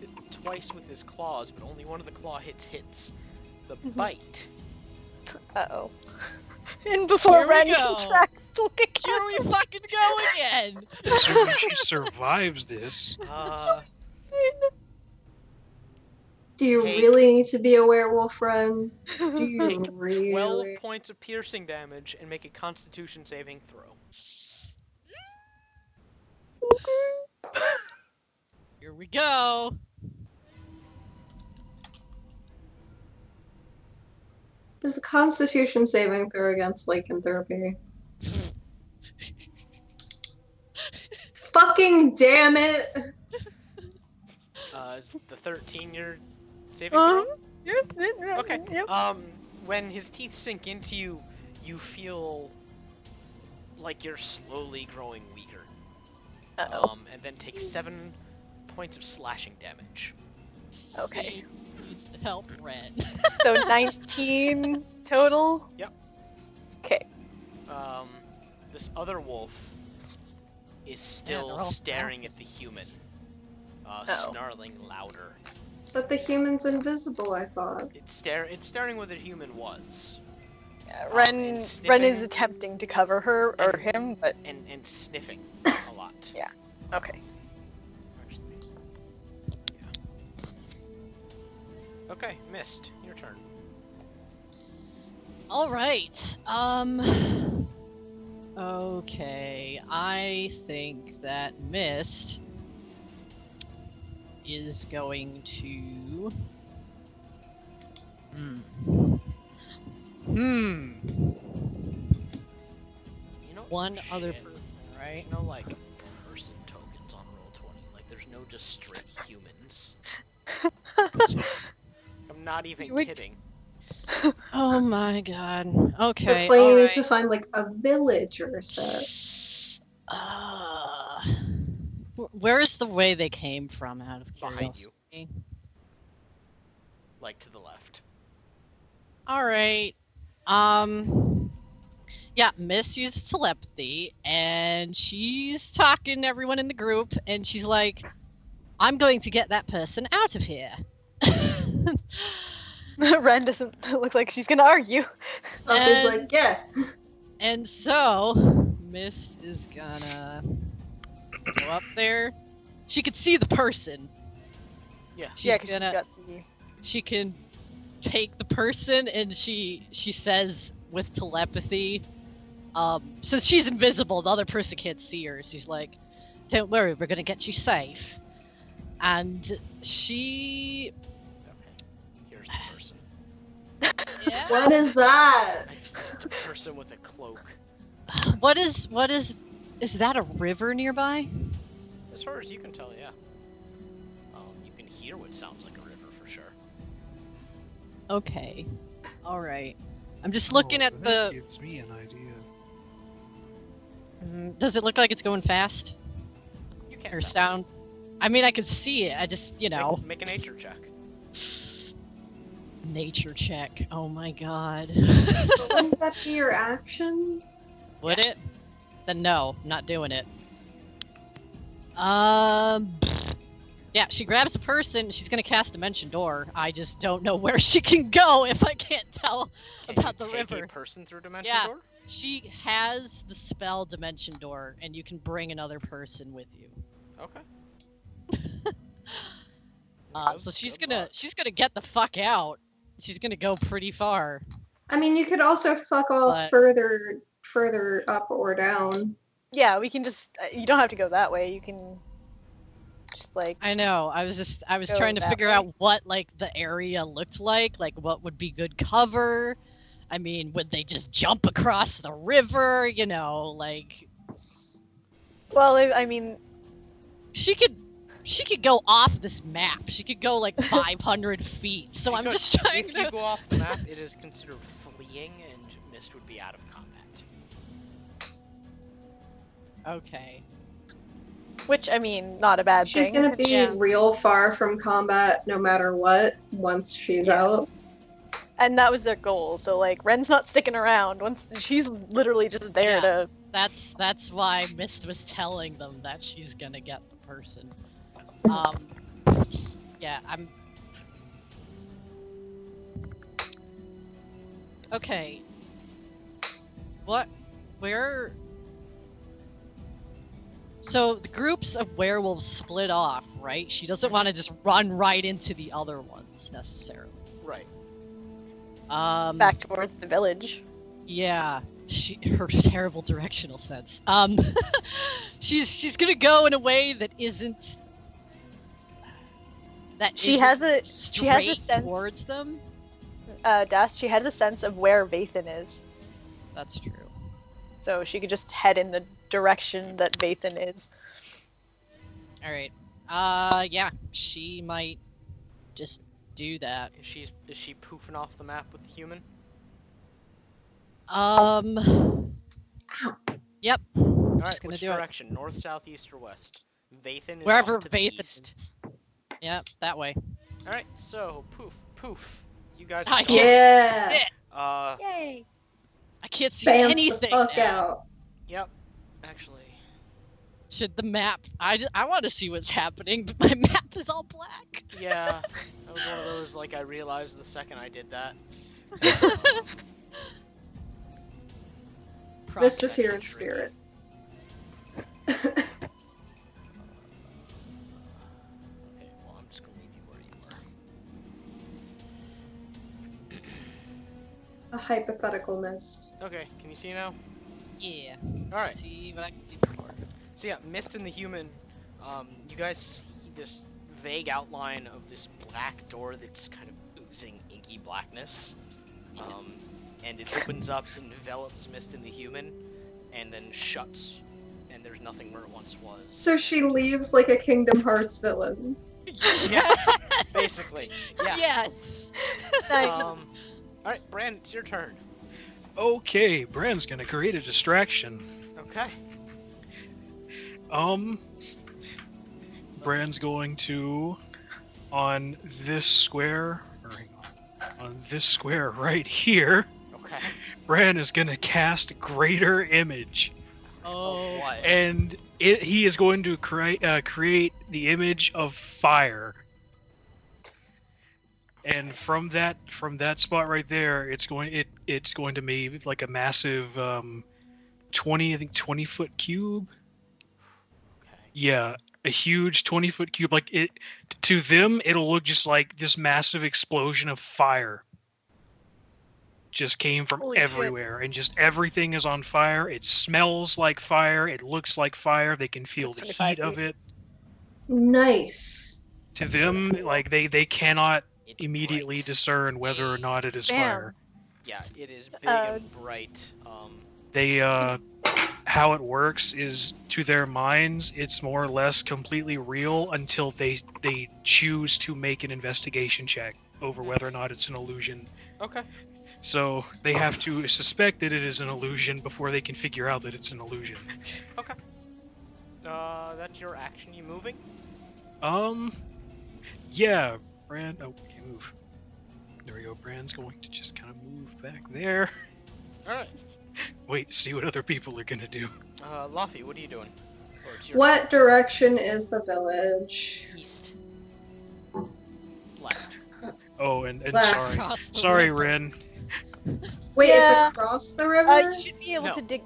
with his claws, but only one of the claw hits. The bite. Uh-oh. And before Here we Ren go. can track, look at Here we fucking go again. Assuming she survives this. Do you Take- really need to be a werewolf, Ren? Do you Take 12 really? points of piercing damage and make a Constitution saving throw. Here we go. Is the Constitution saving throw against lycanthropy? Fucking damn it! Is the 13 your saving throw? Okay. Yep. When his teeth sink into you, you feel like you're slowly growing weaker. Uh-oh. And then take 7 points of slashing damage. Okay. Needs to help Ren. So 19 total? Yep. Okay. This other wolf is they're still all staring at fast. the human, Uh-oh. snarling louder. But the human's invisible, I thought. It's staring where the human was, Yeah, and Ren is sniffing. attempting to cover her or him, but and sniffing a lot. Yeah. okay. Actually, yeah. Okay, Mist, your turn. All right. Okay. I think that Mist is going to. You know One some other shit? person, right? There's no like person tokens on Roll20. Like there's no just straight humans. I'm not even Wait. kidding. Oh my god. Okay. That's why you need alright. to find like a villager set. Where is the way they came from? Out of Behind you. curiosity. Like to the left. All right. Yeah, Miss uses telepathy, and she's talking to everyone in the group, and she's like, "I'm going to get that person out of here." Ren doesn't look like she's gonna argue. Buffy's And- like, yeah. And so, Mist is gonna go up there. She could see the person. Yeah. She's Yeah, because gonna. she's got C. She can take the person, and she says with telepathy, since she's invisible, the other person can't see her. She's like, "Don't worry, we're gonna get you safe." And she, Okay. Here's the person. yeah. What is that? It's just a person with a cloak. What is that a river nearby? As far as you can tell, yeah. You can hear what sounds like a river for sure. Okay, all right. I'm just looking Oh, at that the. gives me an idea. Does it look like it's going fast You can't or tell. sound? I mean, I could see it. I just, Make a nature check. nature check. Oh my god. Wouldn't that be your action? Would it? Then no, not doing it. Yeah, she grabs a person. She's gonna cast Dimension Door. I just don't know where she can go if I can't tell Can about you the take river. a person through Dimension Yeah. Door? She has the spell Dimension Door, and you can bring another person with you. Okay. So she's gonna get the fuck out. She's gonna go pretty far. I mean, you could also fuck off But- further up or down. Yeah, we can just. You don't have to go that way. You can just like. I know. I was Go trying to that figure way? out what like the area looked like what would be good cover. I mean, would they just jump across the river? Like Well, I mean, she could go off this map. She could go like 500 feet. So You I'm could. just trying If you to. go off the map, it is considered fleeing, and Mist would be out of combat. Okay. Which, I mean, not a bad She's thing. gonna be Yeah. real far from combat no matter what once she's Yeah. out. And that was their goal. So like, Ren's not sticking around. Once she's literally just there Yeah. to. That's why Mist was telling them that she's gonna get the person. Yeah, I'm. Okay. What? Where? So the groups of werewolves split off, right? She doesn't want to just run right into the other ones necessarily. Right. Back towards the village. Yeah, her terrible directional sense. She's gonna go in a way that isn't. That She isn't has a straight sense. towards them. Dust. She has a sense of where Vathan is, That's true. so she could just head in the direction that Vathan is. All right. Yeah, she might just do that. Is she poofing off the map with the human? Yep. All right. Just gonna Which do it. direction? North, south, east, or west? Vathan is Wherever off to the Vathan east. is. Yep, that way. All right. So poof. You guys. I Are can't Yeah! see it. Yay! I can't see Bam anything the fuck now. out. Yep. Actually. Should the map? I want to see what's happening, but my map is all black. Yeah. That was one of those like I realized the second I did that. This is here in Tricky. spirit. Okay. Well, I'm just gonna leave you where you A hypothetical mist. are. Okay. Can you see now? Yeah. All right. See what I can do before. So yeah, Mist and the human, you guys see this vague outline of this black door that's kind of oozing inky blackness. And it opens up, envelops Mist and the human, and then shuts, and there's nothing where it once was. So she leaves like a Kingdom Hearts villain. Yeah, basically. Yeah. Yes. Nice. Alright, Bran, it's your turn. Okay, Bran's gonna create a distraction. Okay. Bran's going to on this square, on this square right here. Okay. Bran is gonna cast Greater Image, Oh. What? and he is going to create the image of fire. And from that spot right there, it's going to be like a massive 20-foot cube. Okay. Yeah, a huge 20-foot cube. Like it to them, it'll look just like this massive explosion of fire. Just came from Holy shit. everywhere, and just everything is on fire. It smells like fire. It looks like fire. They can feel the 75 heat of it. Nice. To them, like they cannot It's immediately bright. discern whether or not it is Bam. fire. Yeah, it is big Uh, and bright. They how it works is to their minds it's more or less completely real until they choose to make an investigation check over whether or not it's an illusion. Okay. So they have to suspect that it is an illusion before they can figure out that it's an illusion. That's your action. You moving? Yeah, Bran. Oh, you move. There we go. Bran's going to just kind of move back there. All right. Wait to see what other people are gonna do. Laffy, what are you doing? Or it's your What direction is the village? east. Left. Oh, and Left. sorry, Across the sorry, river. Ren. Wait, Yeah. it's across the river? You should be able No. to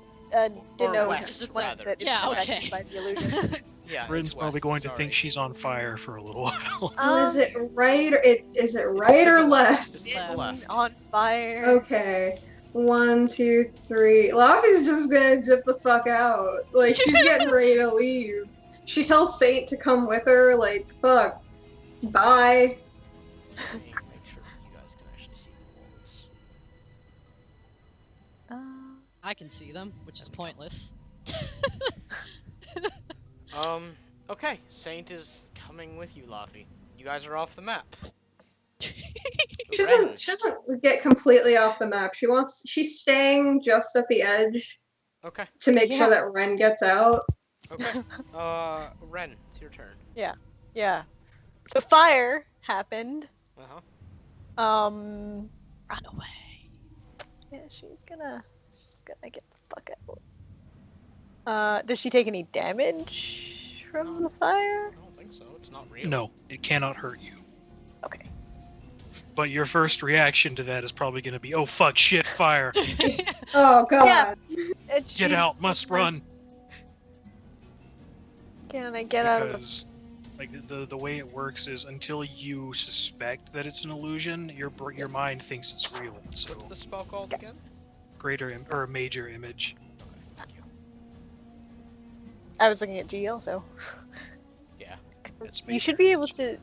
denote west, when rather. that Yeah, is okay. affected by the illusion. Yeah. Ren's it's probably west, going to sorry. think she's on fire for a little while. So is it right or is it It's right to or the left? It's to the left. On fire. Okay. 1, 2, 3. Laffy's just gonna dip the fuck out. Like, she's getting ready to leave. She tells Saint to come with her, like, fuck. Bye. Let me make sure that you guys can actually see the wolves. I can see them, which is pointless. Okay. Saint is coming with you, Laffy. You guys are off the map. She Ren. doesn't get completely off the map. She's staying just at the edge Okay. to make Yeah. sure that Ren gets out. Okay. Ren, it's your turn. Yeah. So fire happened. Uh-huh. Run away. Yeah, she's gonna get the fuck out. Does she take any damage from the fire? I don't think so. It's not real. No, it cannot hurt you. Okay. But your first reaction to that is probably going to be, oh fuck, shit, fire. Oh god. Yeah. Get out, must run. Can I get out of the... Because like the way it works is until you suspect that it's an illusion, your mind thinks it's real. So What's the spell called Gotcha. again? or major image. Okay, thank you. I was looking at G also. Yeah. It's You should be able to...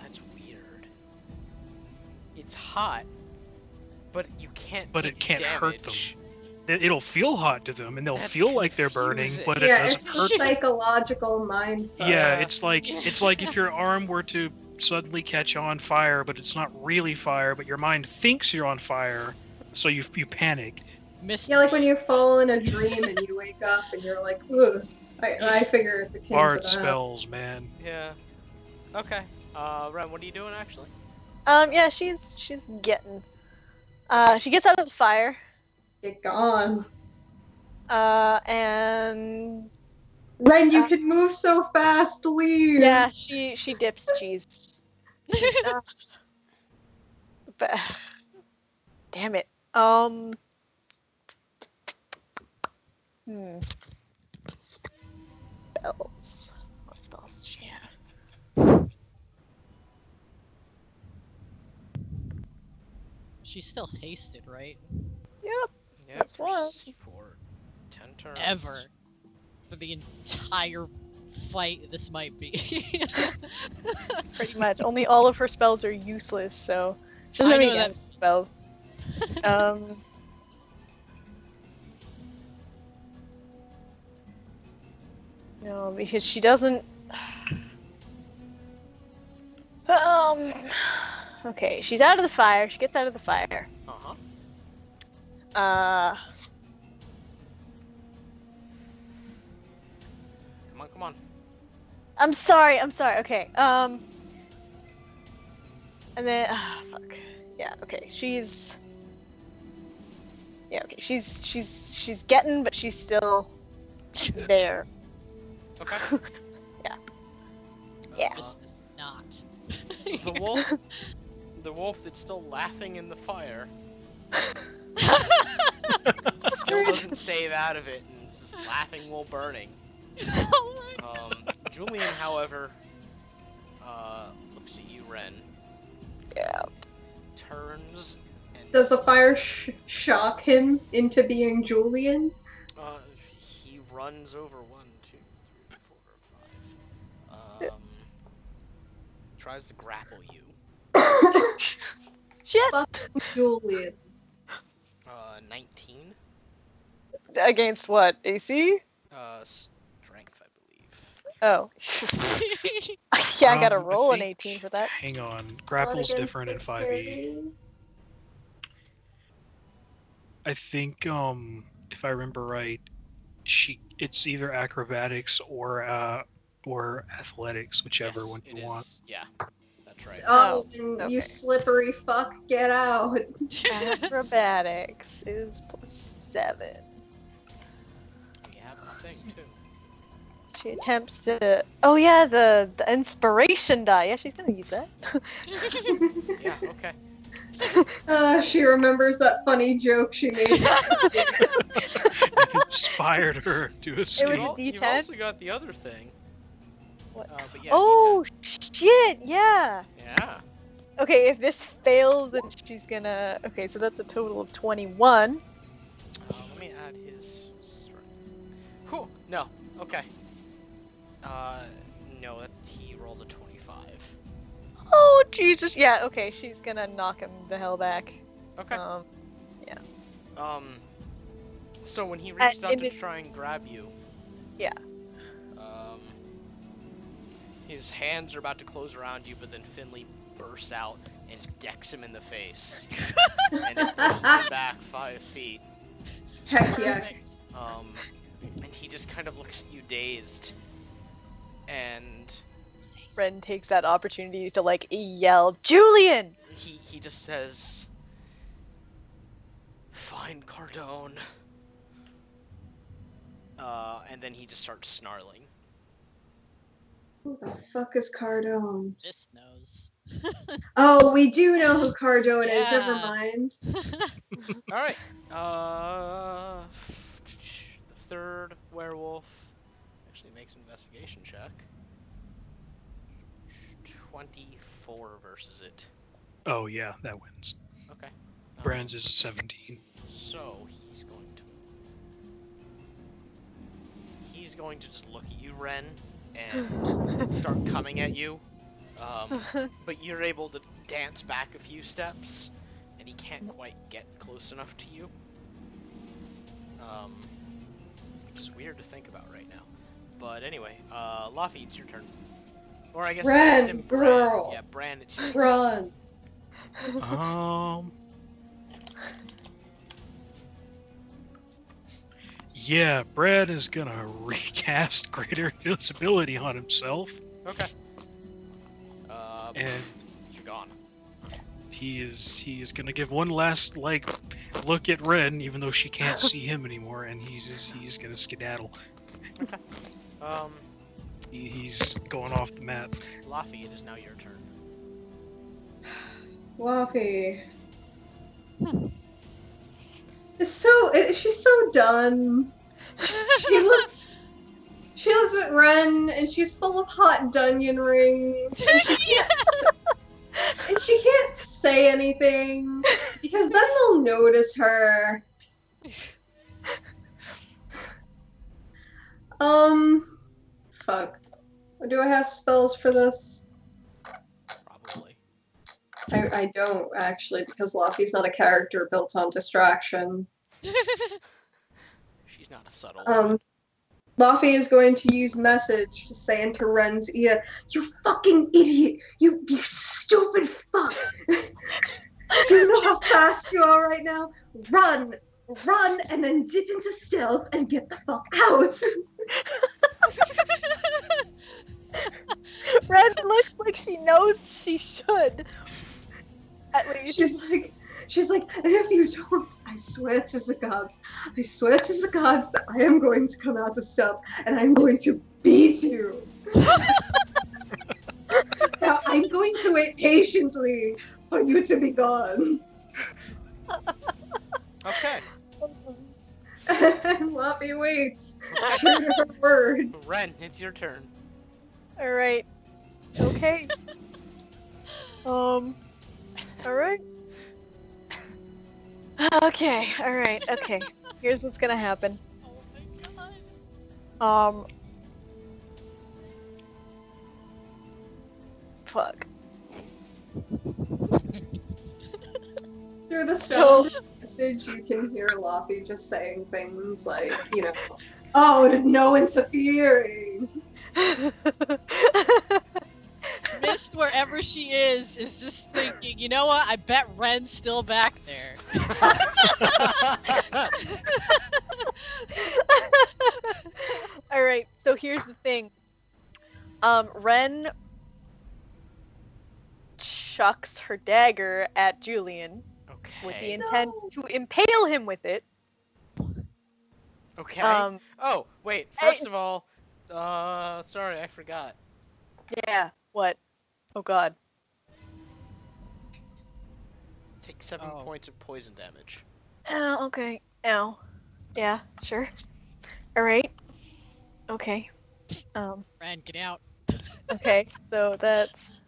That's weird. It's hot, but you can't. But take it can't hurt damage. It'll feel hot to them, and they'll That's feel like they're burning, confusing. but it Yeah, doesn't it's the hurt them. psychological mind fuck. Yeah, Yeah. it's like if your arm were to suddenly catch on fire, but it's not really fire, but your mind thinks you're on fire, so you panic. Missed. Yeah, like when you fall in a dream and you wake up and you're like, ugh. I figure it's akin to Bard that. spells, man. Yeah. Okay. Ren, what are you doing actually? Yeah, she's getting... she gets out of the fire. Get gone. And... Ren, you can move so fast, leave! Yeah, she dips cheese. But... Damn it. Spells. What spells does she have? She's still hasted, right? Yep. Yeah, That's one. for 10 turns. Ever. For the entire fight, this might be. Pretty much. Only all of her spells are useless, so she doesn't have I any know that- damage spells. No, because she doesn't. Okay, she's out of the fire. She gets out of the fire. Uh-huh. Uh, Come on. I'm sorry. Okay. And then, fuck. Yeah. Okay. She's. Yeah. Okay. She's getting, but she's still there. Okay. Yeah. This is not. The wolf that's still laughing in the fire still doesn't save out of it and is just laughing while burning. Oh my Julian, however, looks at you, Ren, Yeah. turns and Does the fire shock him into being Julian? he runs over 1, 2, 3, 4, 5. Tries to grapple you. Shit. Fuck Julian. 19. Against what? AC? Strength, I believe. Oh. Yeah, I gotta I roll an think- 18 for that. Hang on, Not grapple's against different in 5e. dexterity. I think if I remember right, it's either acrobatics or athletics, whichever Yes, one it you is. want. Yeah, that's right. Oh, Oh, then okay. you slippery fuck, get out. Acrobatics is +7. We have a thing too. She attempts to. Oh yeah, the inspiration die. Yeah, she's gonna use that. Yeah, okay. She remembers that funny joke she made. It inspired her to escape. was a Well, you've D10? also got the other thing. What? But yeah, Oh shit! Yeah. D10. Yeah. Okay, if this fails, then she's gonna. Okay, so that's a total of 21. Let me add his strength. Whew, no. Okay. No, he rolled a 25. Oh Jesus! Yeah. Okay, she's gonna knock him the hell back. Okay. So when he reached out and to it- try and grab you. Yeah. His hands are about to close around you, but then Finley bursts out and decks him in the face. And it pushes him back 5 feet. Heck yeah. Perfect. And he just kind of looks at you dazed. And Ren takes that opportunity to like yell, Julian! he just says, "Find Cardone." And then he just starts snarling. Who the fuck is Cardone? This knows. Oh, we do know who Cardone is. Never Yeah. mind. Alright. The third werewolf actually makes an investigation check. 24 versus it. Oh yeah, that wins. Okay. Brand's is 17. So he's going to just look at you, Ren, and start coming at you. But you're able to dance back a few steps, and he can't quite get close enough to you. Which is weird to think about right now. But anyway, Laffy, it's your turn. Or I guess Ren, it's him, girl. Bran. Yeah, Bran, it's your turn. Run. Yeah, Brad is gonna recast Greater Invisibility on himself, Okay. and You're gone. he is gonna give one last look at Ren, even though she can't see him anymore, and he's gonna skedaddle. Um, He's going off the map. Laffy, it is now your turn. Waffy. She's so done. She looks at Ren and she's full of hot Dunyan rings and she can't say anything because then they'll notice her. Fuck. Do I have spells for this? Probably. I don't actually because Laffy's not a character built on distraction. She's not a subtle. Laffy is going to use message to say into Ren's ear, "You fucking idiot! You stupid fuck! Do you know how fast you are right now? Run! Run and then dip into stealth and get the fuck out!" Ren looks like she knows she should. At least. She's like, "And if you don't, I swear to the gods that I am going to come out of stealth and I'm going to beat you." Now I'm going to wait patiently for you to be gone. Okay. And Laffy waits, true to her word. Ren, it's your turn. Alright. Okay. Alright. Alright, okay. Here's what's gonna happen. Oh my god. Fuck. Through the sound of the message, you can hear Laffy just saying things like, "Oh, no interfering." Mist, wherever she is just thinking, you know what? I bet Ren's still back there. Alright, so here's the thing. Ren chucks her dagger at Julian Okay. with the intent to impale him with it. Okay. Um, Oh, wait. First of all, sorry, I forgot. yeah, what? Oh god. Take 7 Oh. points of poison damage. Oh, okay. Ow. Yeah, sure. Alright. Okay. Ren, get out. Okay, so that's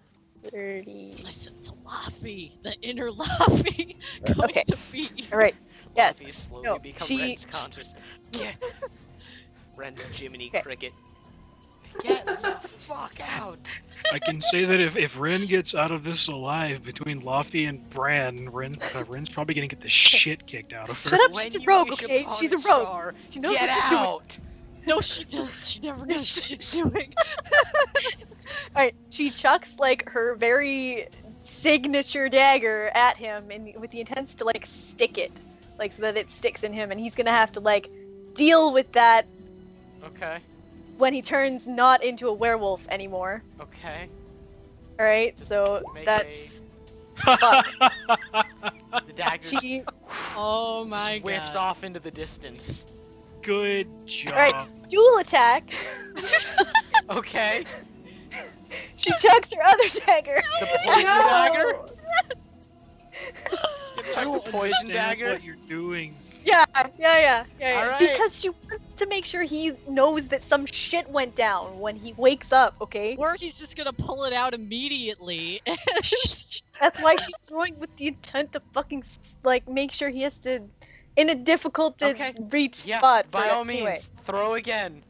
30. Listen to Laffy, the inner Laffy, going Okay. to beat you. Alright. Yes. Laffy slowly No, become she- Ren's conscious. Get Ren's Jiminy Okay. Cricket. Get the fuck out! I can say that if Ren gets out of this alive between Laffy and Bran, Ren's probably gonna get the shit kicked out of her. Shut up, When she's a you rogue, wish okay? upon She's a rogue. star, She knows get what she's doing. out! No, she doesn't. She never knows what she's doing. Alright, she chucks like her very signature dagger at him, and with the intent to like stick it, like so that it sticks in him, and he's gonna have to like deal with that Okay. when he turns not into a werewolf anymore. Okay. All right, Just so make that's fuck. The dagger just She Oh my whiffs god. off into the distance. Good job. Right. Dual attack. Okay. She chucks her other dagger. The poison dagger? No! You I chuck don't the poison understand dagger? what you're doing. Yeah. All right. Because she wants to make sure he knows that some shit went down when he wakes up, okay? Or he's just gonna pull it out immediately. That's why she's throwing with the intent to fucking, like, make sure he has to, in a difficult to Okay. reach Yeah, spot. by for all it. means, Anyway. throw again.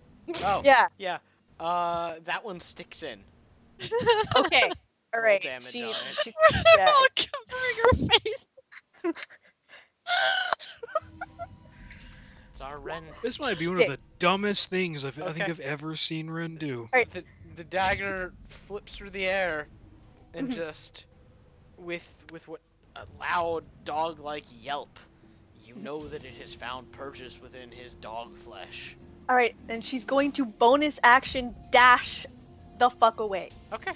Oh, Yeah, that one sticks in. okay. Alright, damage she, on it. she, yeah. Oh, covering her face. It's our Ren. This might be one Okay. of the dumbest things I think Okay. I've ever seen Ren do. Alright. The dagger flips through the air and Mhm. just with what a loud dog-like yelp, you know that it has found purchase within his dog flesh. Alright, and she's going to bonus action dash the fuck away. Okay.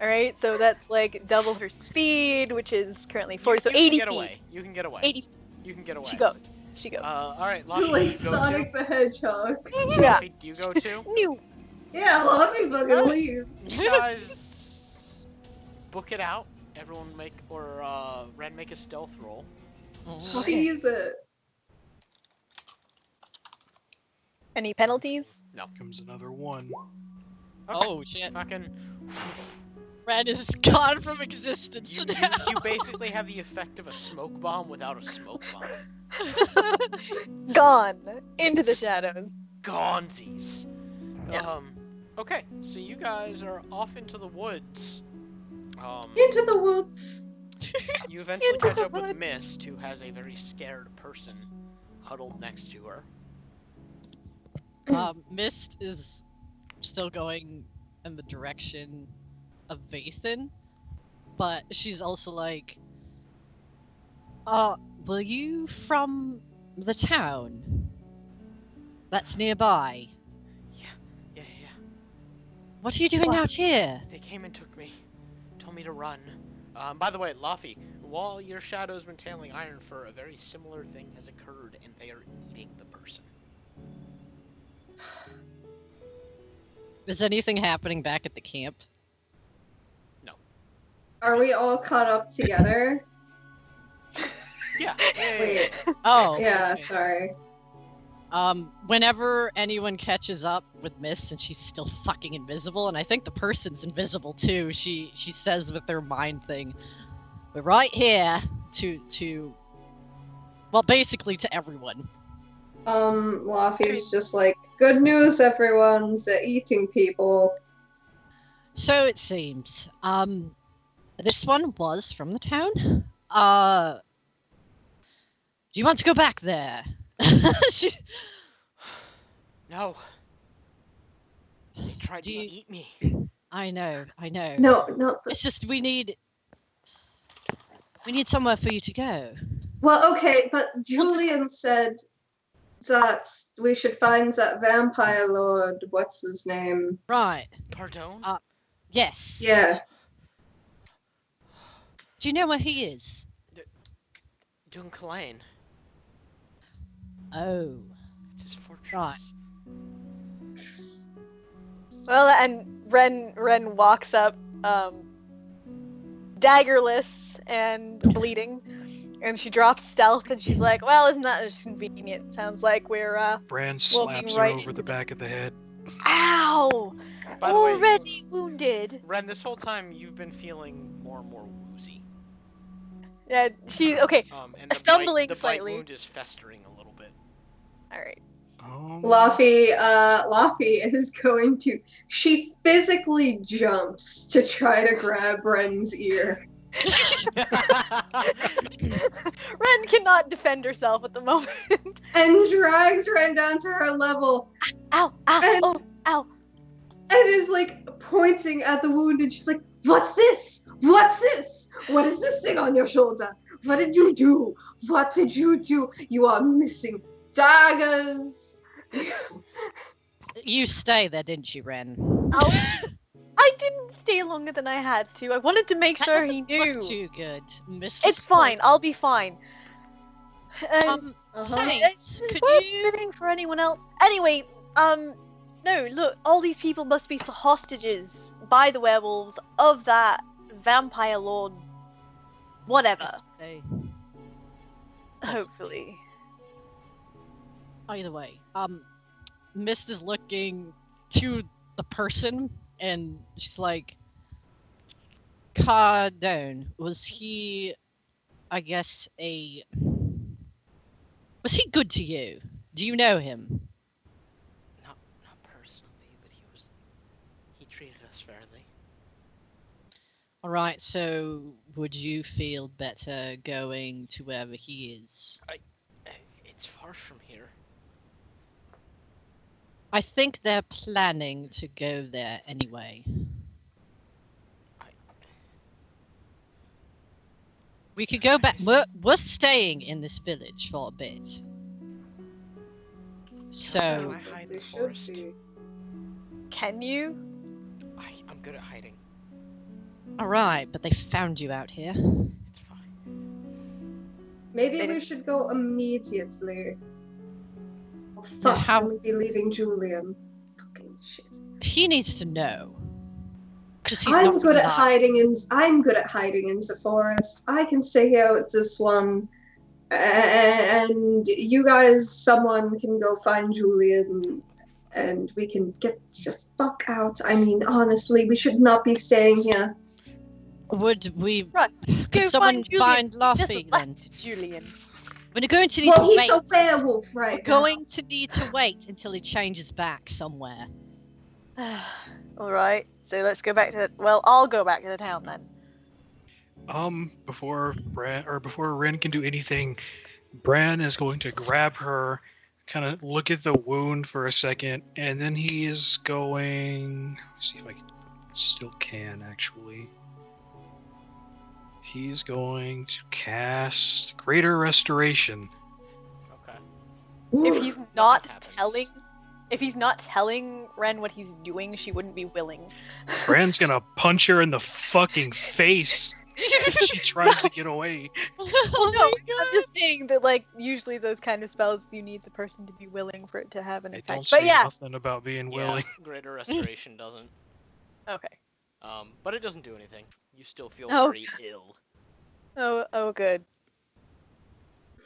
Alright, so that's like double her speed, which is currently 40, so you 80 can get feet. away. You can get away. 80 You can get away. She goes. She goes. All right, You're Lottie, like do you go Sonic the Hedgehog. Yeah. Lottie, do you go too? New. Yeah, well, let me fucking Alright. leave. You guys book it out. Everyone make Ren make a stealth roll. Oh, Tease it. Any penalties? Comes another one. Okay. Oh shit. Fucking. Ren is gone from existence You, now. you basically have the effect of a smoke bomb without a smoke bomb. Gone into the shadows. Gonzies. Yeah. Okay, so you guys are off into the woods. Into the woods. You eventually Into catch the up with woods. Mist, who has a very scared person huddled next to her. Mist is still going in the direction of Vathan, but she's also like, were you from the town that's nearby? Yeah. What are you doing What? out here? They came and took me, told me to run. By the way, Laffy, while your shadow's been tailing Ironfur, a very similar thing has occurred, and they are eating the person. Is anything happening back at the camp? Are we all caught up together? Yeah. Wait. Oh. Yeah, okay. sorry. Whenever anyone catches up with Mist and she's still fucking invisible, and I think the person's invisible too, she says with their mind thing, we're right here to well, basically to everyone. Laffy's just like, good news, everyone. They're eating people. So it seems. This one was from the town. Do you want to go back there? No. They tried Do to you- eat me. I know. No. It's just we need somewhere for you to go. Well, okay, but Julian said that we should find that vampire lord. What's his name? Right. Pardon? Yes. Yeah. Do you know where he is? Dunklane. Oh. It's his fortress. Right. Well, and Ren walks up, daggerless and bleeding, and she drops stealth, and she's like, "Well, isn't that just convenient? Sounds like we're Bran slaps her right over the into back of the head. ow, By the way, already wounded." Ren, this whole time you've been feeling more and more woozy. Yeah, she okay. And the Stumbling bite, the slightly. bite wound is festering a little bit. All right. Oh. Laffy is going to. She physically jumps to try to grab Ren's ear. Ren cannot defend herself at the moment. And drags Ren down to her level. Ow! Ow! And- Oh! Ow! And is like pointing at the wound, and she's like, What's this? What's this? What is this thing on your shoulder? What did you do? What did you do? You are missing daggers. You stay there, didn't you, Ren? Oh, I didn't stay longer than I had to. I wanted to make That sure doesn't he knew. look too good, Mr. It's fine. I'll be fine. Saints, Is could worth you? spinning for anyone else? Anyway, no, look, all these people must be hostages by the werewolves of that vampire lord. Whatever. Stay. Hopefully. Either way, Mist is looking to the person, and she's like, Cardone, was he, I guess, was he good to you? Do you know him? Not personally, but he treated us fairly. Alright, so would you feel better going to wherever he is? It's far from here. I think they're planning to go there anyway. We could go back. We're staying in this village for a bit. Can So, I hide in They the should forest? be. Can you? I'm good at hiding. alright, but they found you out here. It's fine. Maybe They we didn't- should go immediately. Oh, fuck, how- then we'd be leaving Julian. Fucking shit. He needs to know. Because he's I'm not good at alive. I'm good at hiding in the forest. I can stay here with this one. And you guys, someone can go find Julian and we can get the fuck out. I mean, honestly, we should not be staying here. Would we... Right, Could go someone find Julian. find Just Laffy then? left Julian. We're going to need Well, to he's wait. a werewolf We're right going to need to wait until he changes back somewhere. Alright, so let's go back to well, I'll go back to the town then. Before Ren can do anything, Bran is going to grab her, kind of look at the wound for a second, and then he is going. Let's see if I still can actually. He's going to cast Greater Restoration. Okay. now. If he's not happens. telling Ren what he's doing, she wouldn't be willing. Bran's gonna punch her in the fucking face if she tries to get away. Well, no, I'm just saying that like usually those kind of spells you need the person to be willing for it to have an It effect. don't But say yeah, nothing about being Yeah, willing. Greater Restoration doesn't. okay. But it doesn't do anything. You still feel Oh. very ill. Oh, good.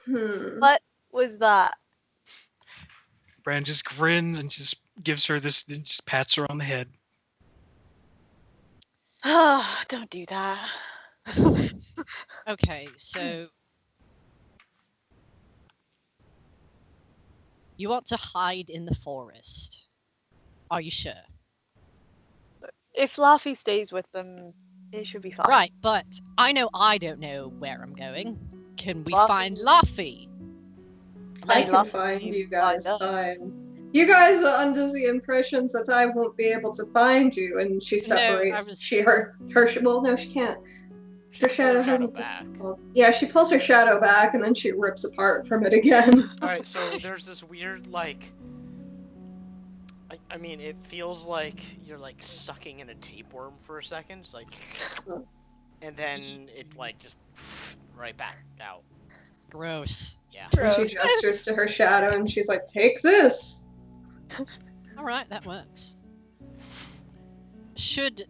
What? Was that? Bran just grins and just gives her this, just pats her on the head. Don't do that. Okay, so you want to hide in the forest. Are you sure? If Laffy stays with them, it should be fine. Right, but I know I don't know where I'm going. Can we Laffy. find Laffy? I I'd can love to find see you who guys finds us. fine. You guys are under the impressions that I won't be able to find you, and she separates. Well, no, she can't. She Her can pull shadow her hasn't. back. Yeah, she pulls her shadow back, and then she rips apart from it again. Alright, so there's this weird, like... I mean, it feels like you're, like, sucking in a tapeworm for a second. It's like... And then it, like, just... right back out. Gross. Yeah. And she gestures to her shadow, and she's like, "Take this." Alright, that works. Should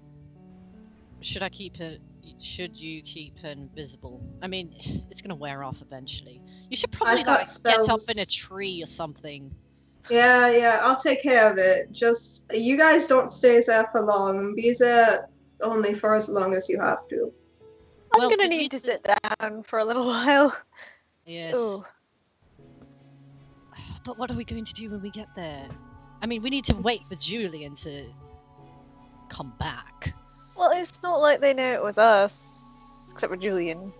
I keep her... Should you keep her invisible? I mean, it's gonna wear off eventually. You should probably I've got like get up in a spells. tree or something. Yeah, I'll take care of it. Just, you guys don't stay there for long. Be there only for as long as you have to. I'm Well, gonna we need need to to- sit down for a little while. Yes. Ooh. But what are we going to do when we get there? I mean, we need to wait for Julian to come back. Well, it's not like they know it was us, except for Julian.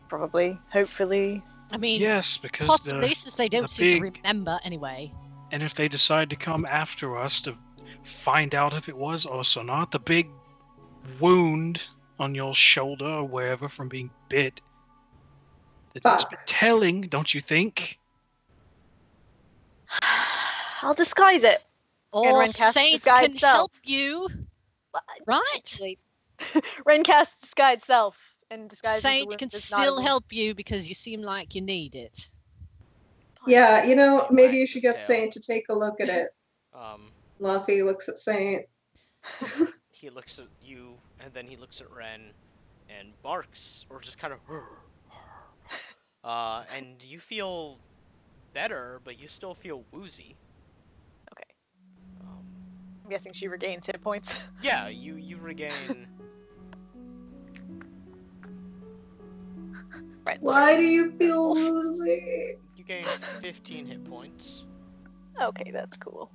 Probably, hopefully. I mean, Yes, because possibly since they don't the seem to big- remember anyway. and if they decide to come after us to find out if it was us or not, the big wound on your shoulder or wherever from being bit. It's a Fuck. bit telling, don't you think? I'll disguise it. Or Ren casts Saint disguise can self. help you, right? Wait. Ren casts disguise self and disguises the Saint wound can as not a still wound. help you because you seem like you need it. Yeah, you know, He maybe you wags should his get tail. Saint to take a look at it. Luffy looks at Saint. He looks at you, and then he looks at Ren, and barks, or just kind of. And you feel better, but you still feel woozy. Okay. Um, I'm guessing she regains hit points. yeah, you regain. Ren's Why do very you feel careful. woozy? You gain 15 hit points. Okay, that's cool.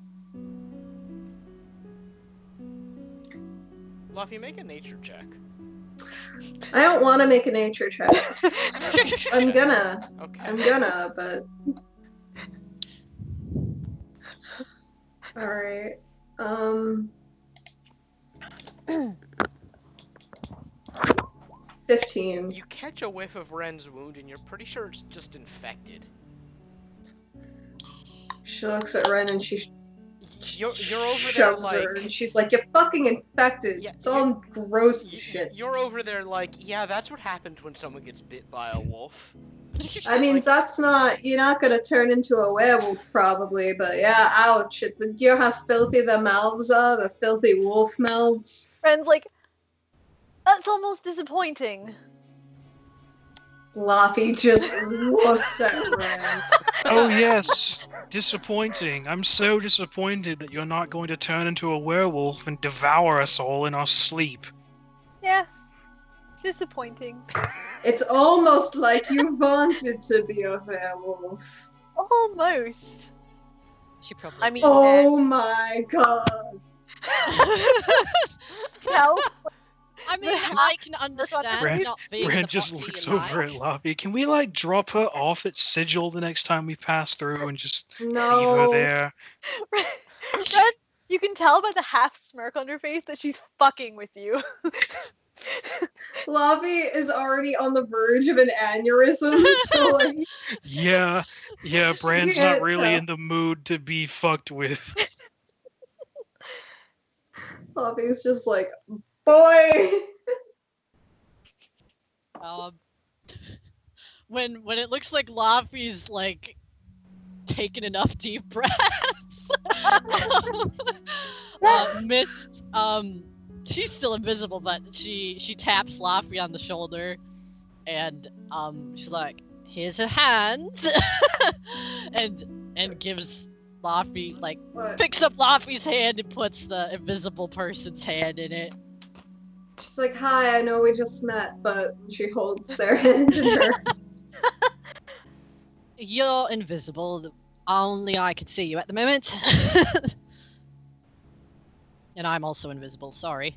Luffy, make a nature check. I don't want to make a nature check. I'm gonna, Okay. but. Alright. 15. You catch a whiff of Ren's wound, and you're pretty sure it's just infected. She looks at Ren and she You're over there shoves like. her, and she's like, "You're fucking infected. Yeah, it's all gross and shit." You're over there like, yeah, that's what happens when someone gets bit by a wolf. I mean, like- that's not. You're not gonna turn into a werewolf, probably, but yeah, ouch. Do you know how filthy their mouths are? The filthy wolf mouths. Ren's like, that's almost disappointing. Luffy just looks at Ren. Oh yes, disappointing. I'm so disappointed that you're not going to turn into a werewolf and devour us all in our sleep. Yeah. Disappointing. It's almost like you wanted to be a werewolf. Almost. She probably. I mean, Oh my god. no. I mean, I can understand Ren- not being Ren the just foxy looks you over like. at Luffy. Can we like drop her off at Sigil the next time we pass through and just leave her No. there? Ren, you can tell by the half smirk on her face that she's fucking with you. Luffy is already on the verge of an aneurysm, so like, Yeah, Bran's Yeah, not really no. in the mood to be fucked with. Luffy's just like, boy. When it looks like Luffy's like taken enough deep breaths. Mist, she's still invisible, but she taps Luffy on the shoulder, and she's like, "Here's a hand," and gives Luffy like What? picks up Luffy's hand and puts the invisible person's hand in it. She's like, hi, I know we just met, but she holds their hand in her. You're invisible. Only I could see you at the moment. And I'm also invisible, sorry.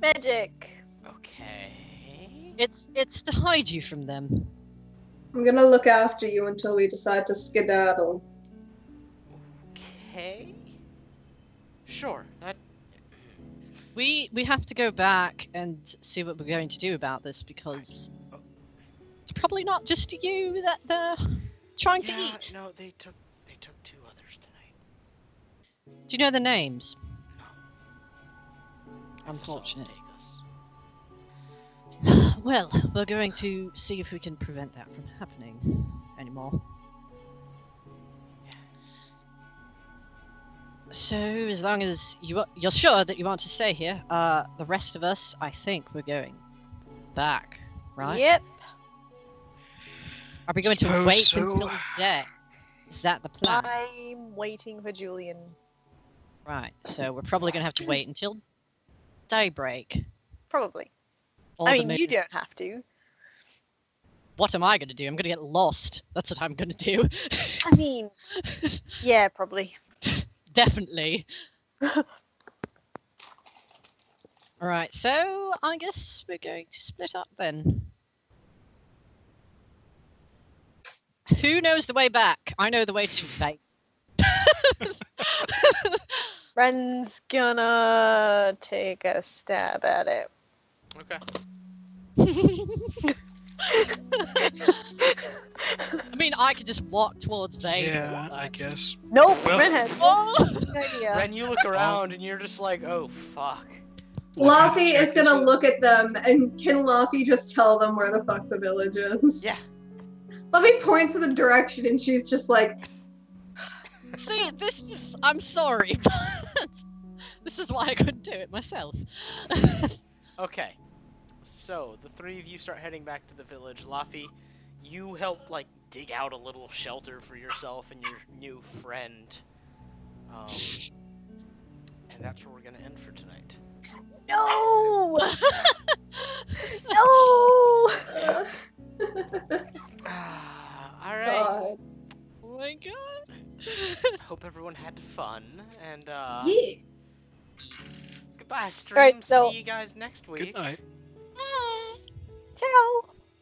Magic. Okay. It's to hide you from them. I'm gonna look after you until we decide to skedaddle. Okay. Sure. That. We have to go back and see what we're going to do about this because it's probably not just you that they're trying to Yeah, eat. no, they took 2 others tonight. Do you know the names? No. I just saw them Unfortunate. take us. Well, we're going to see if we can prevent that from happening anymore. So, as long as you're sure that you want to stay here, the rest of us, I think we're going back, right? Yep. Are we going to Suppose wait so. until day? Is that the plan? I'm waiting for Julian. Right, so we're probably going to have to wait until daybreak. Probably. Or I the mean, moon. you don't have to. What am I going to do? I'm going to get lost. That's what I'm going to do. I mean, yeah, probably. Definitely. Alright, so I guess we're going to split up then. Who knows the way back? I know the way to bait. Ren's gonna take a stab at it. Okay. I mean, I could just walk towards Vane. Yeah, I guess. Nope, Well- Ren has Oh! no idea. Ren, you look around and you're just like, oh fuck. Laffy Check is gonna this look at them, and can Laffy just tell them where the fuck the village is? Yeah. Laffy points in the direction, and she's just like, See, this is. I'm sorry, but this is why I couldn't do it myself. Okay. So the three of you start heading back to the village. Laffy, you help like dig out a little shelter for yourself and your new friend. And that's where we're gonna end for tonight. No! No! All right. God. Oh my god. Hope everyone had fun, and Yeah. goodbye, stream. Alright, so- See you guys next week. Good night. Ciao!